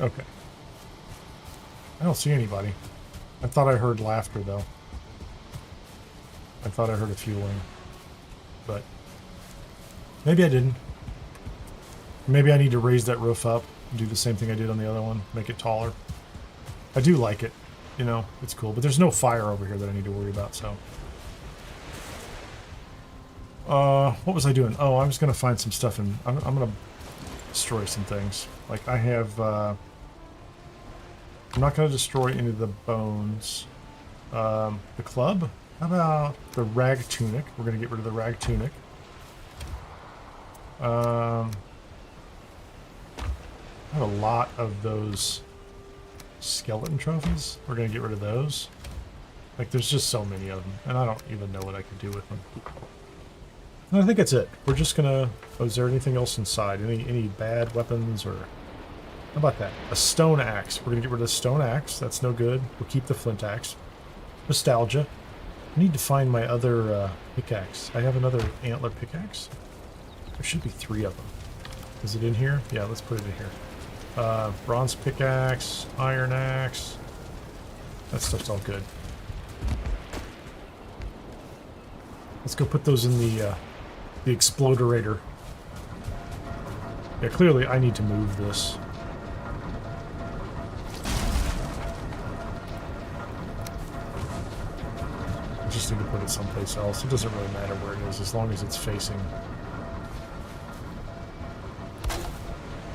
Okay. I don't see anybody. I thought I heard laughter, though. I thought I heard a fueling. But... maybe I didn't. Maybe I need to raise that roof up and do the same thing I did on the other one. Make it taller. I do like it. You know, it's cool. But there's no fire over here that I need to worry about, so... what was I doing? Oh, I was going to find some stuff and I'm going to destroy some things. Like, I have, I'm not going to destroy any of the bones. The club? How about the rag tunic? We're going to get rid of the rag tunic. I have a lot of those skeleton trophies. We're going to get rid of those. Like, there's just so many of them, and I don't even know what I could do with them. And I think that's it. We're just gonna... Oh, is there anything else inside? Any bad weapons, or... How about that? A stone axe. We're gonna get rid of the stone axe. That's no good. We'll keep the flint axe. Nostalgia. I need to find my other pickaxe. I have another antler pickaxe. There should be 3 of them. Is it in here? Yeah, let's put it in here. Bronze pickaxe, iron axe. That stuff's all good. Let's go put those in the The exploderator. Yeah, clearly I need to move this. I just need to put it someplace else. It doesn't really matter where it is, as long as it's facing.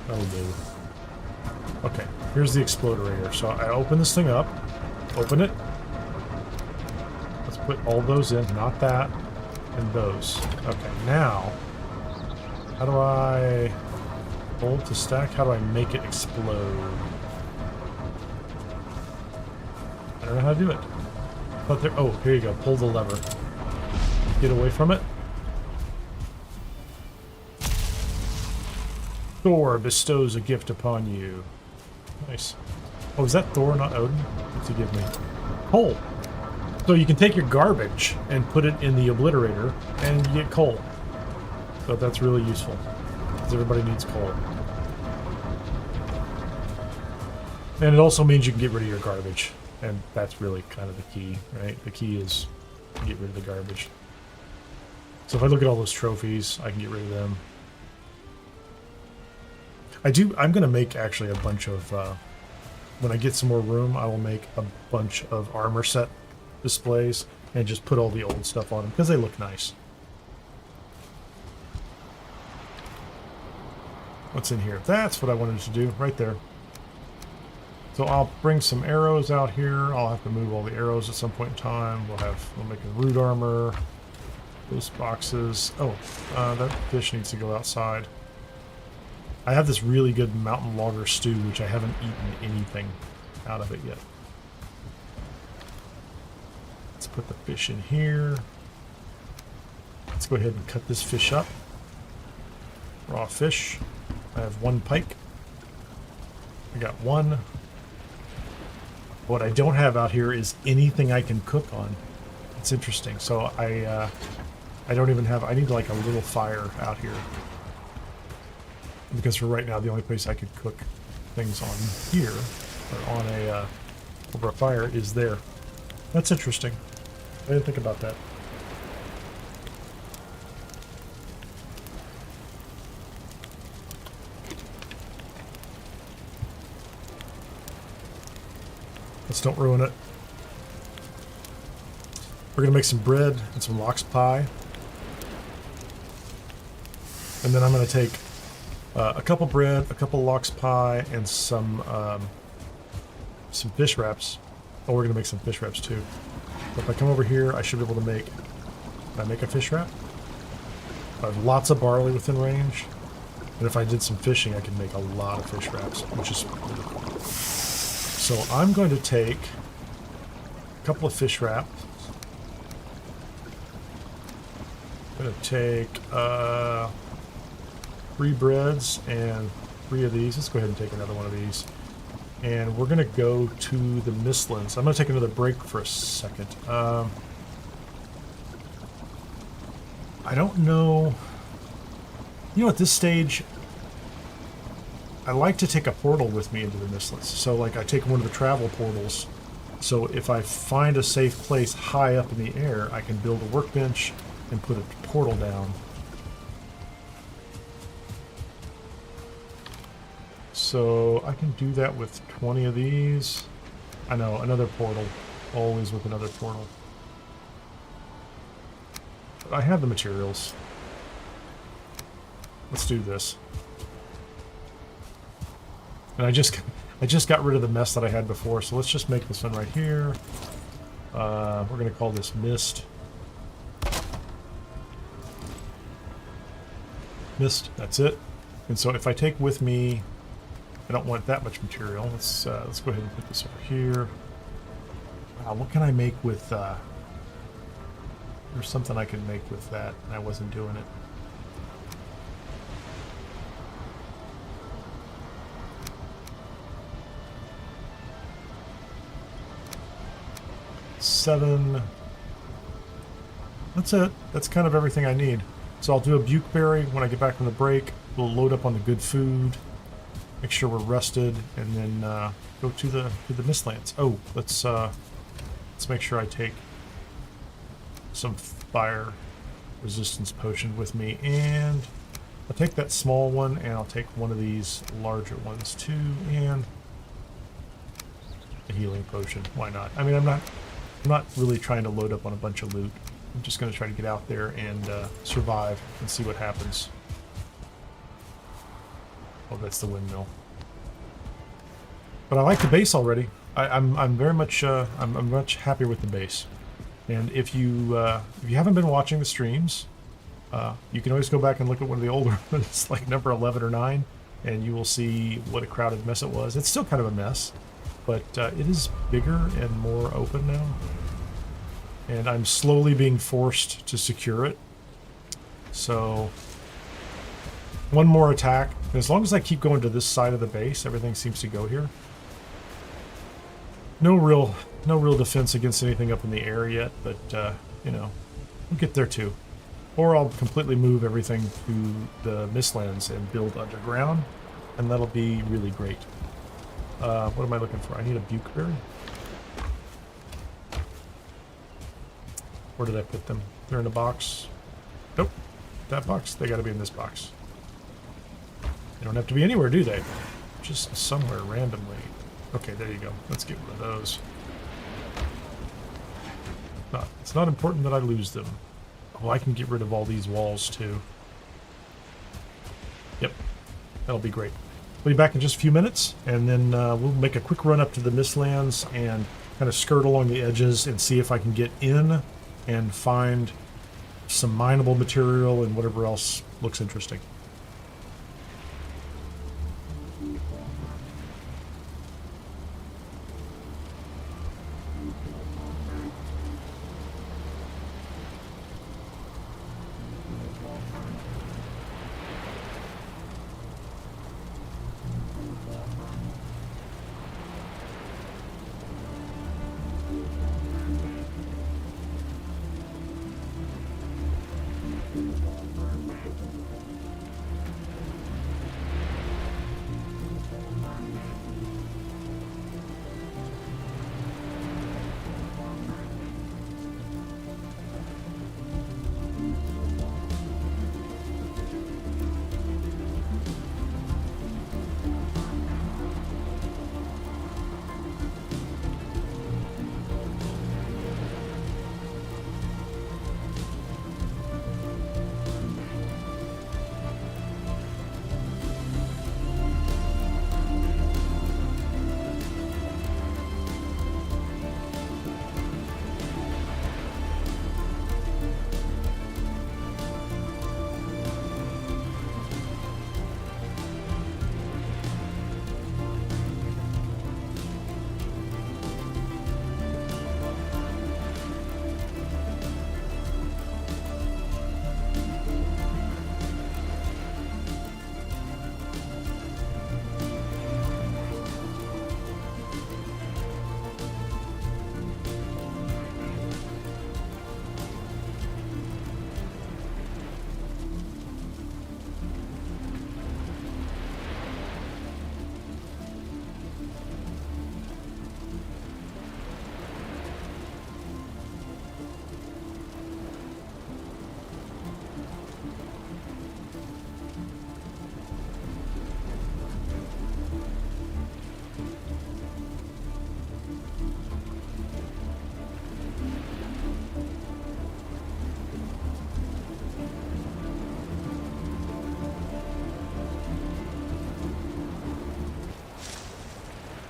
That'll do. Okay, here's the exploderator. So I open this thing up. Open it. Let's put all those in, not that, and those. Okay, now, how do I hold to stack? How do I make it explode? I don't know how to do it. But there, oh, here you go. Pull the lever. Get away from it. Thor bestows a gift upon you. Nice. Oh, is that Thor, not Odin? What's he give me? Coal. So you can take your garbage and put it in the obliterator, and you get coal. So that's really useful, because everybody needs coal. And it also means you can get rid of your garbage, and that's really kind of the key, right? The key is to get rid of the garbage. So if I look at all those trophies, I can get rid of them. I'm going to make actually a bunch of, when I get some more room, I will make a bunch of armor set displays and just put all the old stuff on them because they look nice. What's in here? That's what I wanted to do right there. So I'll bring some arrows out here. I'll have to move all the arrows at some point in time. We'll make a root armor. Those boxes. Oh, that fish needs to go outside. I have this really good mountain logger stew, which I haven't eaten anything out of it yet. Let's put the fish in here. Let's go ahead and cut this fish up. Raw fish. I have one pike. I got one. What I don't have out here is anything I can cook on. It's interesting. So I don't even have, I need like a little fire out here. Because for right now, the only place I could cook things on here, or on a, over a fire, is there. That's interesting. I didn't think about that. Let's don't ruin it. We're gonna make some bread and some lox pie. And then I'm gonna take a couple bread, a couple lox pie, and some fish wraps. Oh, we're gonna make some fish wraps too. So if I come over here, I should be able to make. Can I make a fish wrap? I have lots of barley within range, and if I did some fishing, I could make a lot of fish wraps, which is really cool. So I'm going to take a couple of fish wraps. I'm going to take 3 breads and 3 of these. Let's go ahead and take another one of these. And we're going to go to the Mistlands. I'm going to take another break for a second. I don't know. You know, at this stage, I like to take a portal with me into the Mistlands. So, like, I take one of the travel portals. So if I find a safe place high up in the air, I can build a workbench and put a portal down. So I can do that with 20 of these. I know, another portal. Always with another portal. But I have the materials. Let's do this. And I just got rid of the mess that I had before, so let's just make this one right here. We're going to call this Mist. Mist, that's it. And so if I take with me, I don't want that much material. Let's go ahead and put this over here. Wow, what can I make with? There's something I can make with that, and I wasn't doing it. Seven. That's it. That's kind of everything I need. So I'll do a bukeberry when I get back from the break. We'll load up on the good food, make sure we're rested, and then go to the Mistlands. Oh, let's make sure I take some fire. resistance potion with me, and I'll take that small one, and I'll take one of these larger ones too, and a healing potion. Why not? I mean, I'm not really trying to load up on a bunch of loot. I'm just going to try to get out there and survive and see what happens. Oh, that's the windmill. But I like the base already. I'm very much I'm much happier with the base. And if you haven't been watching the streams, you can always go back and look at one of the older ones, like number 11 or 9, and you will see what a crowded mess it was. It's still kind of a mess, but it is bigger and more open now. And I'm slowly being forced to secure it. So one more attack. And as long as I keep going to this side of the base, everything seems to go here. No real defense against anything up in the air yet, but you know, we'll get there too. Or I'll completely move everything to the Mistlands and build underground, and that'll be really great. What am I looking for? I need a bukeberry. Where did I put them? They're in a box. Nope. That box? They gotta be in this box. They don't have to be anywhere, do they? Just somewhere randomly. Okay, there you go. Let's get rid of those. It's not important that I lose them. Oh, I can get rid of all these walls too. Yep, that'll be great. We'll be back in just a few minutes, and then we'll make a quick run up to the Mistlands and kind of skirt along the edges and see if I can get in and find some mineable material and whatever else looks interesting.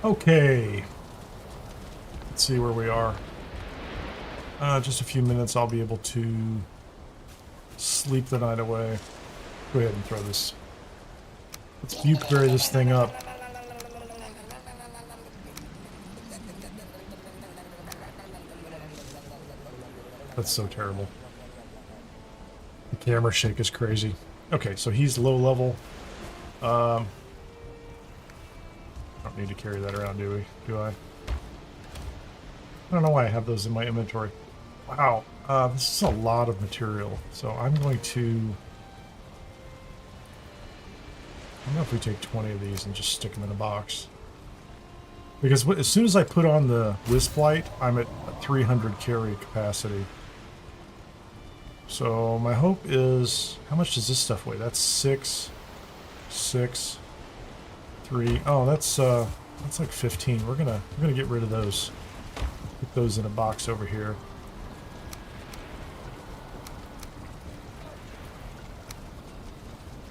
Okay, let's see where we are. Just a few minutes, I'll be able to sleep the night away. Go ahead and throw this. Let's bukeberry this thing up. That's so terrible. The camera shake is crazy. Okay, so he's low level. Don't need to carry that around, do we? Do I? I don't know why I have those in my inventory. Wow, this is a lot of material. So I'm going to... I don't know if we take 20 of these and just stick them in a box. Because as soon as I put on the Wisp Light, I'm at 300 carry capacity. So my hope is, how much does this stuff weigh? That's 6, 6, 3. Oh, that's like 15. We're gonna get rid of those. Put those in a box over here.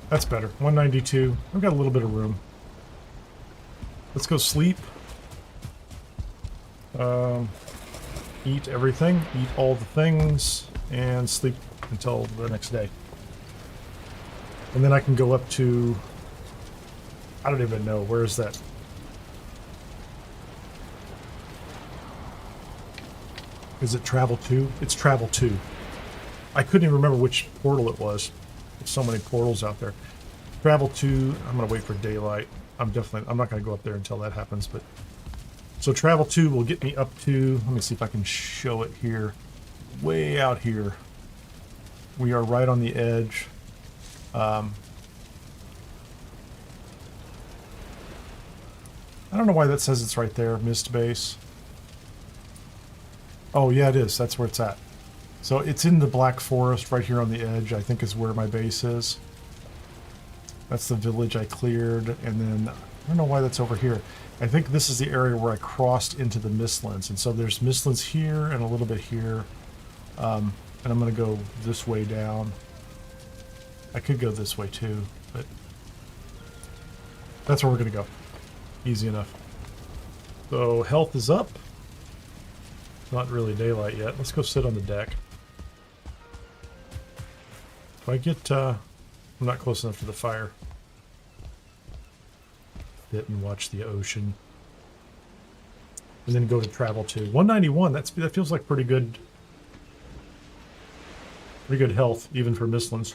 That's better. 192. We've got a little bit of room. Let's go sleep. Eat everything. Eat all the things. And sleep until the next day. And then I can go up to... I don't even know. Where is that? Is it travel 2? It's travel 2. I couldn't even remember which portal it was. There's so many portals out there. Travel 2. I'm going to wait for daylight. I'm not going to go up there until that happens. But so travel 2 will get me up to... Let me see if I can show it here. Way out here. We are right on the edge. I don't know why that says it's right there, Mist Base. Oh, yeah, it is. That's where it's at. So it's in the Black Forest right here on the edge, I think is where my base is. That's the village I cleared, and then I don't know why that's over here. I think this is the area where I crossed into the Mistlands, and so there's Mistlands here and a little bit here. And I'm going to go this way down. I could go this way too, but that's where we're going to go. Easy enough. So health is up. It's not really daylight yet. Let's go sit on the deck. If I get... I'm not close enough to the fire. Sit and watch the ocean. And then go to travel to 191. That feels like pretty good health, even for Mistlands.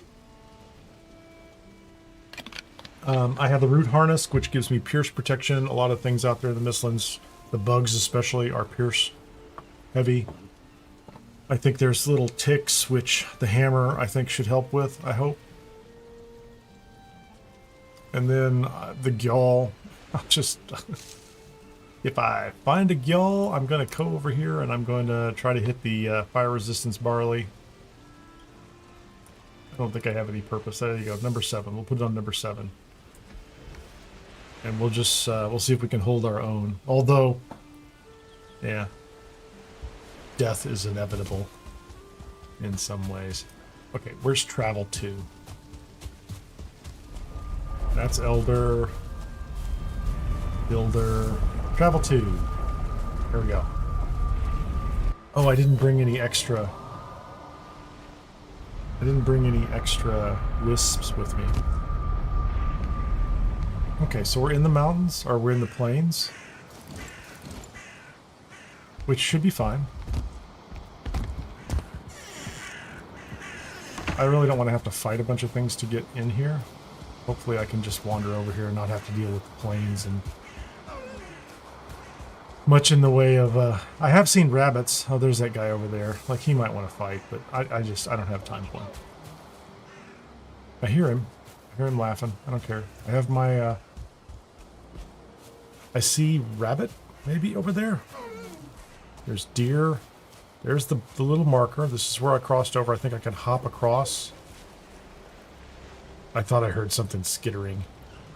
I have the root harness, which gives me pierce protection. A lot of things out there in the Mistlands, the bugs especially, are pierce heavy. I think there's little ticks, which the hammer, I think, should help with, I hope. And then the Gyal. I'll just... if I find a Gyal, I'm going to go over here and I'm going to try to hit the fire resistance barley. I don't think I have any purpose. There you go, number 7. We'll put it on number 7. And we'll just, we'll see if we can hold our own. Although, yeah, death is inevitable in some ways. Okay, where's travel to? That's Elder. Builder. Travel to. There we go. Oh, I didn't bring any extra. I didn't bring any extra wisps with me. Okay, so we're in the mountains, or we're in the plains. Which should be fine. I really don't want to have to fight a bunch of things to get in here. Hopefully I can just wander over here and not have to deal with the plains and much in the way of, I have seen rabbits. Oh, there's that guy over there. Like, he might want to fight, but I don't have time for him. I hear him. I hear him laughing. I don't care. I have my, I see rabbit, maybe, over there. There's deer. There's the little marker. This is where I crossed over. I think I can hop across. I thought I heard something skittering.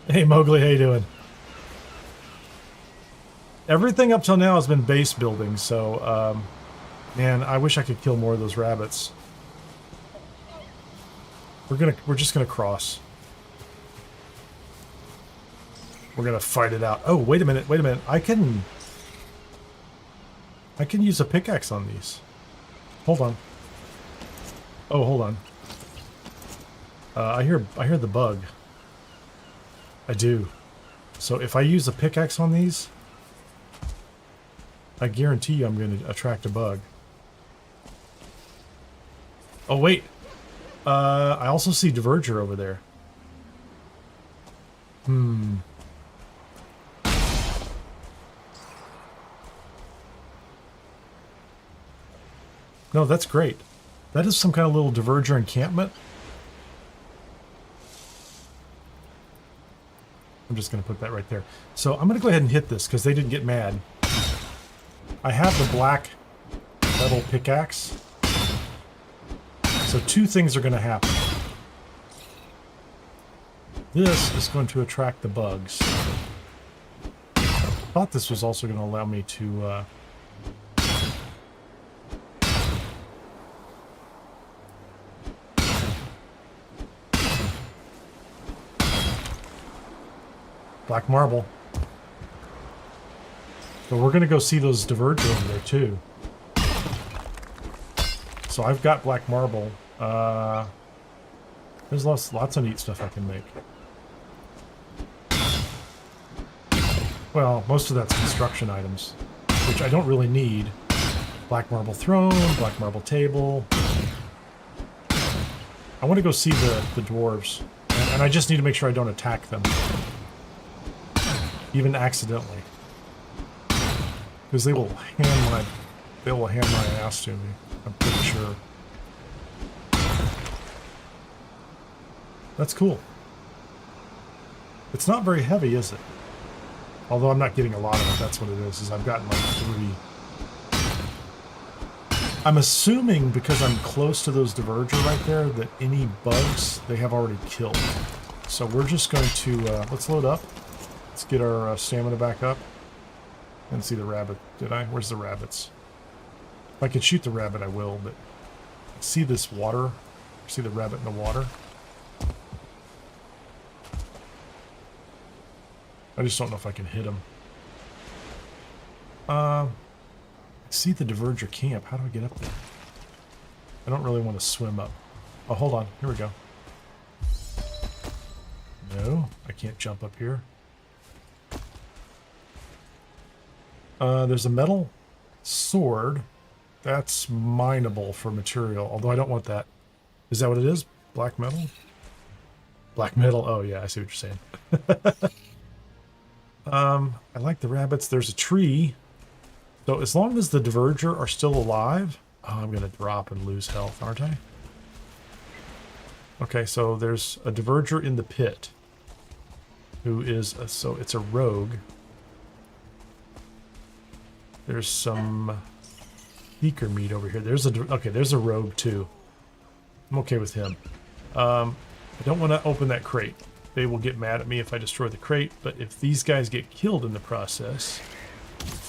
Hey, Mowgli, how you doing? Everything up till now has been base building, so, man, I wish I could kill more of those rabbits. We're just gonna cross. We're gonna fight it out. Oh, wait a minute, I can use a pickaxe on these. Hold on. Oh, hold on. I hear the bug. I do. So if I use a pickaxe on these, I guarantee you I'm going to attract a bug. Oh, wait. I also see Diverger over there. No, that's great. That is some kind of little Diverger encampment. I'm just going to put that right there. So I'm going to go ahead and hit this because they didn't get mad. I have the black metal pickaxe. So two things are going to happen. This is going to attract the bugs. I thought this was also going to allow me to... black marble. But we're going to go see those diverger over there too. So I've got black marble. There's lots of neat stuff I can make. Well, most of that's construction items, which I don't really need. Black marble throne, black marble table. I want to go see the dwarves. And I just need to make sure I don't attack them. Even accidentally. Because they will hand my ass to me. I'm pretty sure. That's cool. It's not very heavy, is it? Although I'm not getting a lot of it, that's what it is I've gotten like 3. I'm assuming because I'm close to those diverger right there that any bugs they have already killed. So we're just going to, let's load up. Let's get our stamina back up. And see the rabbit. Did I? Where's the rabbits? If I could shoot the rabbit, I will, but see this water? See the rabbit in the water? I just don't know if I can hit him. See the diverger camp. How do I get up there? I don't really want to swim up. Oh, hold on. Here we go. No, I can't jump up here. There's a metal sword. That's mineable for material, although I don't want that. Is that what it is? Black metal? Black metal. Oh, yeah, I see what you're saying. I like the rabbits. There's a tree. So as long as the diverger are still alive... Oh, I'm going to drop and lose health, aren't I? Okay, so there's a diverger in the pit. Who is... so it's a rogue. There's some... Beaker meat over here. There's a... Okay, there's a rogue, too. I'm okay with him. I don't want to open that crate. They will get mad at me if I destroy the crate, but if these guys get killed in the process...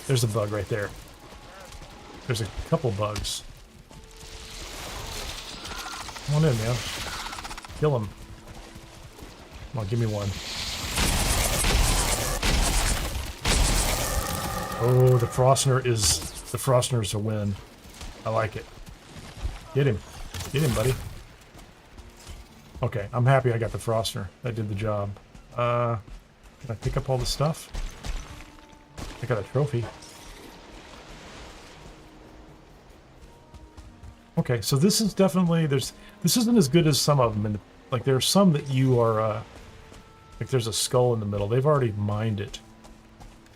There's a bug right there. There's a couple bugs. Come on in, man. Kill him. Come on, give me one. Oh, the Frostner's a win. I like it. Get him. Get him, buddy. Okay, I'm happy I got the Frostner. That did the job. Can I pick up all the stuff? I got a trophy. Okay, so this is definitely... This isn't as good as some of them. And like, there's some that you are... like, there's a skull in the middle. They've already mined it.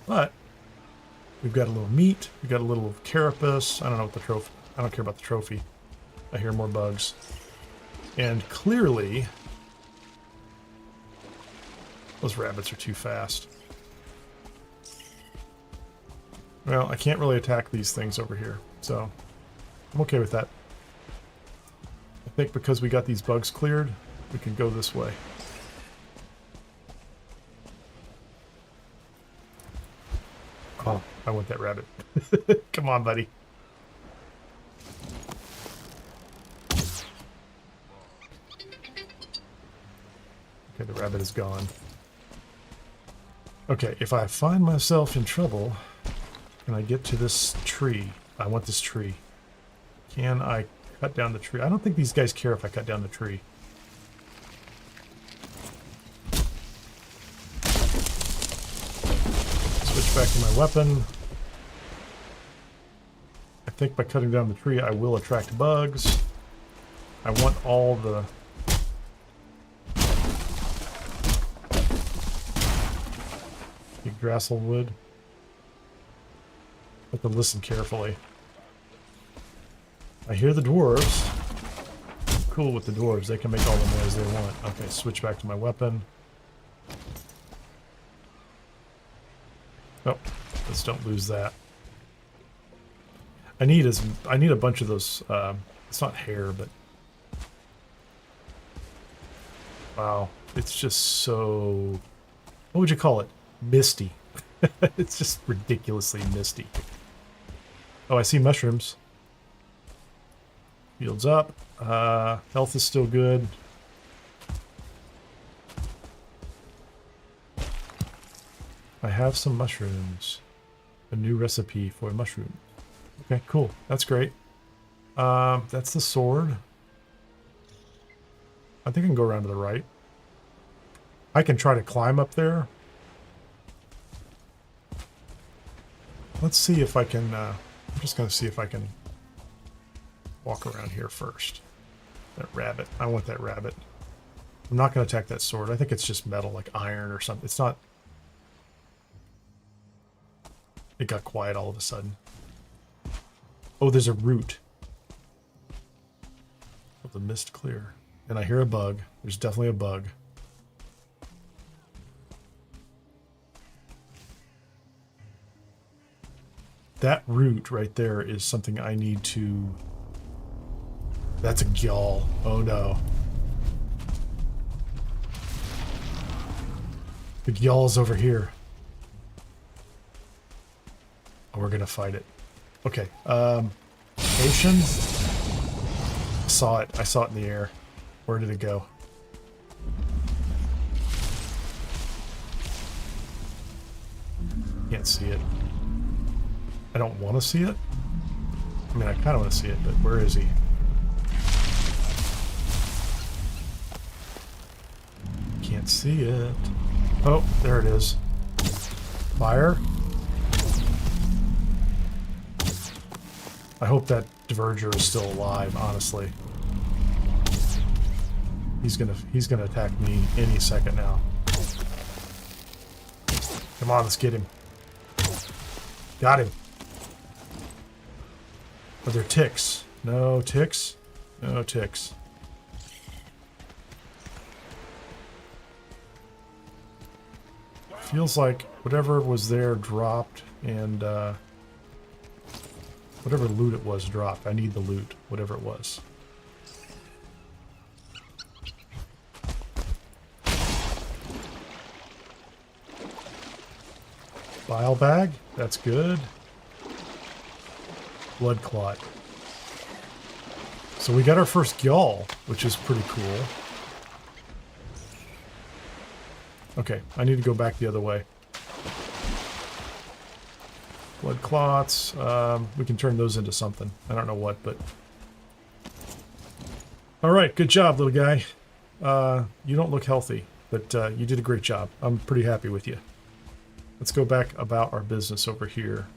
But... We've got a little meat. We've got a little carapace. I don't know what the trophy... I don't care about the trophy. I hear more bugs. And clearly... Those rabbits are too fast. Well, I can't really attack these things over here, so I'm okay with that. I think because we got these bugs cleared, we can go this way. Oh, I want that rabbit. Come on, buddy. Okay, the rabbit is gone. Okay, if I find myself in trouble... Can I get to this tree? I want this tree. Can I cut down the tree? I don't think these guys care if I cut down the tree. Switch back to my weapon. I think by cutting down the tree, I will attract bugs. I want all the... Yggdrasil wood. I have to listen carefully. I hear the dwarves. I'm cool with the dwarves. They can make all the noise they want. Okay, switch back to my weapon. Oh, let's don't lose that. I need a bunch of those. It's not hair, but Wow. It's just so... What would you call it? Misty. It's just ridiculously misty. Oh, I see mushrooms. Fields up. Health is still good. I have some mushrooms. A new recipe for a mushroom. Okay, cool. That's great. That's the sword. I think I can go around to the right. I can try to climb up there. Let's see if I can, I'm just going to see if I can walk around here first. That rabbit. I want that rabbit. I'm not going to attack that sword. I think it's just metal, like iron or something. It's not... It got quiet all of a sudden. Oh, there's a root. Oh, the mist clear. And I hear a bug. There's definitely a bug. That root right there is something I need to... That's a gyal. Oh no. The gyal is over here. Oh, we're gonna fight it. Okay. Ocean. Saw it. I saw it in the air. Where did it go? Can't see it. I don't want to see it. I mean, I kind of want to see it, but where is he? Can't see it. Oh, there it is. Fire. I hope that diverger is still alive, honestly. He's gonna attack me any second now. Come on, let's get him. Got him. Are there ticks? No ticks? No ticks. Feels like whatever was there dropped, and whatever loot it was dropped. I need the loot, whatever it was. Bile bag, that's good. Blood clot. So we got our first gyal, which is pretty cool. Okay, I need to go back the other way. Blood clots. We can turn those into something. I don't know what, but... Alright, good job, little guy. You don't look healthy, but you did a great job. I'm pretty happy with you. Let's go back about our business over here.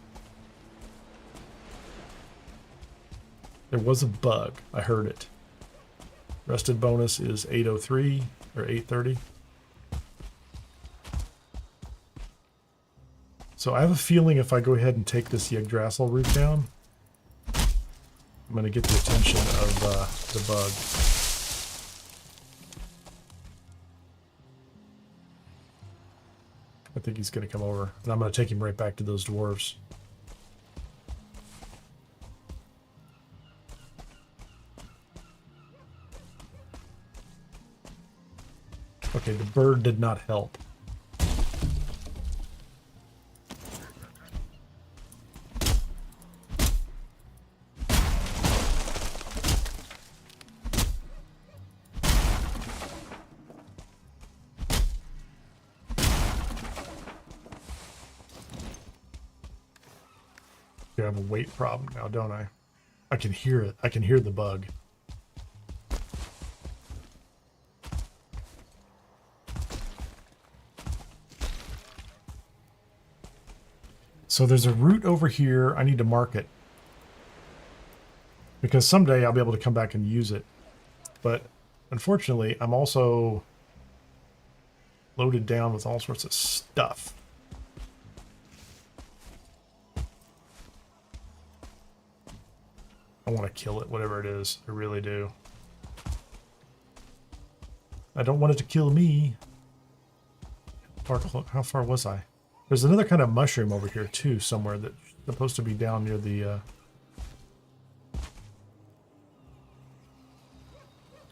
There was a bug. I heard it. Rested bonus is 803 or 830. So I have a feeling if I go ahead and take this Yggdrasil root down, I'm going to get the attention of the bug. I think he's going to come over, and I'm going to take him right back to those dwarves. Okay, the bird did not help. I have a weight problem now, don't I? I can hear it. I can hear the bug. So there's a route over here. I need to mark it. Because someday I'll be able to come back and use it. But unfortunately, I'm also loaded down with all sorts of stuff. I want to kill it, whatever it is. I really do. I don't want it to kill me. How far was I? There's another kind of mushroom over here, too, somewhere that's supposed to be down near the...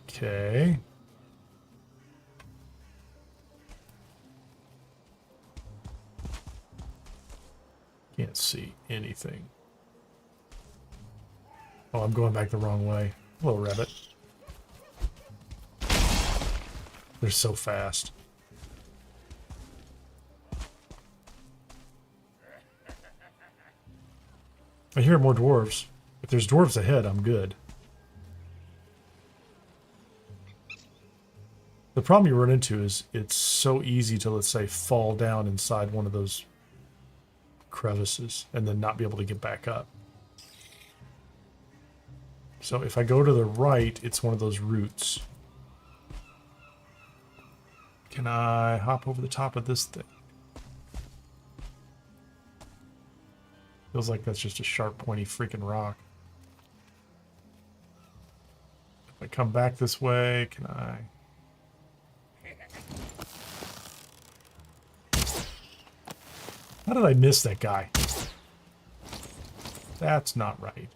Okay. Can't see anything. Oh, I'm going back the wrong way. Hello, rabbit. They're so fast. I hear more dwarves. If there's dwarves ahead, I'm good. The problem you run into is it's so easy to, let's say, fall down inside one of those crevices and then not be able to get back up. So if I go to the right, it's one of those roots. Can I hop over the top of this thing? Feels like that's just a sharp, pointy freaking rock. If I come back this way, can I... How did I miss that guy? That's not right.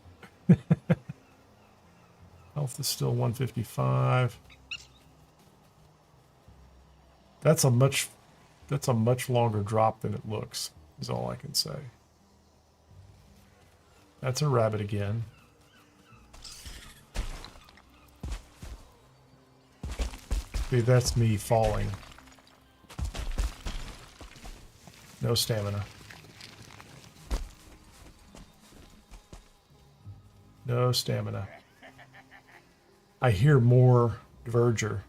Health is still 155. That's a much longer drop than it looks, is all I can say. That's a rabbit again. See, that's me falling. No stamina. No stamina. I hear more diverger.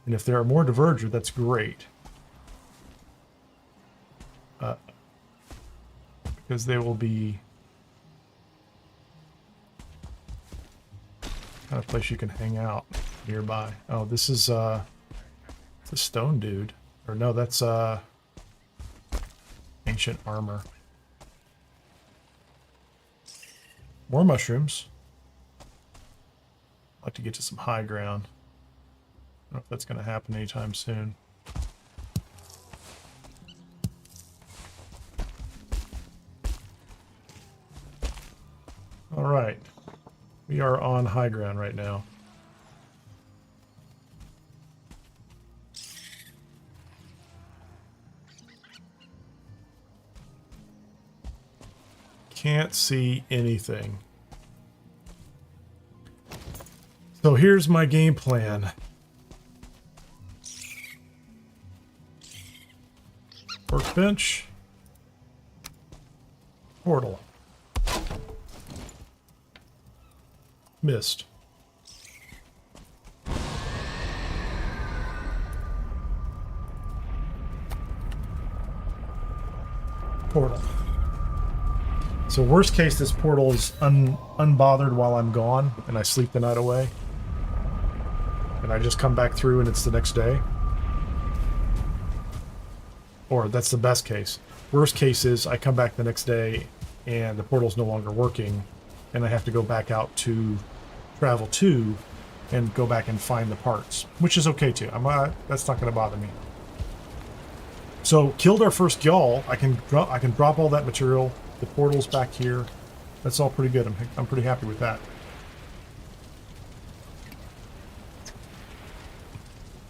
And if there are more diverger, that's great. Because they will be kind of place you can hang out nearby. Oh, this is it's a stone dude. Or no, that's ancient armor. More mushrooms. I'd like to get to some high ground. I don't know if that's going to happen anytime soon. All right. We are on high ground right now. Can't see anything. So here's my game plan. Workbench. Portal. Missed. Portal. So worst case, this portal is unbothered while I'm gone, and I sleep the night away. And I just come back through and it's the next day. Or that's the best case. Worst case is I come back the next day and the portal's no longer working, and I have to go back out to travel 2 and go back and find the parts, which is okay too. That's not going to bother me. So killed our first Gyal. I can drop all that material. The portal's back here. That's all pretty good. I'm pretty happy with that.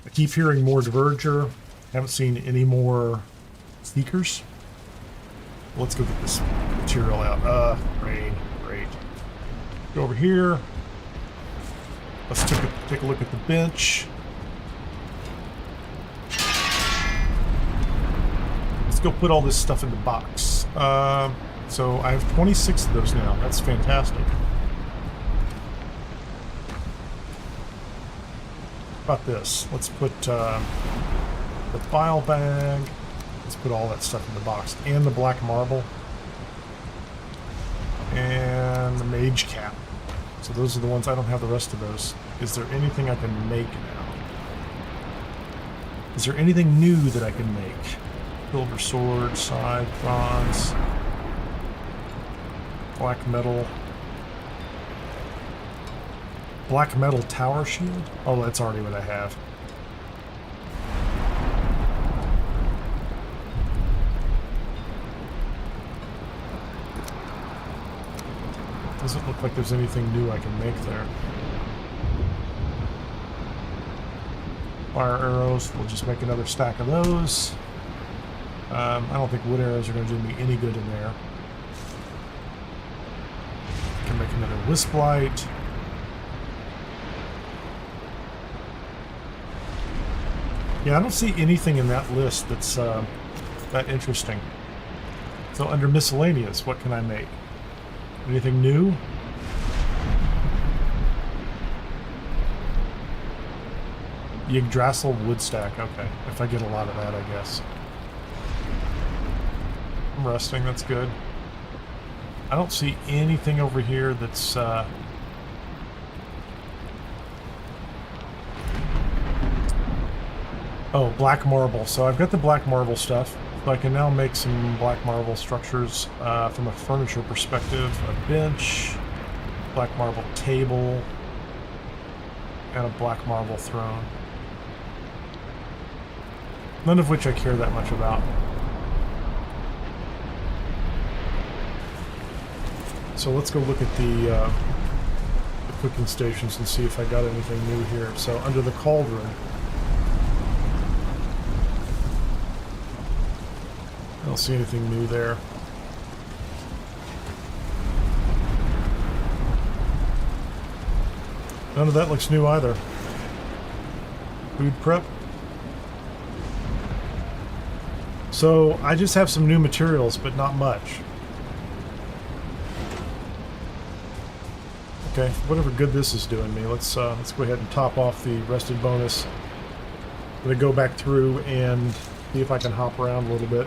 I keep hearing more diverger. Haven't seen any more seekers. Let's go get this material out. Great. Go over here. Let's take a look at the bench. Let's go put all this stuff in the box. So I have 26 of those now. That's fantastic. How about this? Let's put the file bag. Let's put all that stuff in the box. And the black marble. And the mage cap. So those are the ones. I don't have the rest of those. Is there anything I can make now? Is there anything new that I can make? Silver sword, side, bronze, black metal tower shield? Oh, that's already what I have. Doesn't look like there's anything new I can make there. Fire arrows, we'll just make another stack of those. I don't think wood arrows are going to do me any good in there. I can make another wisp light. Yeah, I don't see anything in that list that's that interesting. So under miscellaneous, what can I make? Anything new? Yggdrasil wood stack. Okay, if I get a lot of that, I guess. I'm resting. That's good. I don't see anything over here that's oh, black marble. So I've got the black marble stuff. So I can now make some black marble structures from a furniture perspective. A bench, black marble table, and a black marble throne. None of which I care that much about. So let's go look at the cooking stations and see if I got anything new here. So under the cauldron, I don't see anything new there. None of that looks new either. Food prep. So I just have some new materials, but not much. Okay, whatever good this is doing me, let's go ahead and top off the rested bonus. I'm gonna go back through and see if I can hop around a little bit.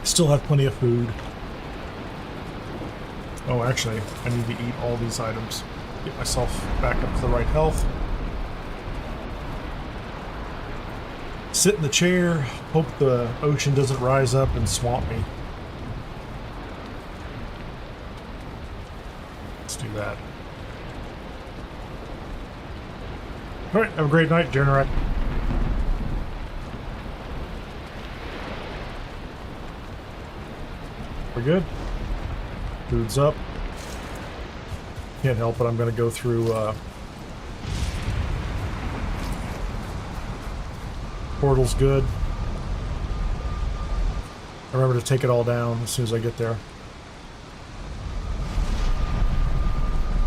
Still have plenty of food. Oh, actually, I need to eat all these items. Get myself back up to the right health. Sit in the chair, hope the ocean doesn't rise up and swamp me. Let's do that. Alright, have a great night, Generat. We're good? Food's up. Can't help it, I'm going to go through portal's good. I remember to take it all down as soon as I get there.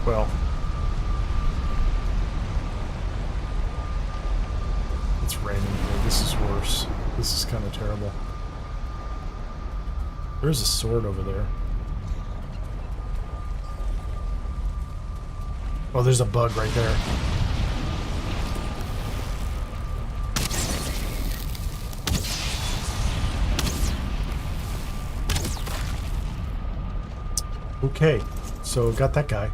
Well, it's raining here. This is worse. This is kind of terrible. There's a sword over there. Oh, there's a bug right there. Okay, so got that guy.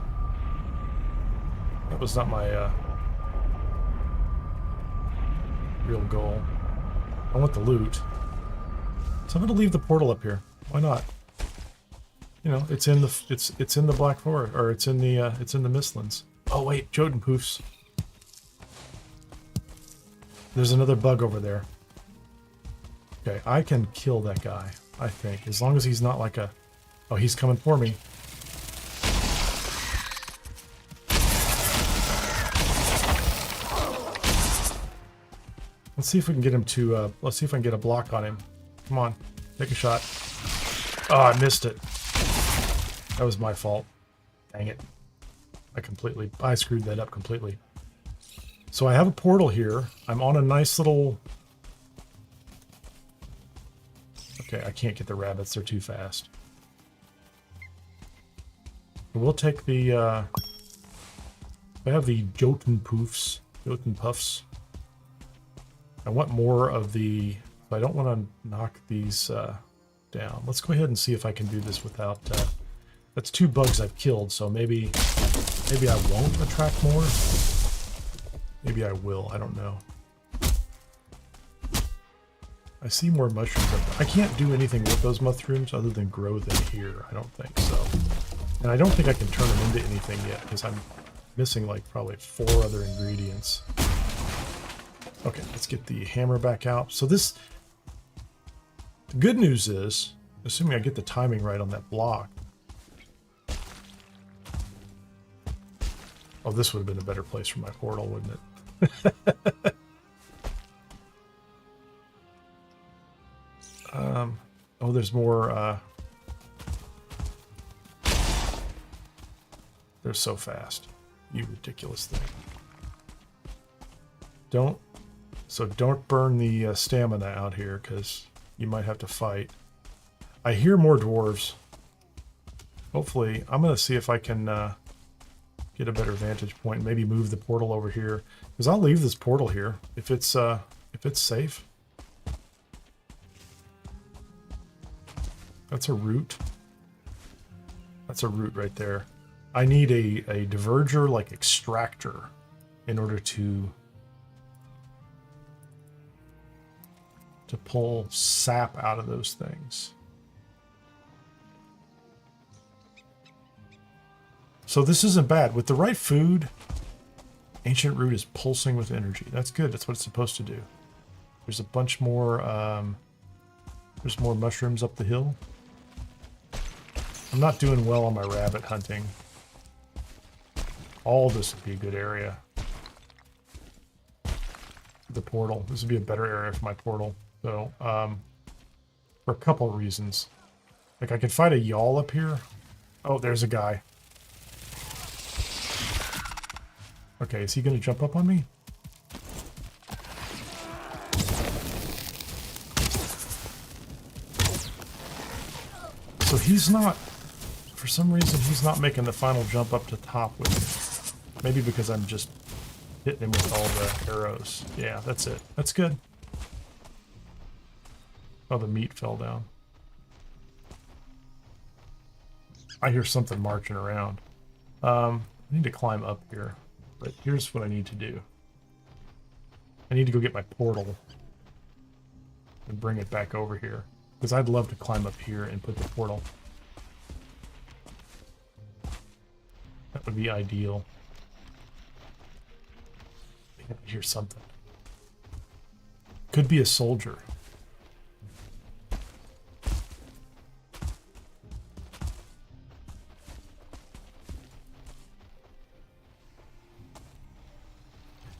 That was not my real goal. I want the loot. So I'm gonna leave the portal up here. Why not? You know, it's in the Black Forest, or it's in the Mistlands. Oh wait, Jotun poofs. There's another bug over there. Okay, I can kill that guy, I think, as long as he's not like a... Oh, he's coming for me. Let's see if we can get him to, let's see if I can get a block on him. Come on, take a shot. Oh, I missed it. That was my fault. Dang it. I screwed that up completely. So I have a portal here. I'm on a nice little... Okay, I can't get the rabbits. They're too fast. We'll take the, I have the Jotun poofs. Jotun puffs. I want more of the... I don't want to knock these down. Let's go ahead and see if I can do this without... that's 2 bugs I've killed, so maybe I won't attract more. Maybe I will, I don't know. I see more mushrooms. I can't do anything with those mushrooms other than grow them here. I don't think so. And I don't think I can turn them into anything yet, because I'm missing like probably 4 other ingredients. Okay, let's get the hammer back out. So this... The good news is, assuming I get the timing right on that block... Oh, this would have been a better place for my portal, wouldn't it? Oh, there's more. They're so fast. You ridiculous thing. Don't burn the stamina out here, because you might have to fight. I hear more dwarves. Hopefully, I'm going to see if I can get a better vantage point and maybe move the portal over here. Because I'll leave this portal here if it's safe. That's a root. That's a root right there. I need a diverger, like extractor, in order to pull sap out of those things. So this isn't bad. With the right food, ancient root is pulsing with energy. That's good. That's what it's supposed to do. There's a bunch more, there's more mushrooms up the hill. I'm not doing well on my rabbit hunting. All this would be a good area. The portal. This would be a better area for my portal. So, for a couple of reasons. Like, I could fight a yawl up here. Oh, there's a guy. Okay, is he going to jump up on me? So he's not, for some reason, he's not making the final jump up to top with me. Maybe because I'm just hitting him with all the arrows. Yeah, that's it. That's good. Oh, the meat fell down. I hear something marching around. I need to climb up here. But here's what I need to do. I need to go get my portal and bring it back over here. Because I'd love to climb up here and put the portal. That would be ideal. I think I hear something. Could be a soldier.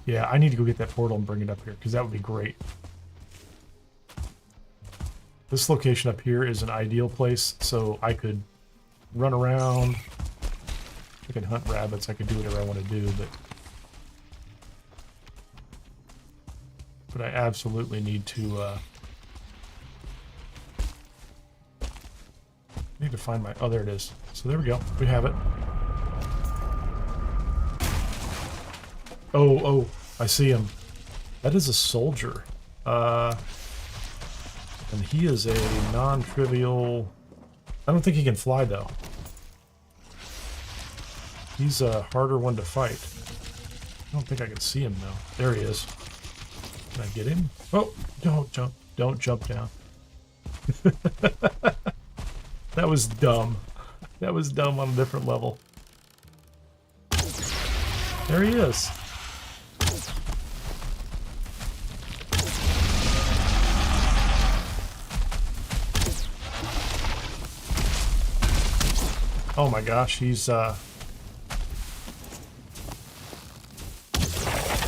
Yeah, I need to go get that portal and bring it up here, because that would be great. This location up here is an ideal place, so I could run around. I could hunt rabbits. I could do whatever I want to do, but I absolutely need to find my... Oh, there it is. So there we go. We have it. Oh, I see him. That is a soldier. And he is a non-trivial... I don't think he can fly, though. He's a harder one to fight. I don't think I can see him, though. There he is. Can I get him? Oh, don't jump. Don't jump down. That was dumb. That was dumb on a different level. There he is. Oh my gosh, he's, Can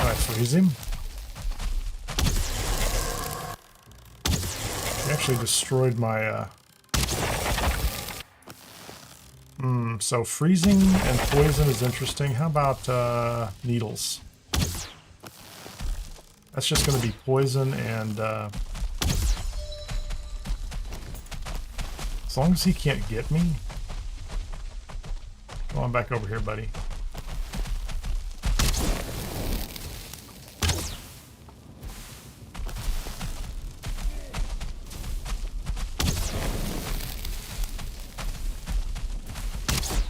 I freeze him? He actually destroyed my, so freezing and poison is interesting. How about, needles? That's just gonna be poison and, as long as he can't get me. Come on back over here, buddy.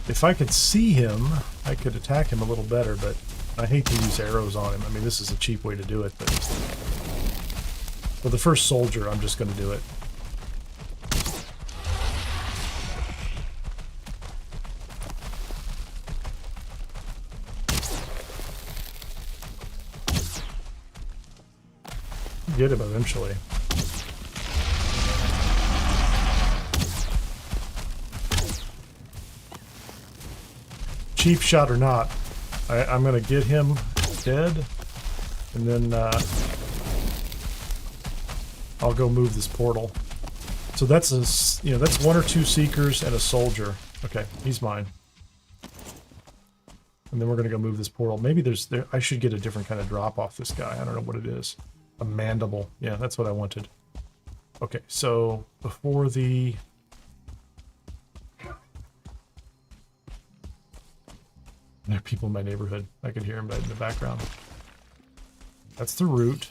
If I could see him, I could attack him a little better, but I hate to use arrows on him. I mean, this is a cheap way to do it, but for the first soldier, I'm just going to do it. Get him eventually. Cheap shot or not, I'm gonna get him dead, and then I'll go move this portal. So that's that's 1 or 2 seekers and a soldier. Okay, he's mine. And then we're gonna go move this portal. Maybe I should get a different kind of drop off this guy. I don't know what it is. A mandible. Yeah, that's what I wanted. Okay, so before the... There are people in my neighborhood. I could hear them right in the background. That's the route.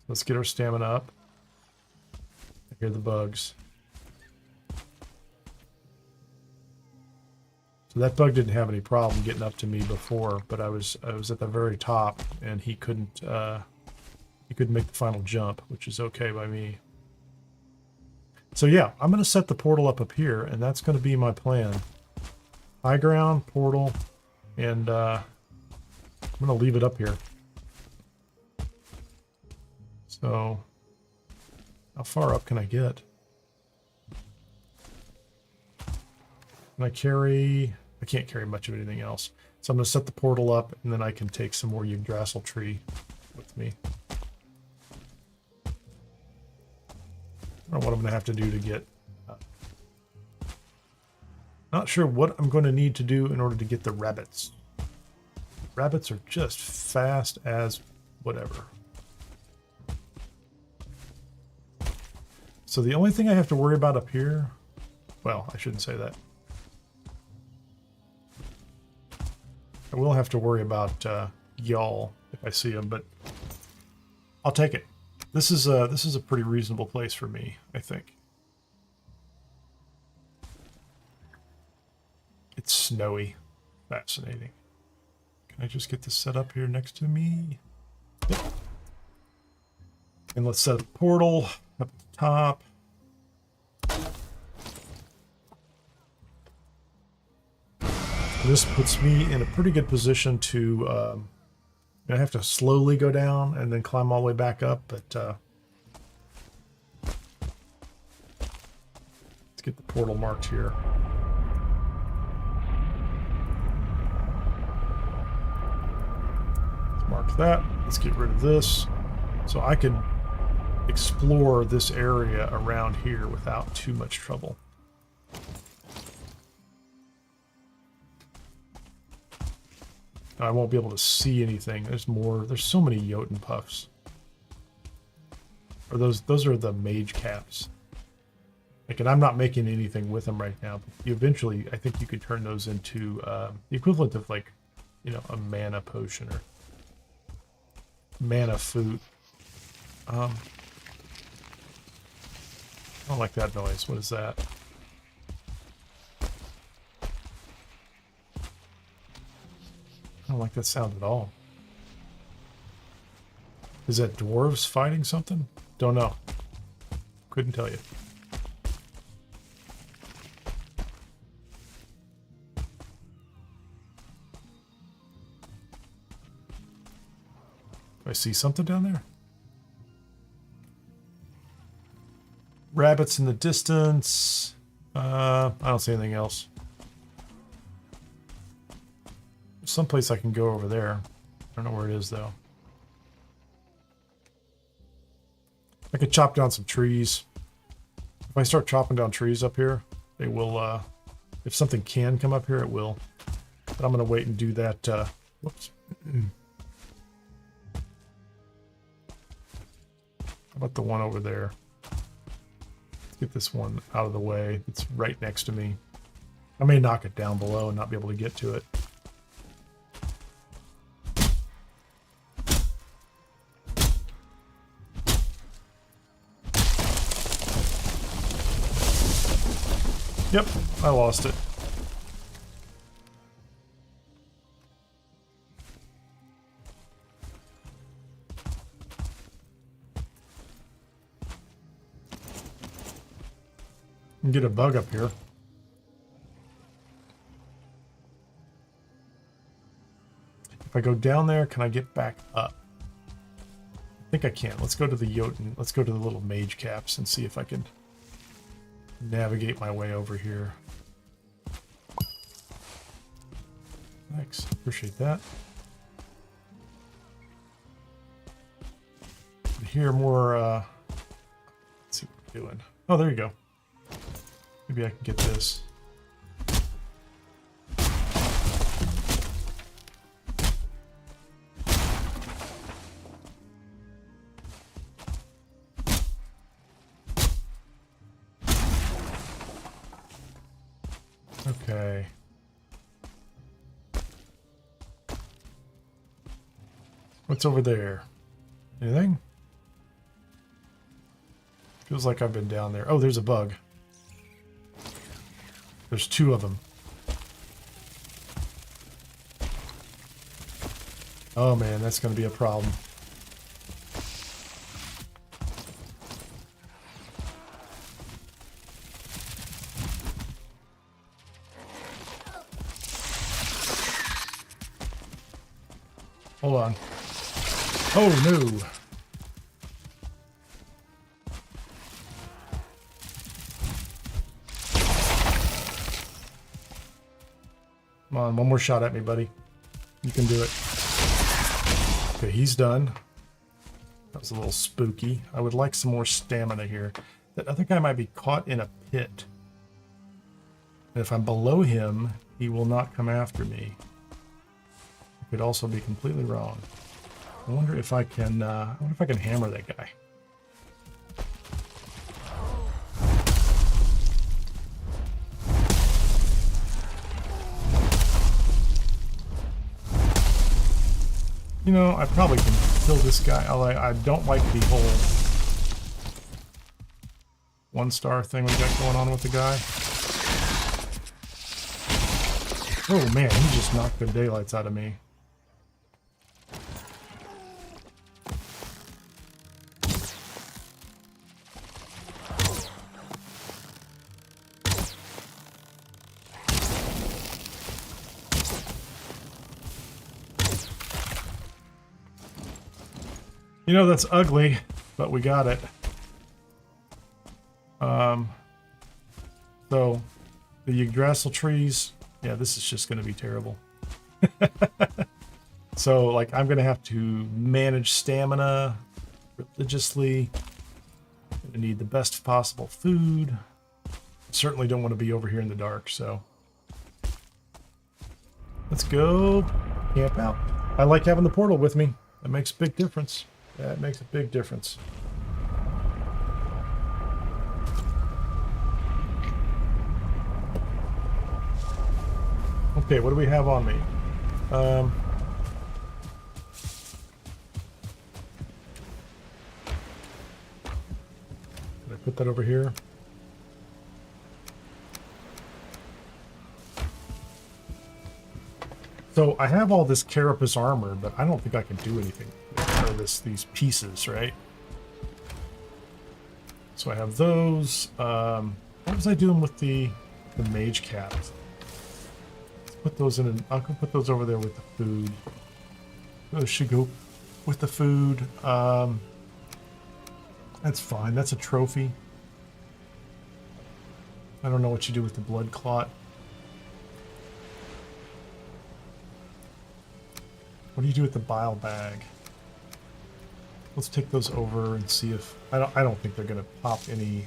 Let's get our stamina up. I hear the bugs. So that bug didn't have any problem getting up to me before, but I was at the very top, and he couldn't make the final jump, which is okay by me. So yeah, I'm going to set the portal up here, and that's going to be my plan. High ground, portal, and I'm going to leave it up here. So, how far up can I get? Can I carry... I can't carry much of anything else. So I'm going to set the portal up, and then I can take some more Yggdrasil tree with me. I don't know what I'm going to have to do to get... not sure what I'm going to need to do in order to get the rabbits. Rabbits are just fast as whatever. So the only thing I have to worry about up here... Well, I shouldn't say that. I will have to worry about y'all if I see them, but I'll take it. This is a pretty reasonable place for me, I think. It's snowy. Fascinating. Can I just get this set up here next to me? Yep. And let's set a portal up at the top. This puts me in a pretty good position to... I have to slowly go down and then climb all the way back up, but... let's get the portal marked here. Let's mark that. Let's get rid of this. So I can explore this area around here without too much trouble. I won't be able to see anything. There's so many Jotun puffs. Or those are the mage caps. Like, and I'm not making anything with them right now. But eventually, I think you could turn those into the equivalent of, like, a mana potion or mana food. I don't like that noise. What is that? I don't like that sound at all. Is that dwarves fighting something? Don't know. Couldn't tell you. Do I see something down there? Rabbits in the distance. I don't see anything else. Someplace I can go over there. I don't know where it is though. I could chop down some trees. If I start chopping down trees up here, they will, if something can come up here, it will. But I'm going to wait and do that, whoops. How about the one over there? Let's get this one out of the way. It's right next to me. I may knock it down below and not be able to get to it. Yep, I lost it. Can get a bug up here. If I go down there, can I get back up? I think I can. Let's go to the Jotun. Let's go to the little mage caps and see if I can navigate my way over here. Thanks. Appreciate that. here more, let's see what we're doing. Oh, there you go. Maybe I can get this. Okay. What's over there? Anything? Feels like I've been down there. Oh, there's a bug. There's two of them. Oh man, that's going to be a problem. Hold on. Oh no! Come on, one more shot at me, buddy. You can do it. Okay, he's done. That was a little spooky. I would like some more stamina here. I think I might be caught in a pit. And if I'm below him, he will not come after me. I could also be completely wrong. I wonder if I can. I wonder if I can hammer that guy. You know, I probably can kill this guy. Although I don't like the whole one-star thing we got going on with the guy. Oh man, he just knocked the daylights out of me. You know, that's ugly, but we got it. So, the Yggdrasil trees, yeah, this is just going to be terrible. So, like, I'm going to have to manage stamina religiously. I'm going to need the best possible food. Certainly don't want to be over here in the dark, so. Let's go camp out. I like having the portal with me. That makes a big difference. That makes a big difference. Okay, what do we have on me? Did I put that over here? So I have all this carapace armor, but I don't think I can do anything with these pieces, right? So I have those. What was I doing with the mage caps? Let's put those in. I'll put those over there with the food. Those should go with the food. That's fine. That's a trophy. I don't know what you do with the blood clot. What do you do with the bile bag? Let's take those over and see if I don't think they're gonna pop any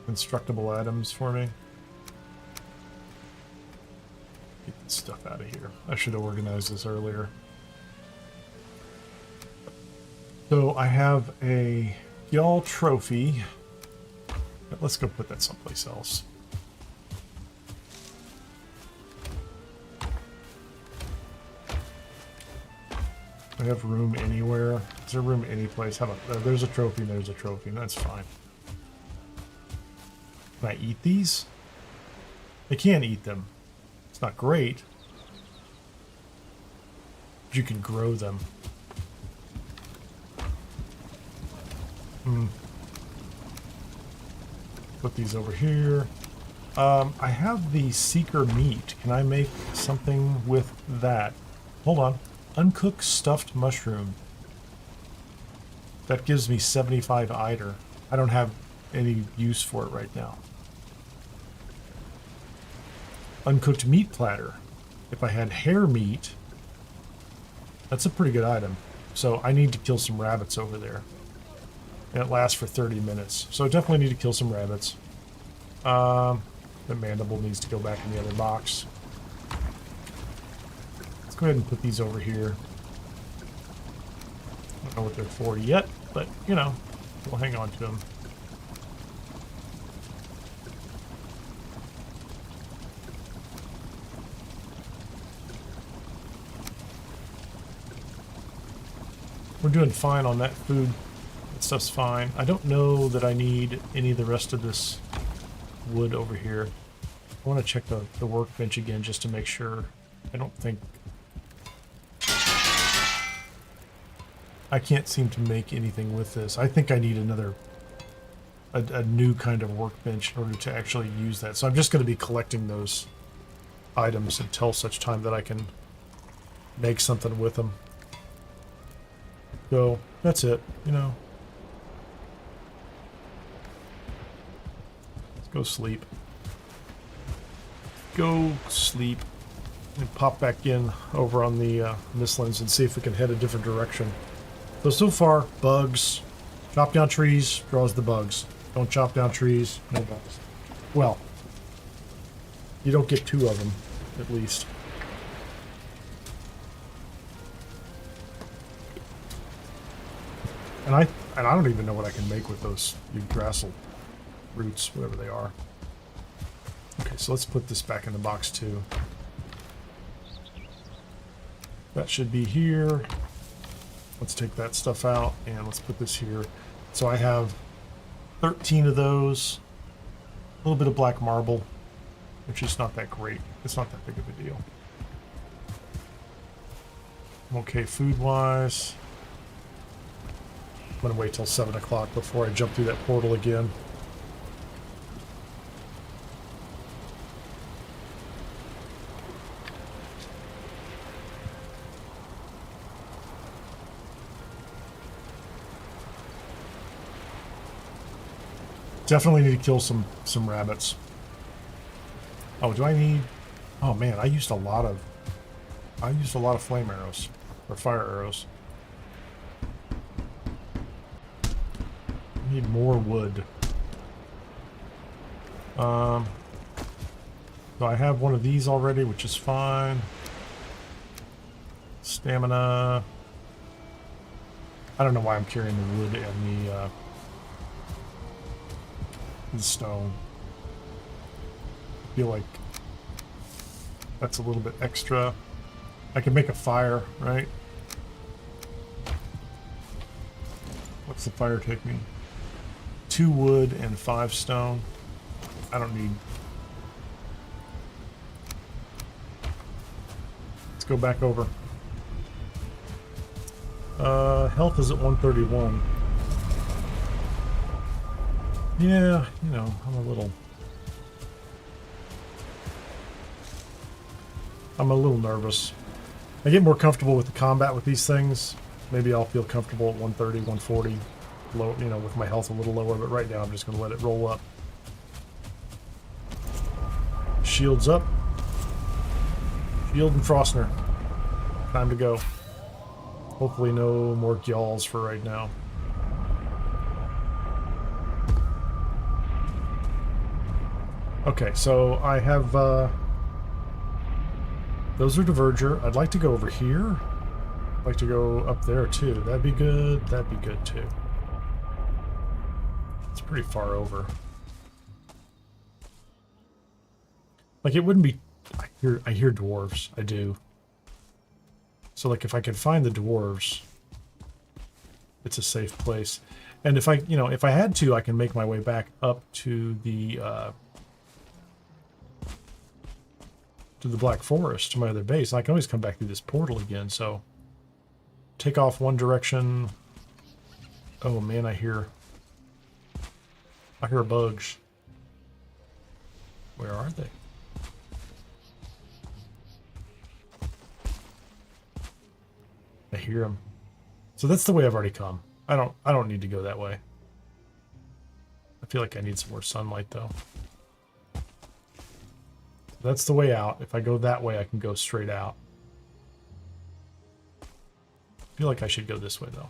constructible items for me. Get this stuff out of here. I should have organized this earlier. So I have a Y'all trophy. Let's go put that someplace else. I have room anywhere. Is there room any place? How about there's a trophy and there's a trophy. That's fine. Can I eat these? I can't eat them. It's not great. But you can grow them. Put these over here. I have the seeker meat. Can I make something with that? Hold on. Uncooked stuffed mushroom. That gives me 75 eider. I don't have any use for it right now. Uncooked meat platter. If I had hare meat, that's a pretty good item. So I need to kill some rabbits over there. And it lasts for 30 minutes. So I definitely need to kill some rabbits. The mandible needs to go back in the other box. Let's go ahead and put these over here. I don't know what they're for yet, but, you know, we'll hang on to them. We're doing fine on that food. That stuff's fine. I don't know that I need any of the rest of this wood over here. I want to check the workbench again just to make sure. I don't think... I can't seem to make anything with this. I think I need another... a new kind of workbench in order to actually use that. So I'm just going to be collecting those items until such time that I can make something with them. So that's it, you know. Let's go sleep. Go sleep. And pop back in over on the Mistlands and see if we can head a different direction. So far, bugs. Chop down trees, draws the bugs. Don't chop down trees, no bugs. Well, you don't get 2 of them, at least. And I don't even know what I can make with those Yggdrasil roots, whatever they are. Okay, so let's put this back in the box too. That should be here. Let's take that stuff out and let's put this here. So I have 13 of those. A little bit of black marble, which is not that great. It's not that big of a deal. Okay, food-wise. I'm gonna wait till 7 o'clock before I jump through that portal again. Definitely need to kill some rabbits. Oh, do I need... Oh man, I used a lot of flame arrows or fire arrows. Need more wood. So I have one of these already, which is fine. Stamina. I don't know why I'm carrying the wood and the stone. I feel like that's a little bit extra. I can make a fire, right? What's the fire take me? 2 wood and 5 stone. I don't need... Let's go back over. Health is at 131. Yeah, you know, I'm a little nervous. I get more comfortable with the combat with these things. Maybe I'll feel comfortable at 130, 140. Low, you know, with my health a little lower, but right now I'm just going to let it roll up. Shields up. Shield and Frostner. Time to go. Hopefully no more Gyals for right now. Okay, so I have, those are Diverger. I'd like to go over here. I'd like to go up there too. That'd be good. That'd be good too. It's pretty far over. Like, it wouldn't be... I hear dwarves. I do. So, like, if I can find the dwarves, it's a safe place. And if I, you know, if I had to, I can make my way back up to the Black Forest, to my other base. I can always come back through this portal again, so... Take off one direction. Oh, man, I hear bugs. Where are they? I hear them. So that's the way I've already come. I don't need to go that way. I feel like I need some more sunlight though. That's the way out. If I go that way, I can go straight out. I feel like I should go this way though.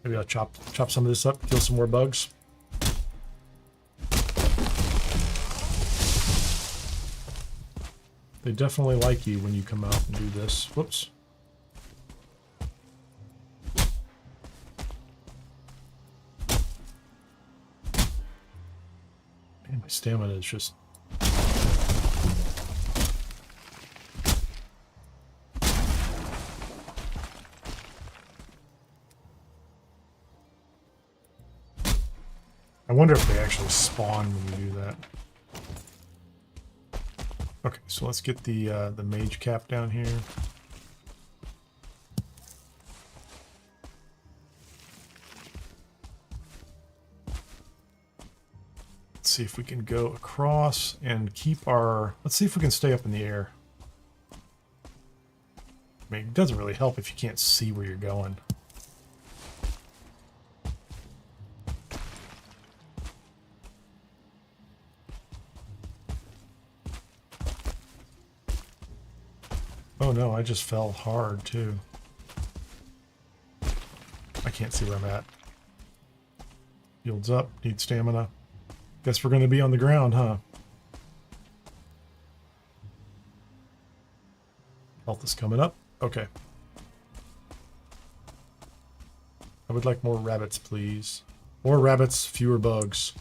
Maybe I'll chop some of this up, kill some more bugs. They definitely like you when you come out and do this. Whoops. Man, my stamina is just... I wonder if they actually spawn when you do that. Okay, so let's get the mage cap down here. Let's see if we can go across and keep our... Let's see if we can stay up in the air. I mean, it doesn't really help if you can't see where you're going. Oh no, I just fell hard too. I can't see where I'm at. Yields up, need stamina. Guess we're gonna be on the ground, huh? Health is coming up. Okay. I would like more rabbits, please. More rabbits, fewer bugs.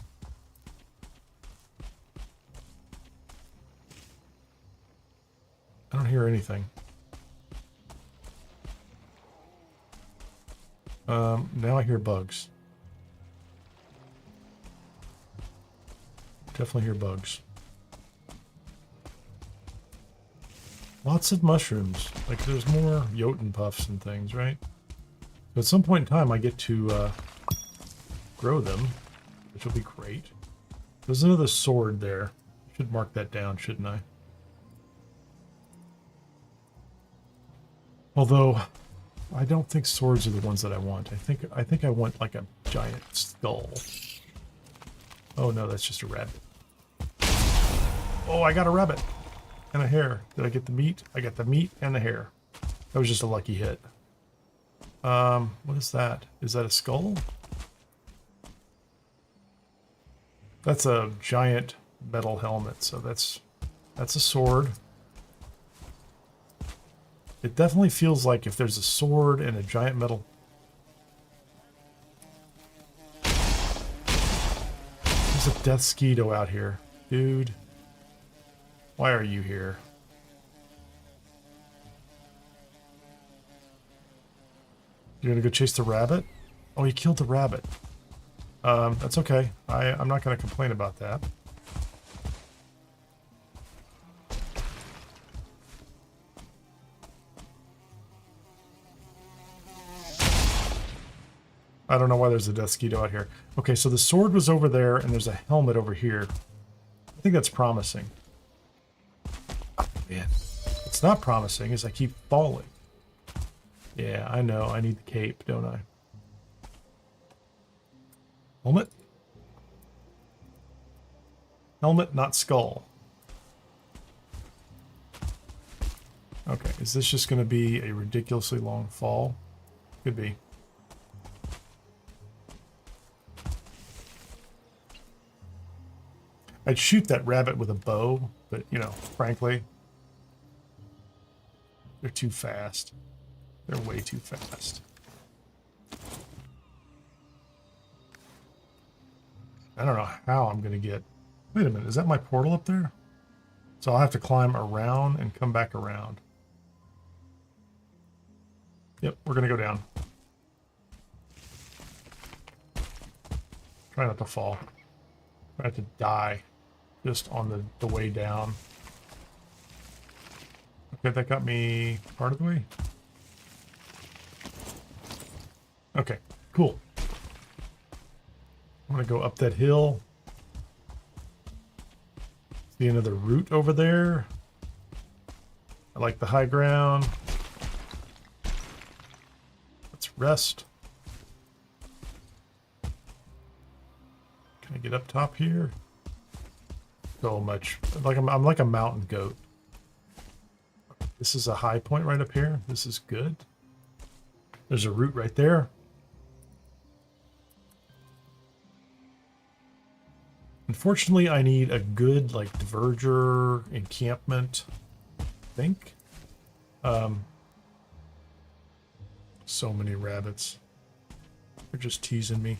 I don't hear anything. Now I hear bugs. Definitely hear bugs. Lots of mushrooms. Like there's more Jotun puffs and things, right? So at some point in time I get to grow them, which will be great. There's another sword there. Should mark that down, shouldn't I? Although, I don't think swords are the ones that I want. I think I want like a giant skull. Oh no, that's just a rabbit. Oh, I got a rabbit and a hare. Did I get the meat? I got the meat and the hare. That was just a lucky hit. What is that? Is that a skull? That's a giant metal helmet, so that's a sword. It definitely feels like if there's a sword and a giant metal... There's a death skeeto out here. Dude. Why are you here? You're gonna go chase the rabbit? Oh, he killed the rabbit. That's okay. I'm not gonna complain about that. I don't know why there's a death skeeto out here. Okay, so the sword was over there, and there's a helmet over here. I think that's promising. Oh, man. It's not promising, as I keep falling. Yeah, I know. I need the cape, don't I? Helmet? Helmet, not skull. Okay, is this just going to be a ridiculously long fall? Could be. I'd shoot that rabbit with a bow, but, you know, frankly, they're too fast. They're way too fast. I don't know how I'm going to get... Wait a minute, is that my portal up there? So I'll have to climb around and come back around. Yep, we're going to go down. Try not to fall. Try not to die. Just on the way down. Okay, that got me part of the way. Okay, cool. I'm gonna go up that hill. See another route over there. I like the high ground. Let's rest. Can I get up top here? So much. I'm like a mountain goat. This is a high point right up here. This is good. There's a route right there. Unfortunately, I need a good, like, diverger encampment, I think. So many rabbits. They're just teasing me.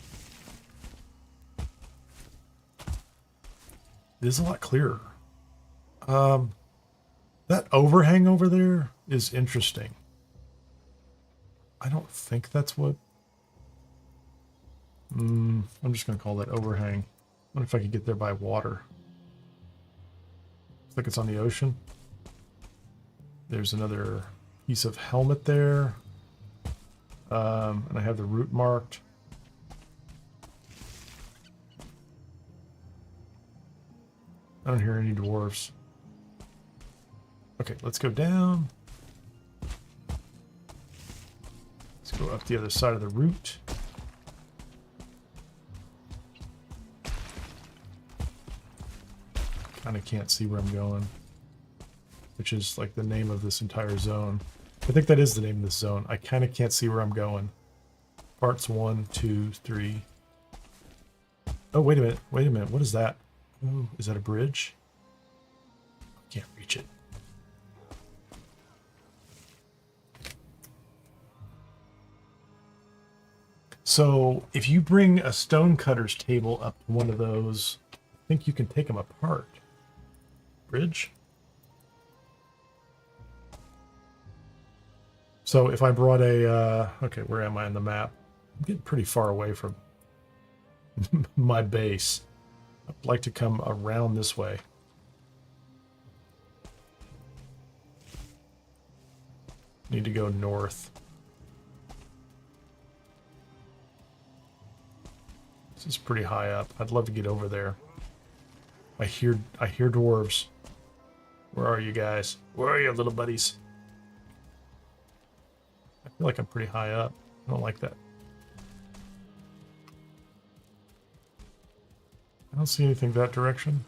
It is a lot clearer. That overhang over there is interesting. I don't think that's what... I'm just going to call that overhang. I wonder if I could get there by water. Looks like it's on the ocean. There's another piece of helmet there. And I have the route marked. I don't hear any dwarves. Okay, let's go down. Let's go up the other side of the route. Kind of can't see where I'm going, which is like the name of this entire zone. I think that is the name of this zone. I kind of can't see where I'm going. Parts 1, 2, 3. Oh, wait a minute. Wait a minute. What is that? Oh, is that a bridge? I can't reach it. So if you bring a stonecutter's table up to one of those, I think you can take them apart. Bridge? So if I brought a, okay, where am I on the map? I'm getting pretty far away from my base. I'd like to come around this way. Need to go north. This is pretty high up. I'd love to get over there. I hear dwarves. Where are you guys? Where are you, little buddies? I feel like I'm pretty high up. I don't like that. I don't see anything that direction.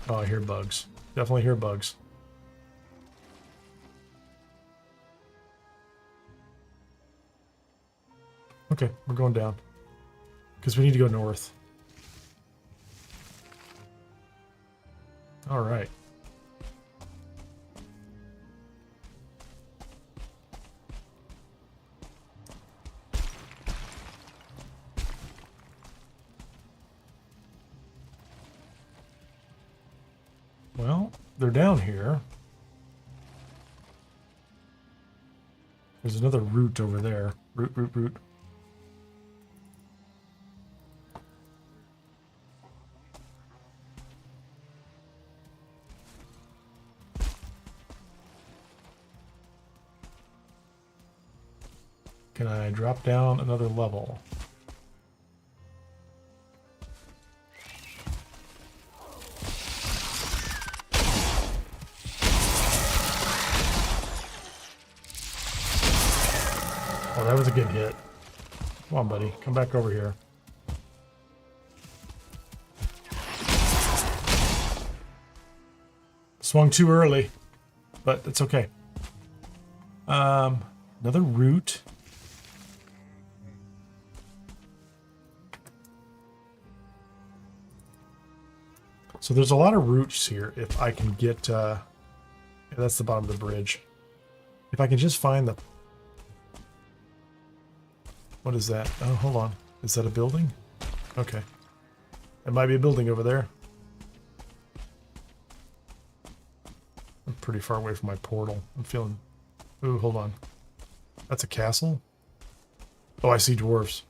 Oh, I hear bugs. Definitely hear bugs. Okay, we're going down. Because we need to go north. All right. Well, they're down here. There's another route over there. Route. Can I drop down another level? Oh, that was a good hit. Come on, buddy. Come back over here. Swung too early, but it's okay. Another route. So there's a lot of routes here. If I can get, yeah, that's the bottom of the bridge. If I can just find the, what is that? Oh, hold on. Is that a building? Okay. It might be a building over there. I'm pretty far away from my portal. I'm feeling, ooh, hold on. That's a castle? Oh, I see dwarves.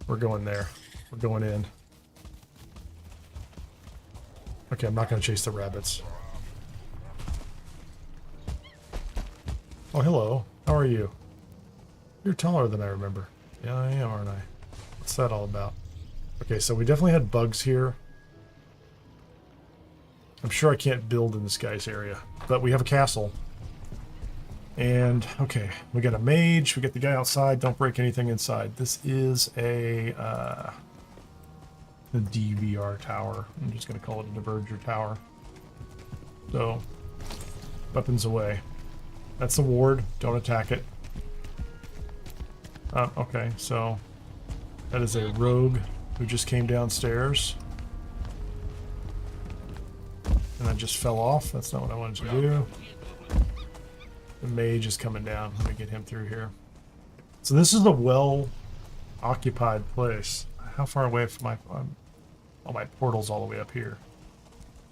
We're going there. We're going in. Okay, I'm not going to chase the rabbits. Oh, hello. How are you? You're taller than I remember. Yeah, I am, aren't I? What's that all about? Okay, so we definitely had bugs here. I'm sure I can't build in this guy's area, but we have a castle. And, okay, we got a mage. We got the guy outside. Don't break anything inside. This is a, the DVR tower. I'm just going to call it a diverger tower. So, Weapons away. That's the ward. Don't attack it. Okay, so that is a rogue who just came downstairs. And I just fell off. That's not what I wanted to do. The mage is coming down. Let me get him through here. So this is a well-occupied place. How far away from my... oh, my portal's all the way up here.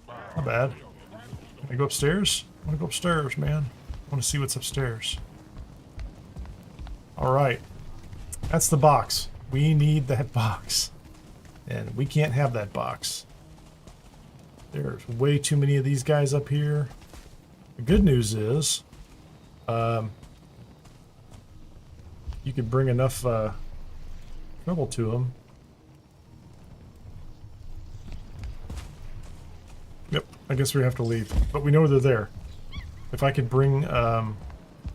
Not bad. Can I go upstairs? I want to go upstairs, man. I want to see what's upstairs. Alright. That's the box. We need that box. And we can't have that box. There's way too many of these guys up here. The good news is... you could bring enough trouble to them. Yep, I guess we have to leave. But we know they're there. If I could bring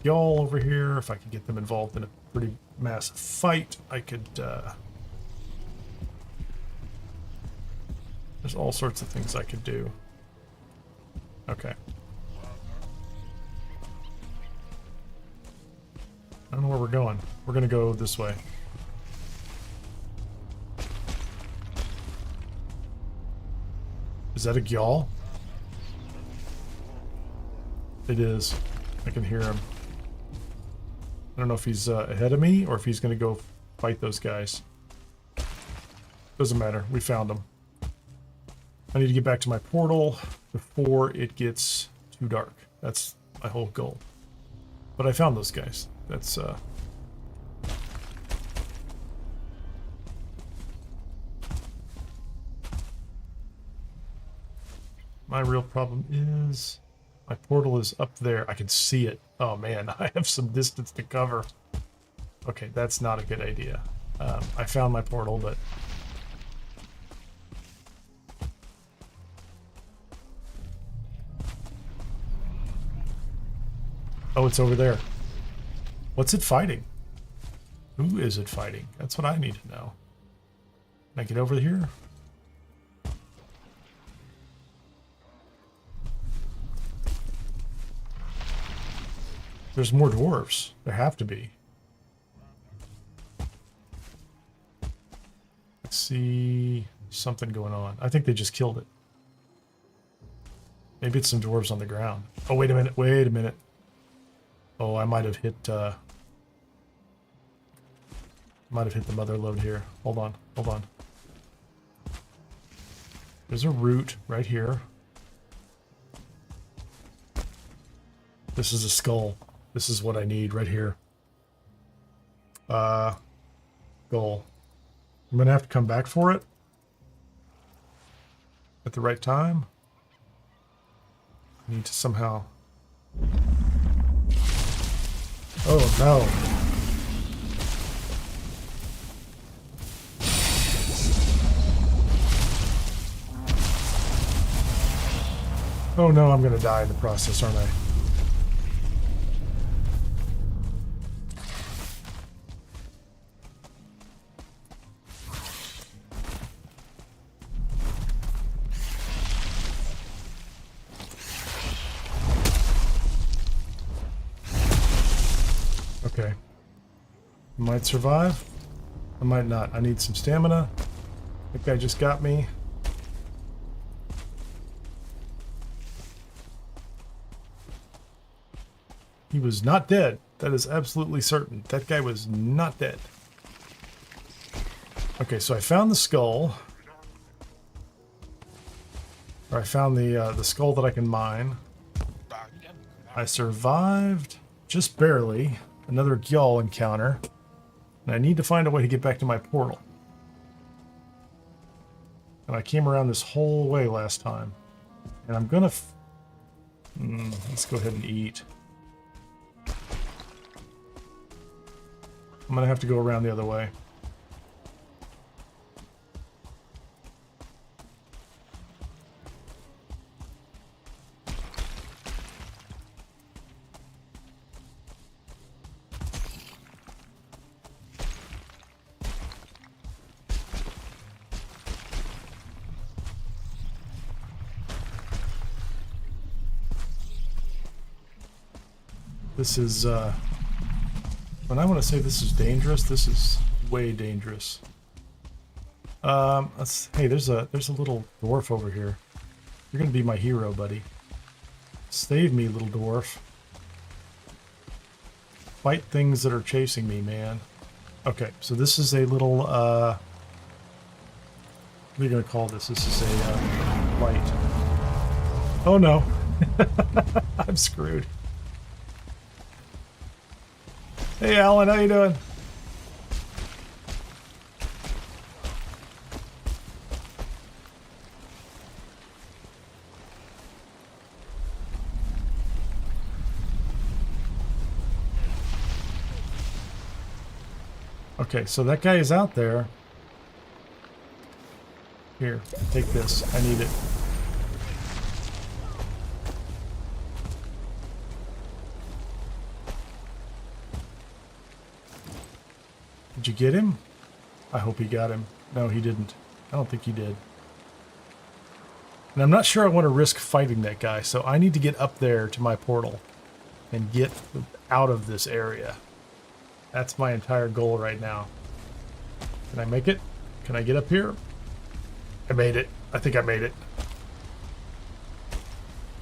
y'all over here, if I could get them involved in a pretty massive fight, I could... there's all sorts of things I could do. Okay. I don't know where we're going. We're going to go this way. Is that a Gyal? It is. I can hear him. I don't know if he's ahead of me or if he's going to go fight those guys. Doesn't matter. We found him. I need to get back to my portal before it gets too dark. That's my whole goal. But I found those guys. That's my real problem is my portal is up there. I can see it. Oh man, I have some distance to cover. Okay, that's not a good idea. I found my portal, but oh, it's over there. What's it fighting? Who is it fighting? That's what I need to know. Can I get over here? There's more dwarves. There have to be. I see something going on. I think they just killed it. Maybe it's some dwarves on the ground. Oh, wait a minute. Wait a minute. Oh, I might have hit the mother load here. Hold on, hold on. There's a root right here. This is a skull. This is what I need right here. Goal. I'm gonna have to come back for it at the right time. I need to somehow... oh no. Oh no, I'm gonna die in the process, aren't I? Okay. I might survive. I might not. I need some stamina. That guy just got me. He was not dead. That is absolutely certain. That guy was not dead. Okay, so I found the skull. Or I found the skull that I can mine. I survived just barely. Another Gyal encounter. And I need to find a way to get back to my portal. And I came around this whole way last time. And I'm gonna... let's go ahead and eat. I'm gonna have to go around the other way. This is, when I want to say this is dangerous, this is way dangerous. Hey, there's a little dwarf over here. You're gonna be my hero, buddy. Save me, little dwarf. Fight things that are chasing me, man. Okay, so this is a little, what are you gonna call this? This is a, light. Oh no. I'm screwed. Hey, Alan, how you doing? Okay, so that guy is out there. Here, take this. I need it. Did you get him? I hope he got him. No, he didn't. I don't think he did. And I'm not sure I want to risk fighting that guy, so I need to get up there to my portal and get out of this area. That's my entire goal right now. Can I make it? Can I get up here? I made it. I think I made it.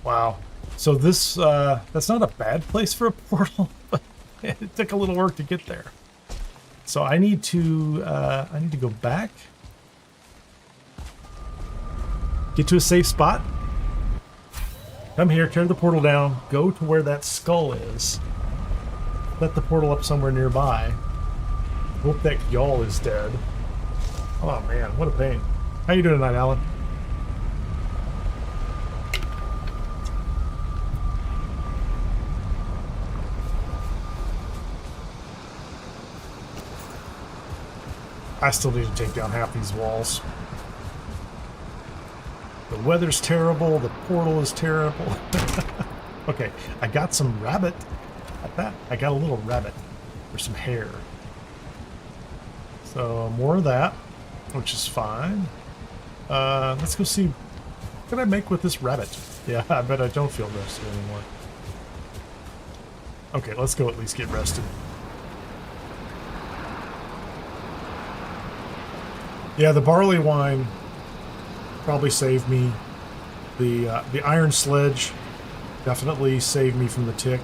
Wow. So this, that's not a bad place for a portal, but it took a little work to get there. So I need to go back. Get to a safe spot. Come here, tear the portal down, go to where that skull is. Let the portal up somewhere nearby. Hope that y'all is dead. Oh man, what a pain. How you doing tonight, Alan? I still need to take down half these walls. The weather's terrible, the portal is terrible. Okay, I got some rabbit. Like that. I got a little rabbit or some hair. So more of that, which is fine. Let's go see what can I make with this rabbit. Yeah, I bet I don't feel rested anymore. Okay, let's go at least get rested. Yeah, the barley wine probably saved me. The iron sledge definitely saved me from the tick.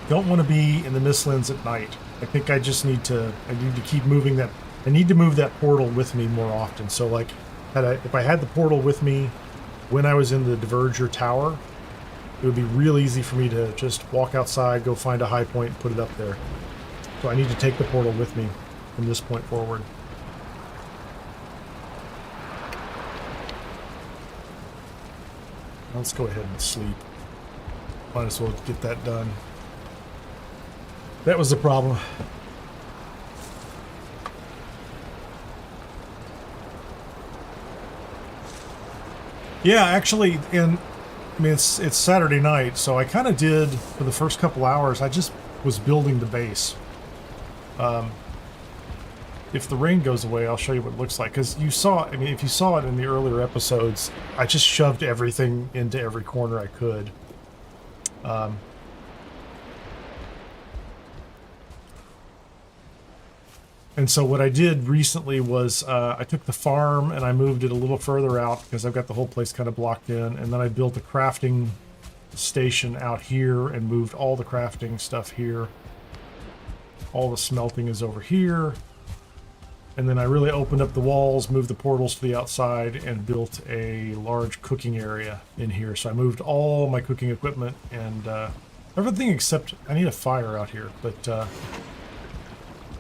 Don't want to be in the Mistlands at night. I think I just need to. I need to keep moving that. I need to move that portal with me more often. So, like, if I had the portal with me when I was in the Diverger Tower, it would be real easy for me to just walk outside, go find a high point, and put it up there. So I need to take the portal with me from this point forward. Let's go ahead and sleep. Might as well get that done. That was the problem. Yeah, actually, I mean, it's Saturday night, so I kind of did, for the first couple hours, I just was building the base. If the rain goes away, I'll show you what it looks like. Because you saw, I mean, if you saw it in the earlier episodes, I just shoved everything into every corner I could. And so what I did recently was I took the farm and I moved it a little further out because I've got the whole place kind of blocked in. And then I built a crafting station out here and moved all the crafting stuff here. All the smelting is over here. And then I really opened up the walls, moved the portals to the outside, and built a large cooking area in here. So I moved all my cooking equipment and everything except I need a fire out here. But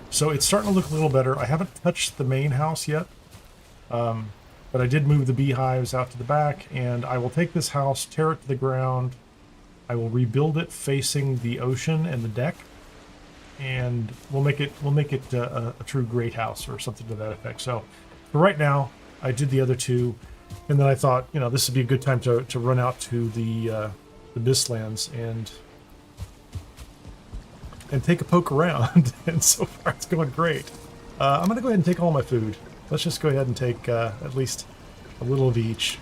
so it's starting to look a little better. I haven't touched the main house yet, but I did move the beehives out to the back, and I will take this house, tear it to the ground. I will rebuild it facing the ocean and the deck. And we'll make it a true great house or something to that effect. So for right now, I did the other two, and then I thought, you know, this would be a good time to run out to the Mistlands and take a poke around. And so far, it's going great. I'm gonna go ahead and take all my food. Let's just go ahead and take at least a little of each,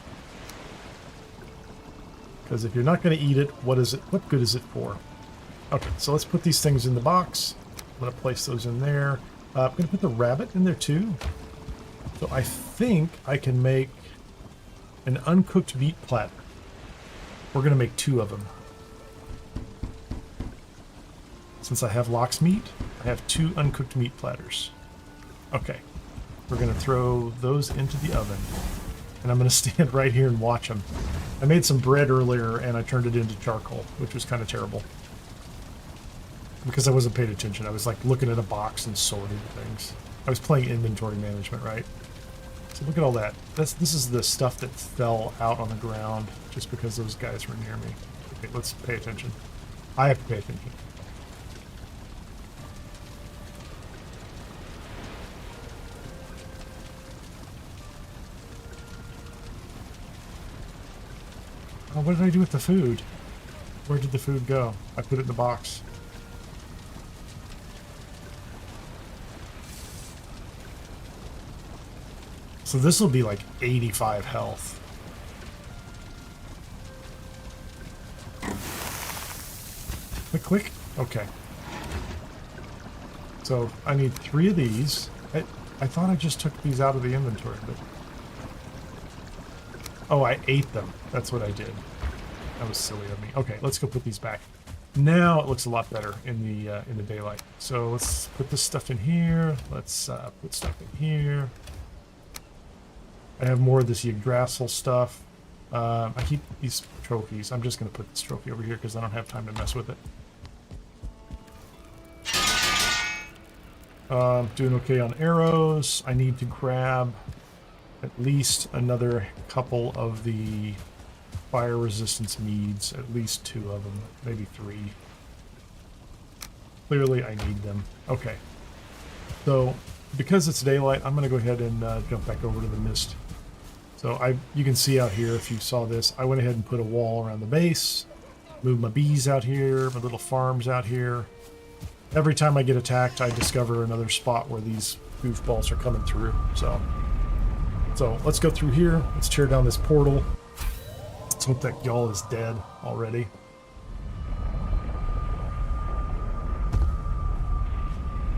Because if you're not going to eat it, what is it? What good is it for? Okay, so let's put these things in the box. I'm going to place those in there. I'm going to put the rabbit in there too. So I think I can make an uncooked meat platter. We're going to make 2 of them. Since I have Locke's meat, I have 2 uncooked meat platters. Okay, we're going to throw those into the oven. And I'm going to stand right here and watch them. I made some bread earlier and I turned it into charcoal, which was kind of terrible. Because I wasn't paying attention. I was like looking at a box and sorting things. I was playing inventory management, right? So look at all that. This is the stuff that fell out on the ground just because those guys were near me. Okay, let's pay attention. I have to pay attention. Oh, what did I do with the food? Where did the food go? I put it in the box. So this will be like 85 health. Click, click. Okay. So I need 3 of these. I thought I just took these out of the inventory, but... Oh, I ate them. That's what I did. That was silly of me. Okay, let's go put these back. Now it looks a lot better in the daylight. So let's put this stuff in here. Let's put stuff in here. I have more of this Yggdrasil stuff. I keep these trophies. I'm just going to put this trophy over here because I don't have time to mess with it. Doing okay on arrows. I need to grab at least another couple of the fire resistance meads. At least 2 of them. Maybe 3. Clearly I need them. Okay. So, because it's daylight, I'm going to go ahead and jump back over to the mist. So you can see out here, if you saw this, I went ahead and put a wall around the base, moved my bees out here, my little farms out here. Every time I get attacked, I discover another spot where these goofballs are coming through. So let's go through here. Let's tear down this portal. Let's hope that y'all is dead already.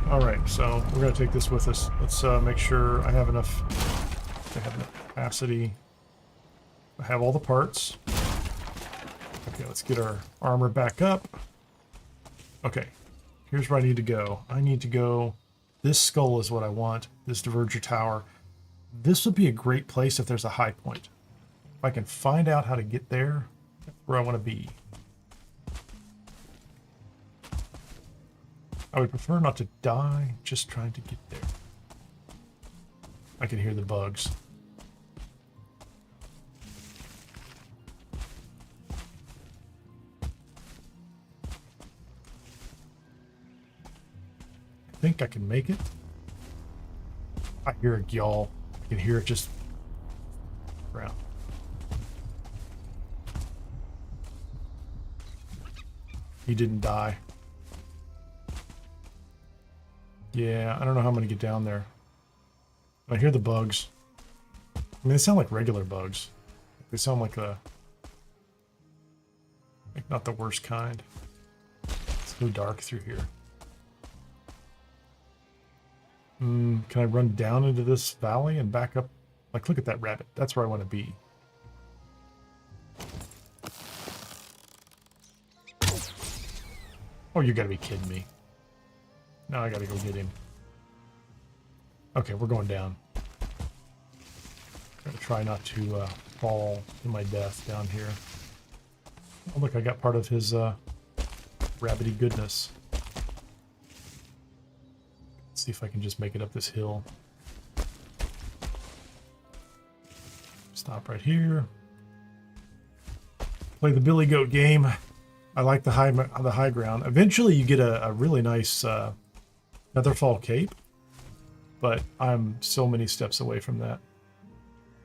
Alright, so we're going to take this with us. Let's make sure I have enough capacity. I have all the parts. Okay, let's get our armor back up. Okay, here's where I need to go. I need to go... This skull is what I want. This Diverger Tower. This would be a great place if there's a high point. If I can find out how to get there, that's where I want to be. I would prefer not to die, just trying to get there. I can hear the bugs. I think I can make it. I hear a Gyal. I can hear it just around. He didn't die. Yeah, I don't know how I'm going to get down there. I hear the bugs. I mean, they sound like regular bugs. They sound like not the worst kind. It's so dark through here. Can I run down into this valley and back up? Like, look at that rabbit. That's where I want to be. Oh, you gotta be kidding me. Now I gotta go get him. Okay, we're going down. Gotta try not to fall to my death down here. Oh, look, I got part of his rabbity goodness. Let's see if I can just make it up this hill. Stop right here. Play the Billy Goat game. I like the high ground. Eventually, you get a really nice Featherfall cape, but I'm so many steps away from that.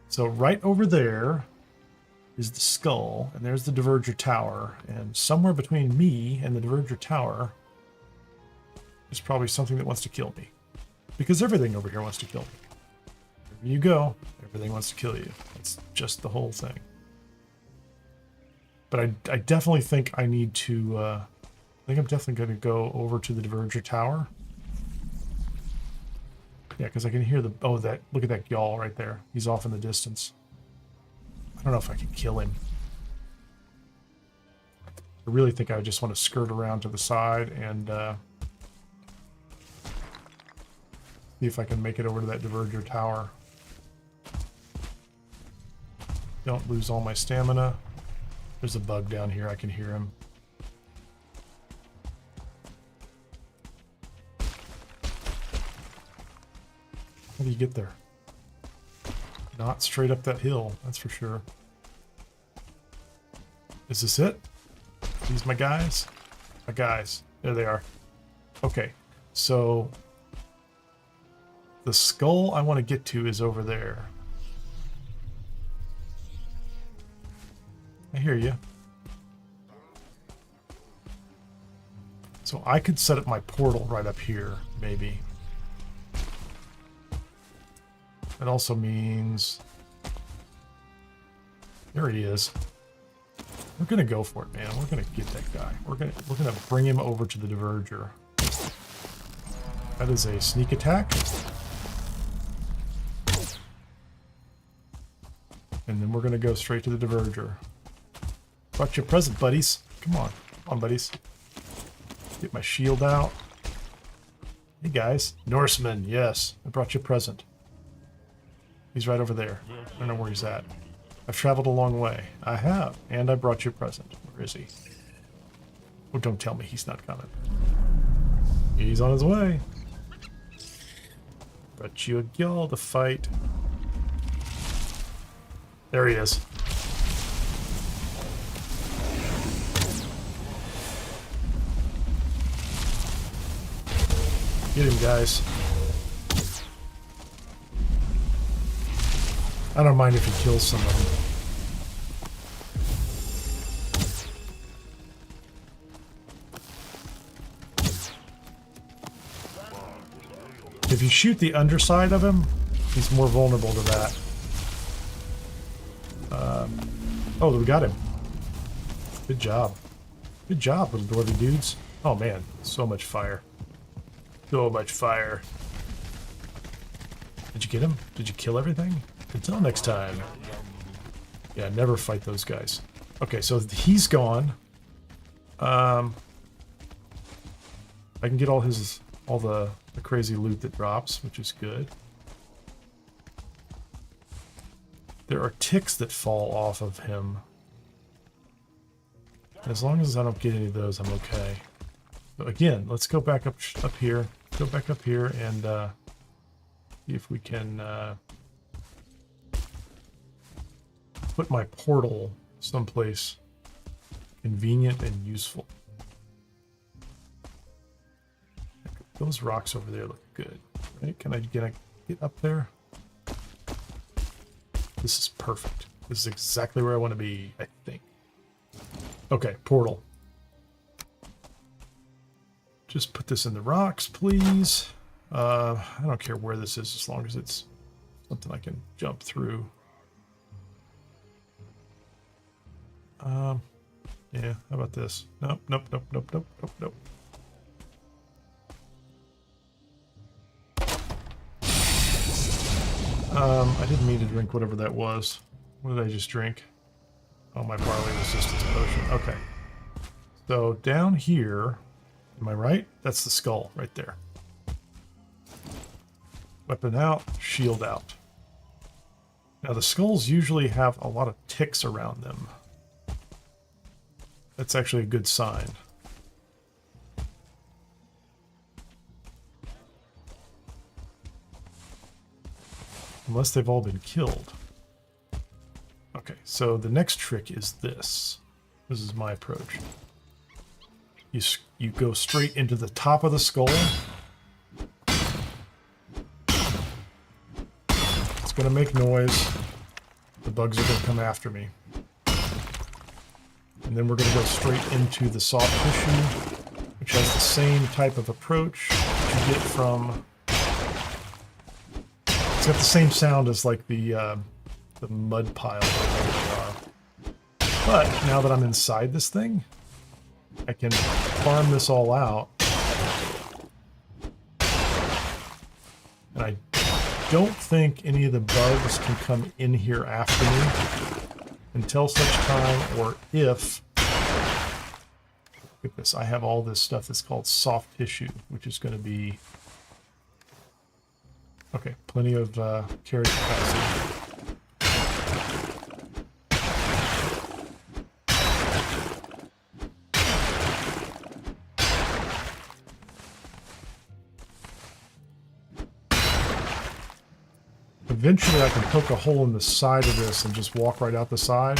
So right over there is the skull, and there's the Diverger Tower, and somewhere between me and the Diverger Tower is probably something that wants to kill me, because everything over here wants to kill me. Wherever you go, everything wants to kill you. That's just the whole thing. But I definitely think I need to, I think I'm definitely going to go over to the Diverger Tower. Yeah, because I can hear the, oh, that, look at that yawl right there. He's off in the distance. I don't know if I can kill him. I really think I just want to skirt around to the side and see if I can make it over to that Diverger Tower. Don't lose all my stamina. There's a bug down here. I can hear him. How do you get there? Not straight up that hill, that's for sure. Is this it? These my guys? My guys. There they are. Okay, so the skull I want to get to is over there. I hear you. So I could set up my portal right up here, maybe. That also means... There he is. We're gonna go for it, man. We're gonna get that guy. We're gonna bring him over to the Diverger. That is a sneak attack. And then we're gonna go straight to the Diverger. Brought you a present, buddies. Come on. Come on, buddies. Get my shield out. Hey, guys. Norseman, yes. I brought you a present. He's right over there. I don't know where he's at. I've traveled a long way. I have. And I brought you a present. Where is he? Oh, don't tell me he's not coming. He's on his way. Brought you a gull to fight. There he is. Get him, guys. I don't mind if he kills some of them. If you shoot the underside of him, he's more vulnerable to that. Oh, we got him. Good job. Good job, little dwarven dudes. Oh man, so much fire. So much fire. Did you get him? Did you kill everything? Until next time. Yeah, never fight those guys. Okay, so he's gone. I can get all the crazy loot that drops, which is good. There are ticks that fall off of him. As long as I don't get any of those, I'm okay. But again, let's go back up here. Go back up here and see if we can put my portal someplace convenient and useful. Those rocks over there look good. Right? Can I get up there? This is perfect. This is exactly where I want to be, I think. Okay, portal. Just put this in the rocks, please. I don't care where this is as long as it's something I can jump through. Yeah, how about this? Nope, nope, nope, nope, nope, nope, nope. I didn't mean to drink whatever that was. What did I just drink? Oh, my barley resistance potion. Okay. So down here, am I right? That's the skull right there. Weapon out, shield out. Now the skulls usually have a lot of ticks around them. That's actually a good sign. Unless they've all been killed. Okay, so the next trick is this. This is my approach. You go straight into the top of the skull. It's gonna make noise. The bugs are gonna come after me. And then we're gonna go straight into the soft tissue, which has the same type of approach that you get from... It's got the same sound as like the mud pile. But now that I'm inside this thing, I can farm this all out. And I don't think any of the bugs can come in here after me until such time, or if... Look at this. I have all this stuff that's called soft tissue, which is going to be... Okay, plenty of carry capacity. Eventually I can poke a hole in the side of this and just walk right out the side.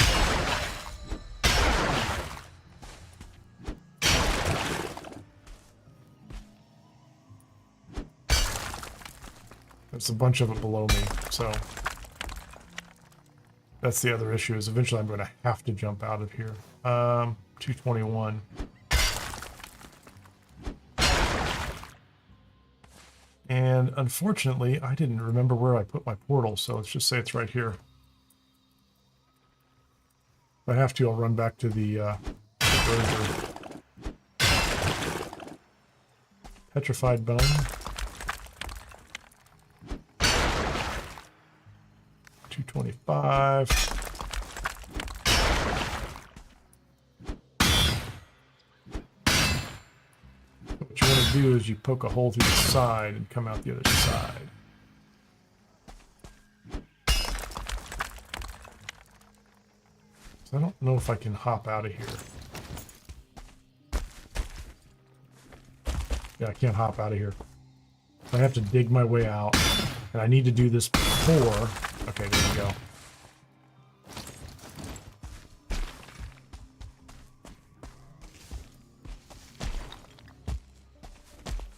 There's a bunch of it below me, so that's the other issue, is eventually I'm going to have to jump out of here. 221. And unfortunately, I didn't remember where I put my portal, so let's just say it's right here. If I have to, I'll run back to the burger. Petrified bone. 225. What you want to do is you poke a hole through the side and come out the other side. So I don't know if I can hop out of here. Yeah, I can't hop out of here. I have to dig my way out, and I need to do this before. Okay, there we go.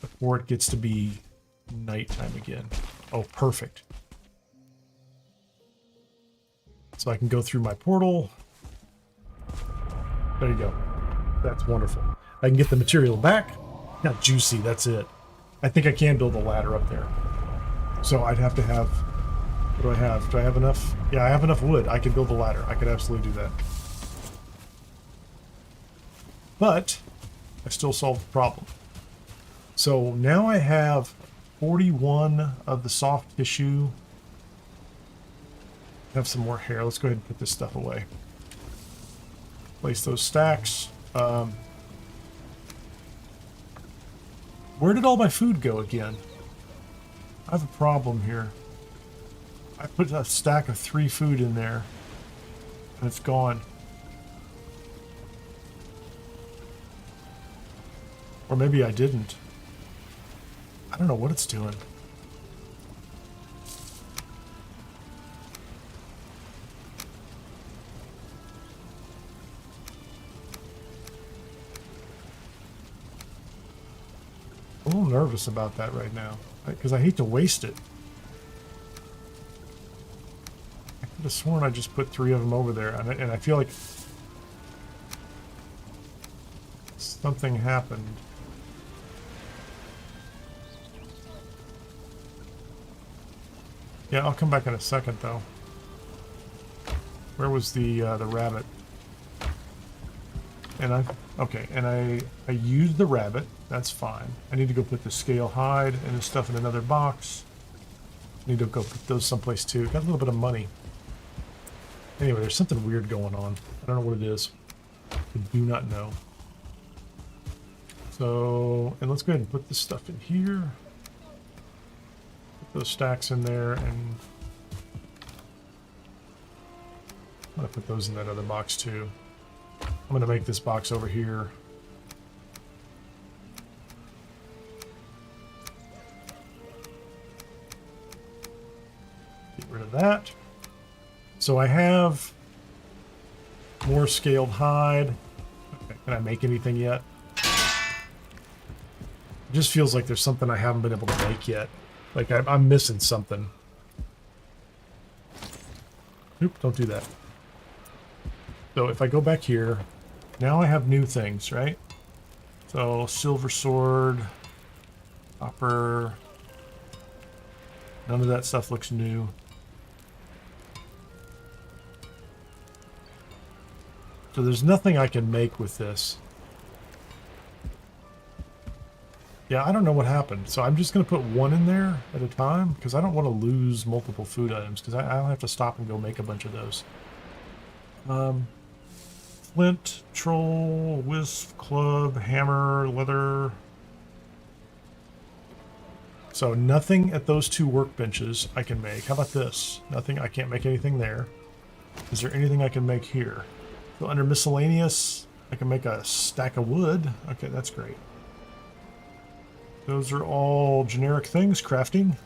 Before it gets to be nighttime again. Oh, perfect. So I can go through my portal. There you go. That's wonderful. I can get the material back. Not juicy, that's it. I think I can build a ladder up there. So I'd have to have... What do I have? Do I have enough? Yeah, I have enough wood. I could build a ladder. I could absolutely do that. But I still solved the problem. So now I have 41 of the soft tissue. I have some more hair. Let's go ahead and put this stuff away. Place those stacks. Where did all my food go again? I have a problem here. I put a stack of 3 food in there, and it's gone. Or maybe I didn't. I don't know what it's doing. I'm a little nervous about that right now, because I hate to waste it. I could have sworn I just put 3 of them over there, and I feel like something happened. Yeah, I'll come back in a second, though. Where was the rabbit? And I used the rabbit. That's fine. I need to go put the scale hide and the stuff in another box. I need to go put those someplace too. Got a little bit of money. Anyway, there's something weird going on. I don't know what it is. I do not know. So, and let's go ahead and put this stuff in here. Put those stacks in there, and I'm gonna put those in that other box too. I'm gonna make this box over here. Get rid of that. So I have more scaled hide. Okay, can I make anything yet? It just feels like there's something I haven't been able to make yet. Like I'm missing something. Oop, don't do that. So if I go back here, now I have new things, right? So silver sword, copper, none of that stuff looks new. So there's nothing I can make with this. Yeah, I don't know what happened. So I'm just going to put one in there at a time because I don't want to lose multiple food items because I'll have to stop and go make a bunch of those. Flint, troll, wisp, club, hammer, leather. So nothing at those two workbenches I can make. How about this? Nothing. I can't make anything there. Is there anything I can make here? So under miscellaneous, I can make a stack of wood. Okay, that's great. Those are all generic things. Crafting.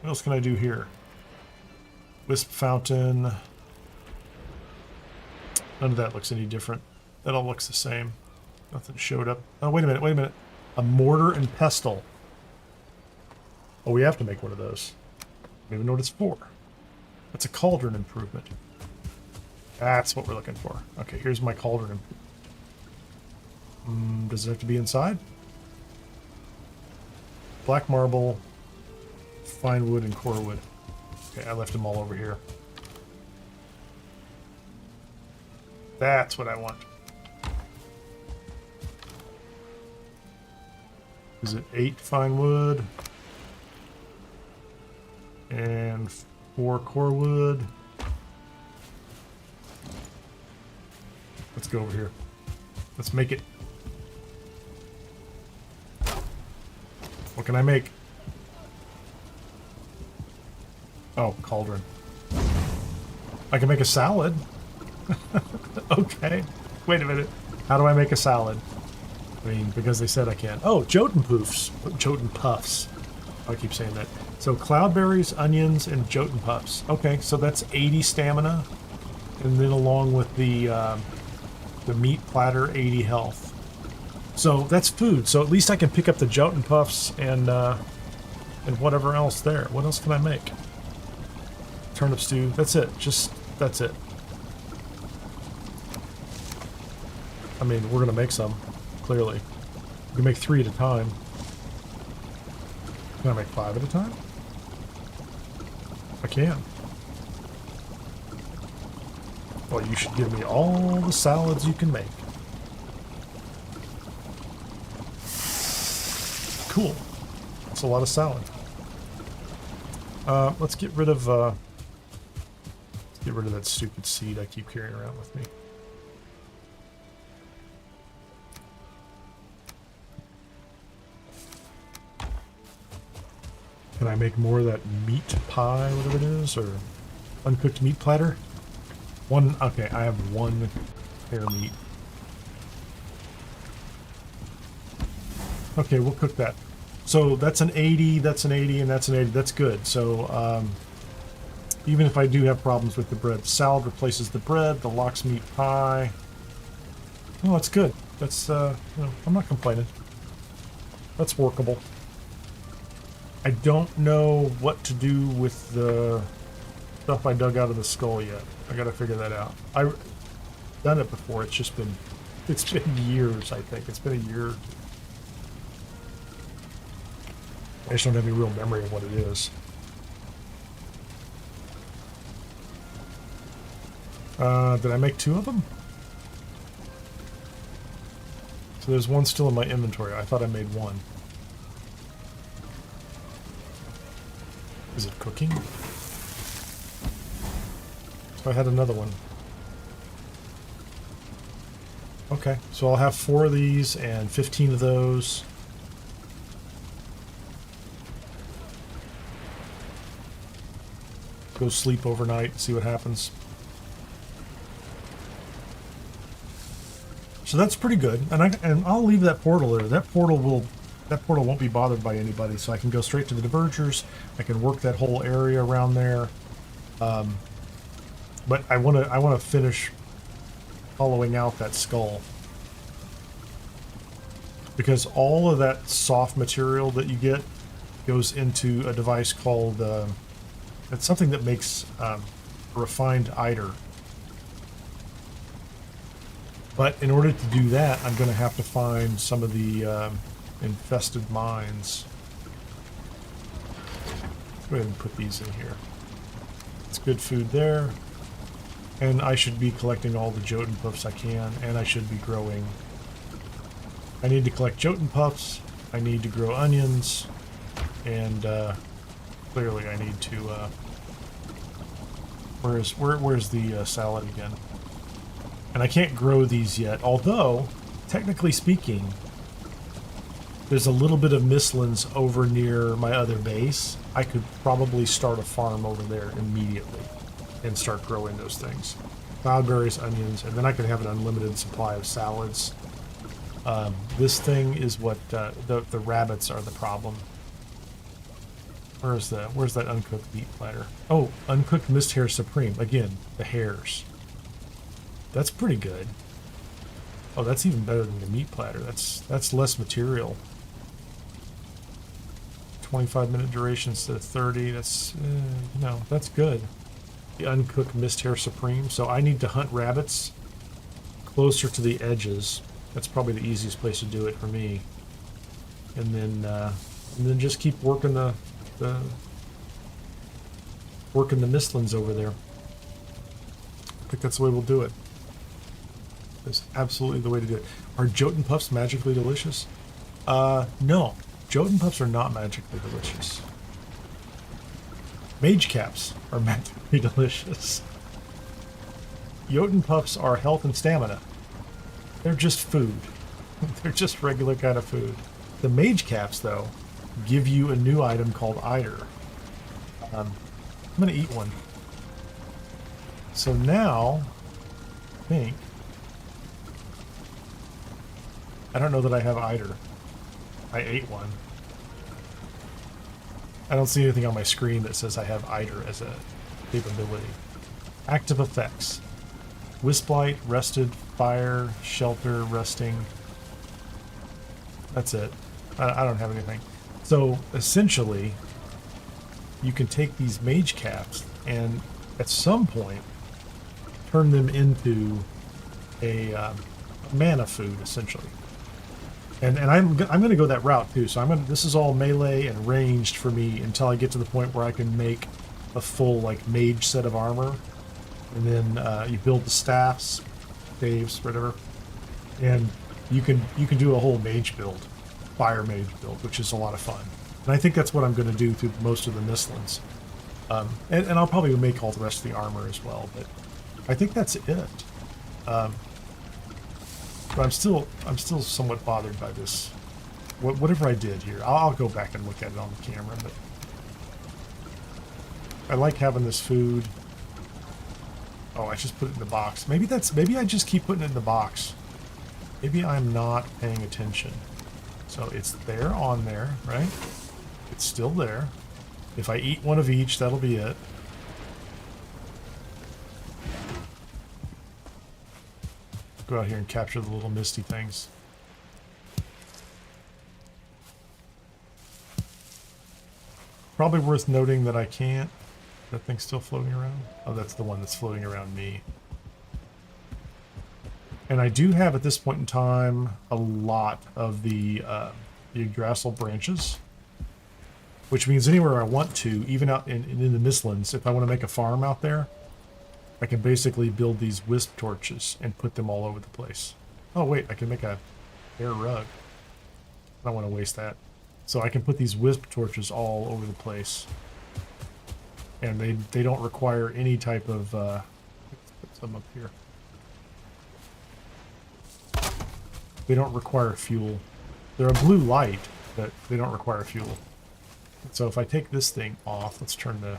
What else can I do here? Wisp fountain. None of that looks any different. That all looks the same. Nothing showed up. Oh, wait a minute, wait a minute. A mortar and pestle. Oh, we have to make one of those. I don't even know what it's for. That's a cauldron improvement. That's what we're looking for. Okay, here's my cauldron. Does it have to be inside? Black marble, fine wood, and core wood. Okay, I left them all over here. That's what I want. Is it 8 fine wood? And 4 core wood. Let's go over here. Let's make it. What can I make? Oh, cauldron. I can make a salad. Okay. Wait a minute. How do I make a salad? I mean, because they said I can. Oh, Jotun puffs. Jotun puffs. I keep saying that. So cloudberries, onions, and Jotun puffs. Okay, so that's 80 stamina, and then along with the meat platter, 80 health. So that's food. So at least I can pick up the Jotun puffs and whatever else there. What else can I make? Turnip stew. That's it. That's it. I mean, we're gonna make some. Clearly, we can make 3 at a time. Can I make 5 at a time? I can. Well, you should give me all the salads you can make. Cool. That's a lot of salad. Let's get rid of that stupid seed I keep carrying around with me. Can I make more of that meat pie, whatever it is, or uncooked meat platter? One, okay, I have 1 hair meat. Okay, we'll cook that. So that's an 80, that's an 80, and that's an 80. That's good. So even if I do have problems with the bread, salad replaces the bread, the lox meat pie. Oh, that's good. That's, you know, I'm not complaining. That's workable. I don't know what to do with the stuff I dug out of the skull yet. I gotta figure that out. I've done it before. It's been years, I think. It's been a year. I just don't have any real memory of what it is. Did I make 2 of them? So there's 1 still in my inventory. I thought I made 1. Is it cooking? So I had another one. Okay, so I'll have 4 of these and 15 of those. Go sleep overnight, see what happens. So that's pretty good, and I'll leave that portal there. That portal won't be bothered by anybody, so I can go straight to the divergers. I can work that whole area around there. But I want to finish hollowing out that skull, because all of that soft material that you get goes into a device called it's something that makes refined eider. But in order to do that, I'm going to have to find some of the infested mines. Let's go ahead and put these in here. It's good food there. And I should be collecting all the Jotun puffs I can, and I should be growing. I need to collect Jotun puffs, I need to grow onions, and clearly I need to, where's the salad again? And I can't grow these yet, although, technically speaking, there's a little bit of Mistlands over near my other base. I could probably start a farm over there immediately and start growing those things. Cloudberries, onions, and then I could have an unlimited supply of salads. This thing is what, the rabbits are the problem. Where's that uncooked meat platter? Oh, uncooked mist hare supreme. Again, the hares. That's pretty good. Oh, that's even better than the meat platter. That's less material. 25-minute duration instead of 30. That's, that's good. The uncooked mist hare supreme. So I need to hunt rabbits closer to the edges. That's probably the easiest place to do it for me. And then just keep working the Mistlands over there. I think that's the way we'll do it. That's absolutely the way to do it. Are Jotun puffs magically delicious? No. Jotun puffs are not magically delicious. Mage caps are magically delicious. Jotun puffs are health and stamina. They're just food. They're just regular kind of food. The mage caps, though, give you a new item called Eider. I'm going to eat one. So now, I think... I don't know that I have Eider. I ate one. I don't see anything on my screen that says I have Eider as a capability. Active effects. Wisplight, rested, fire, shelter, resting. That's it. I don't have anything. So essentially, you can take these mage caps and at some point turn them into a mana food, essentially. And I'm going to go that route too. So this is all melee and ranged for me until I get to the point where I can make a full like mage set of armor. And then you build the staffs, staves, whatever, and you can do a whole mage build, fire mage build, which is a lot of fun. And I think that's what I'm going to do through most of the Mistlands. And I'll probably make all the rest of the armor as well. But I think that's it. But I'm still somewhat bothered by this. Whatever I did here, I'll go back and look at it on the camera. But I like having this food. Oh, I just put it in the box. Maybe I just keep putting it in the box. Maybe I'm not paying attention. So it's there on there, right? It's still there. If I eat one of each, that'll be it. Go out here and capture the little misty things. Probably worth noting that I can't. That thing's still floating around? Oh, that's the one that's floating around me. And I do have, at this point in time, a lot of the Yggdrasil branches. Which means anywhere I want to, even out in the Mistlands, if I want to make a farm out there, I can basically build these wisp torches and put them all over the place. Oh wait, I can make a hair rug. I don't want to waste that. So I can put these wisp torches all over the place. And they don't require any type of, let's put some up here. They don't require fuel. They're a blue light, but they don't require fuel. So if I take this thing off, let's turn the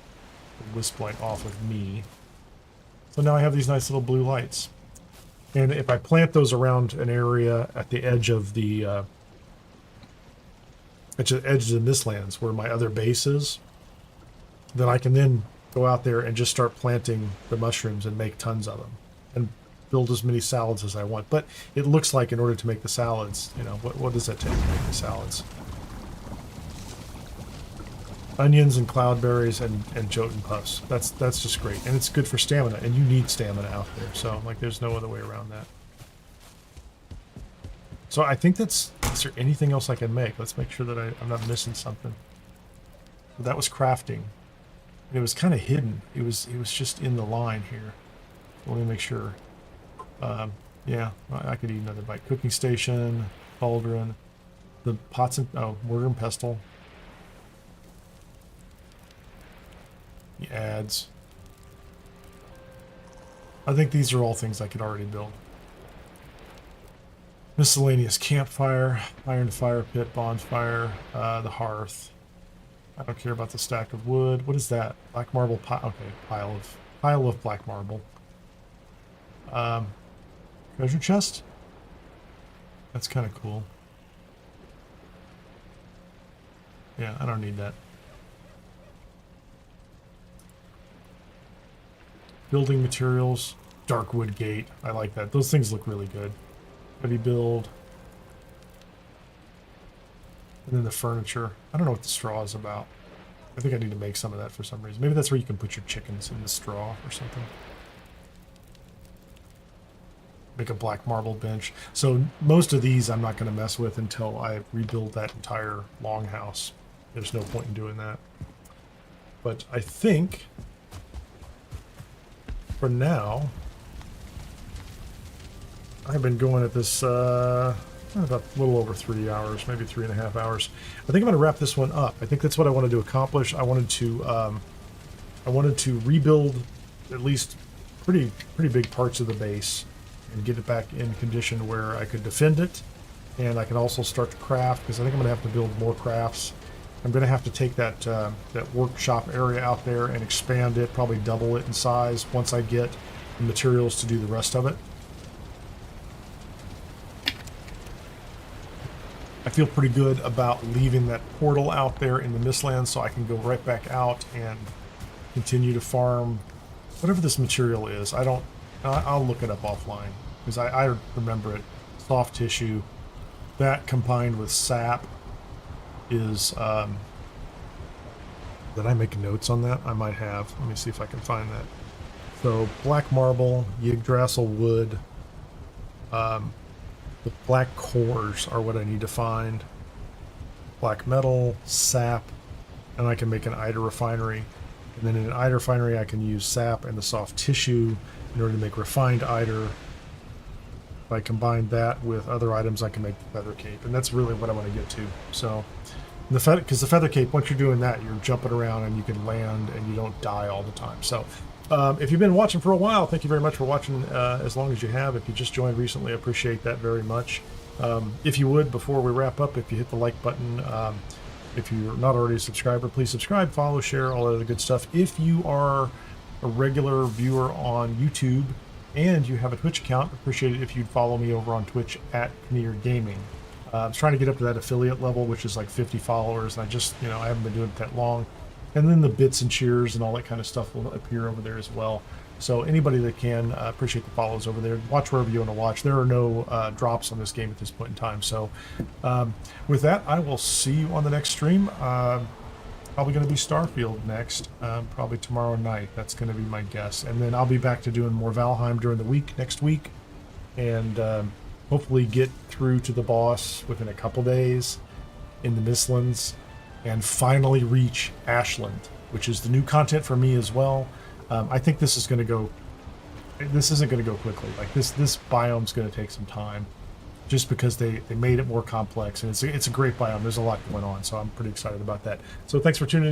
wisp light off of me. So now I have these nice little blue lights. And if I plant those around an area at the edge of the Mistlands where my other base is, then I can then go out there and just start planting the mushrooms and make tons of them and build as many salads as I want. But it looks like in order to make the salads, you know, what does that take to make the salads? Onions and cloudberries and Jotun puffs. That's just great. And it's good for stamina, and you need stamina out there. So, like, there's no other way around that. So I think is there anything else I can make? Let's make sure that I'm not missing something. That was crafting. And it was kind of hidden. It was just in the line here. Let me make sure. Yeah, I could eat another bite. Cooking station, cauldron, the pots and mortar and pestle. The adds. I think these are all things I could already build. Miscellaneous campfire, iron fire pit, bonfire, the hearth. I don't care about the stack of wood. What is that? Black marble pile. Okay, pile of black marble. Treasure chest. That's kind of cool. Yeah, I don't need that. Building materials, dark wood gate. I like that. Those things look really good. Heavy build. And then the furniture. I don't know what the straw is about. I think I need to make some of that for some reason. Maybe that's where you can put your chickens in the straw or something. Make a black marble bench. So most of these I'm not going to mess with until I rebuild that entire longhouse. There's no point in doing that. But I think for now, I've been going at this about a little over 3 hours, maybe 3.5 hours. I think I'm going to wrap this one up. I think that's what I wanted to accomplish. I wanted to rebuild at least pretty big parts of the base and get it back in condition where I could defend it, and I can also start to craft, because I think I'm going to have to build more crafts. I'm going to have to take that that workshop area out there and expand it, probably double it in size once I get the materials to do the rest of it. I feel pretty good about leaving that portal out there in the Mistlands so I can go right back out and continue to farm whatever this material is. I'll look it up offline, because I remember it. Soft tissue, that combined with sap is, did I make notes on that? I might have. Let me see if I can find that. So black marble, Yggdrasil wood, the black cores are what I need to find. Black metal, sap, and I can make an Ida refinery. And then in an Ida refinery I can use sap and the soft tissue in order to make refined Ida. If I combine that with other items, I can make the feather cape, and that's really what I want to get to. So, because the feather cape, once you're doing that, you're jumping around and you can land and you don't die all the time. So, if you've been watching for a while, thank you very much for watching as long as you have. If you just joined recently, I appreciate that very much. If you would, before we wrap up, if you hit the like button, if you're not already a subscriber, please subscribe, follow, share, all that other good stuff. If you are a regular viewer on YouTube and you have a Twitch account, appreciate it if you'd follow me over on Twitch at Kineer Gaming. I was trying to get up to that affiliate level, which is like 50 followers, and I haven't been doing it that long. And then the bits and cheers and all that kind of stuff will appear over there as well. So anybody that can, appreciate the follows over there. Watch wherever you want to watch. There are no drops on this game at this point in time. So with that, I will see you on the next stream. Probably going to be Starfield next, probably tomorrow night. That's going to be my guess. And then I'll be back to doing more Valheim during the week, next week. And hopefully get through to the boss within a couple days in the Mistlands. And finally reach Ashland, which is the new content for me as well. I think this isn't going to go quickly. Like this biome's going to take some time, just because they made it more complex, and it's a great biome. There's a lot going on, so I'm pretty excited about that. So thanks for tuning in.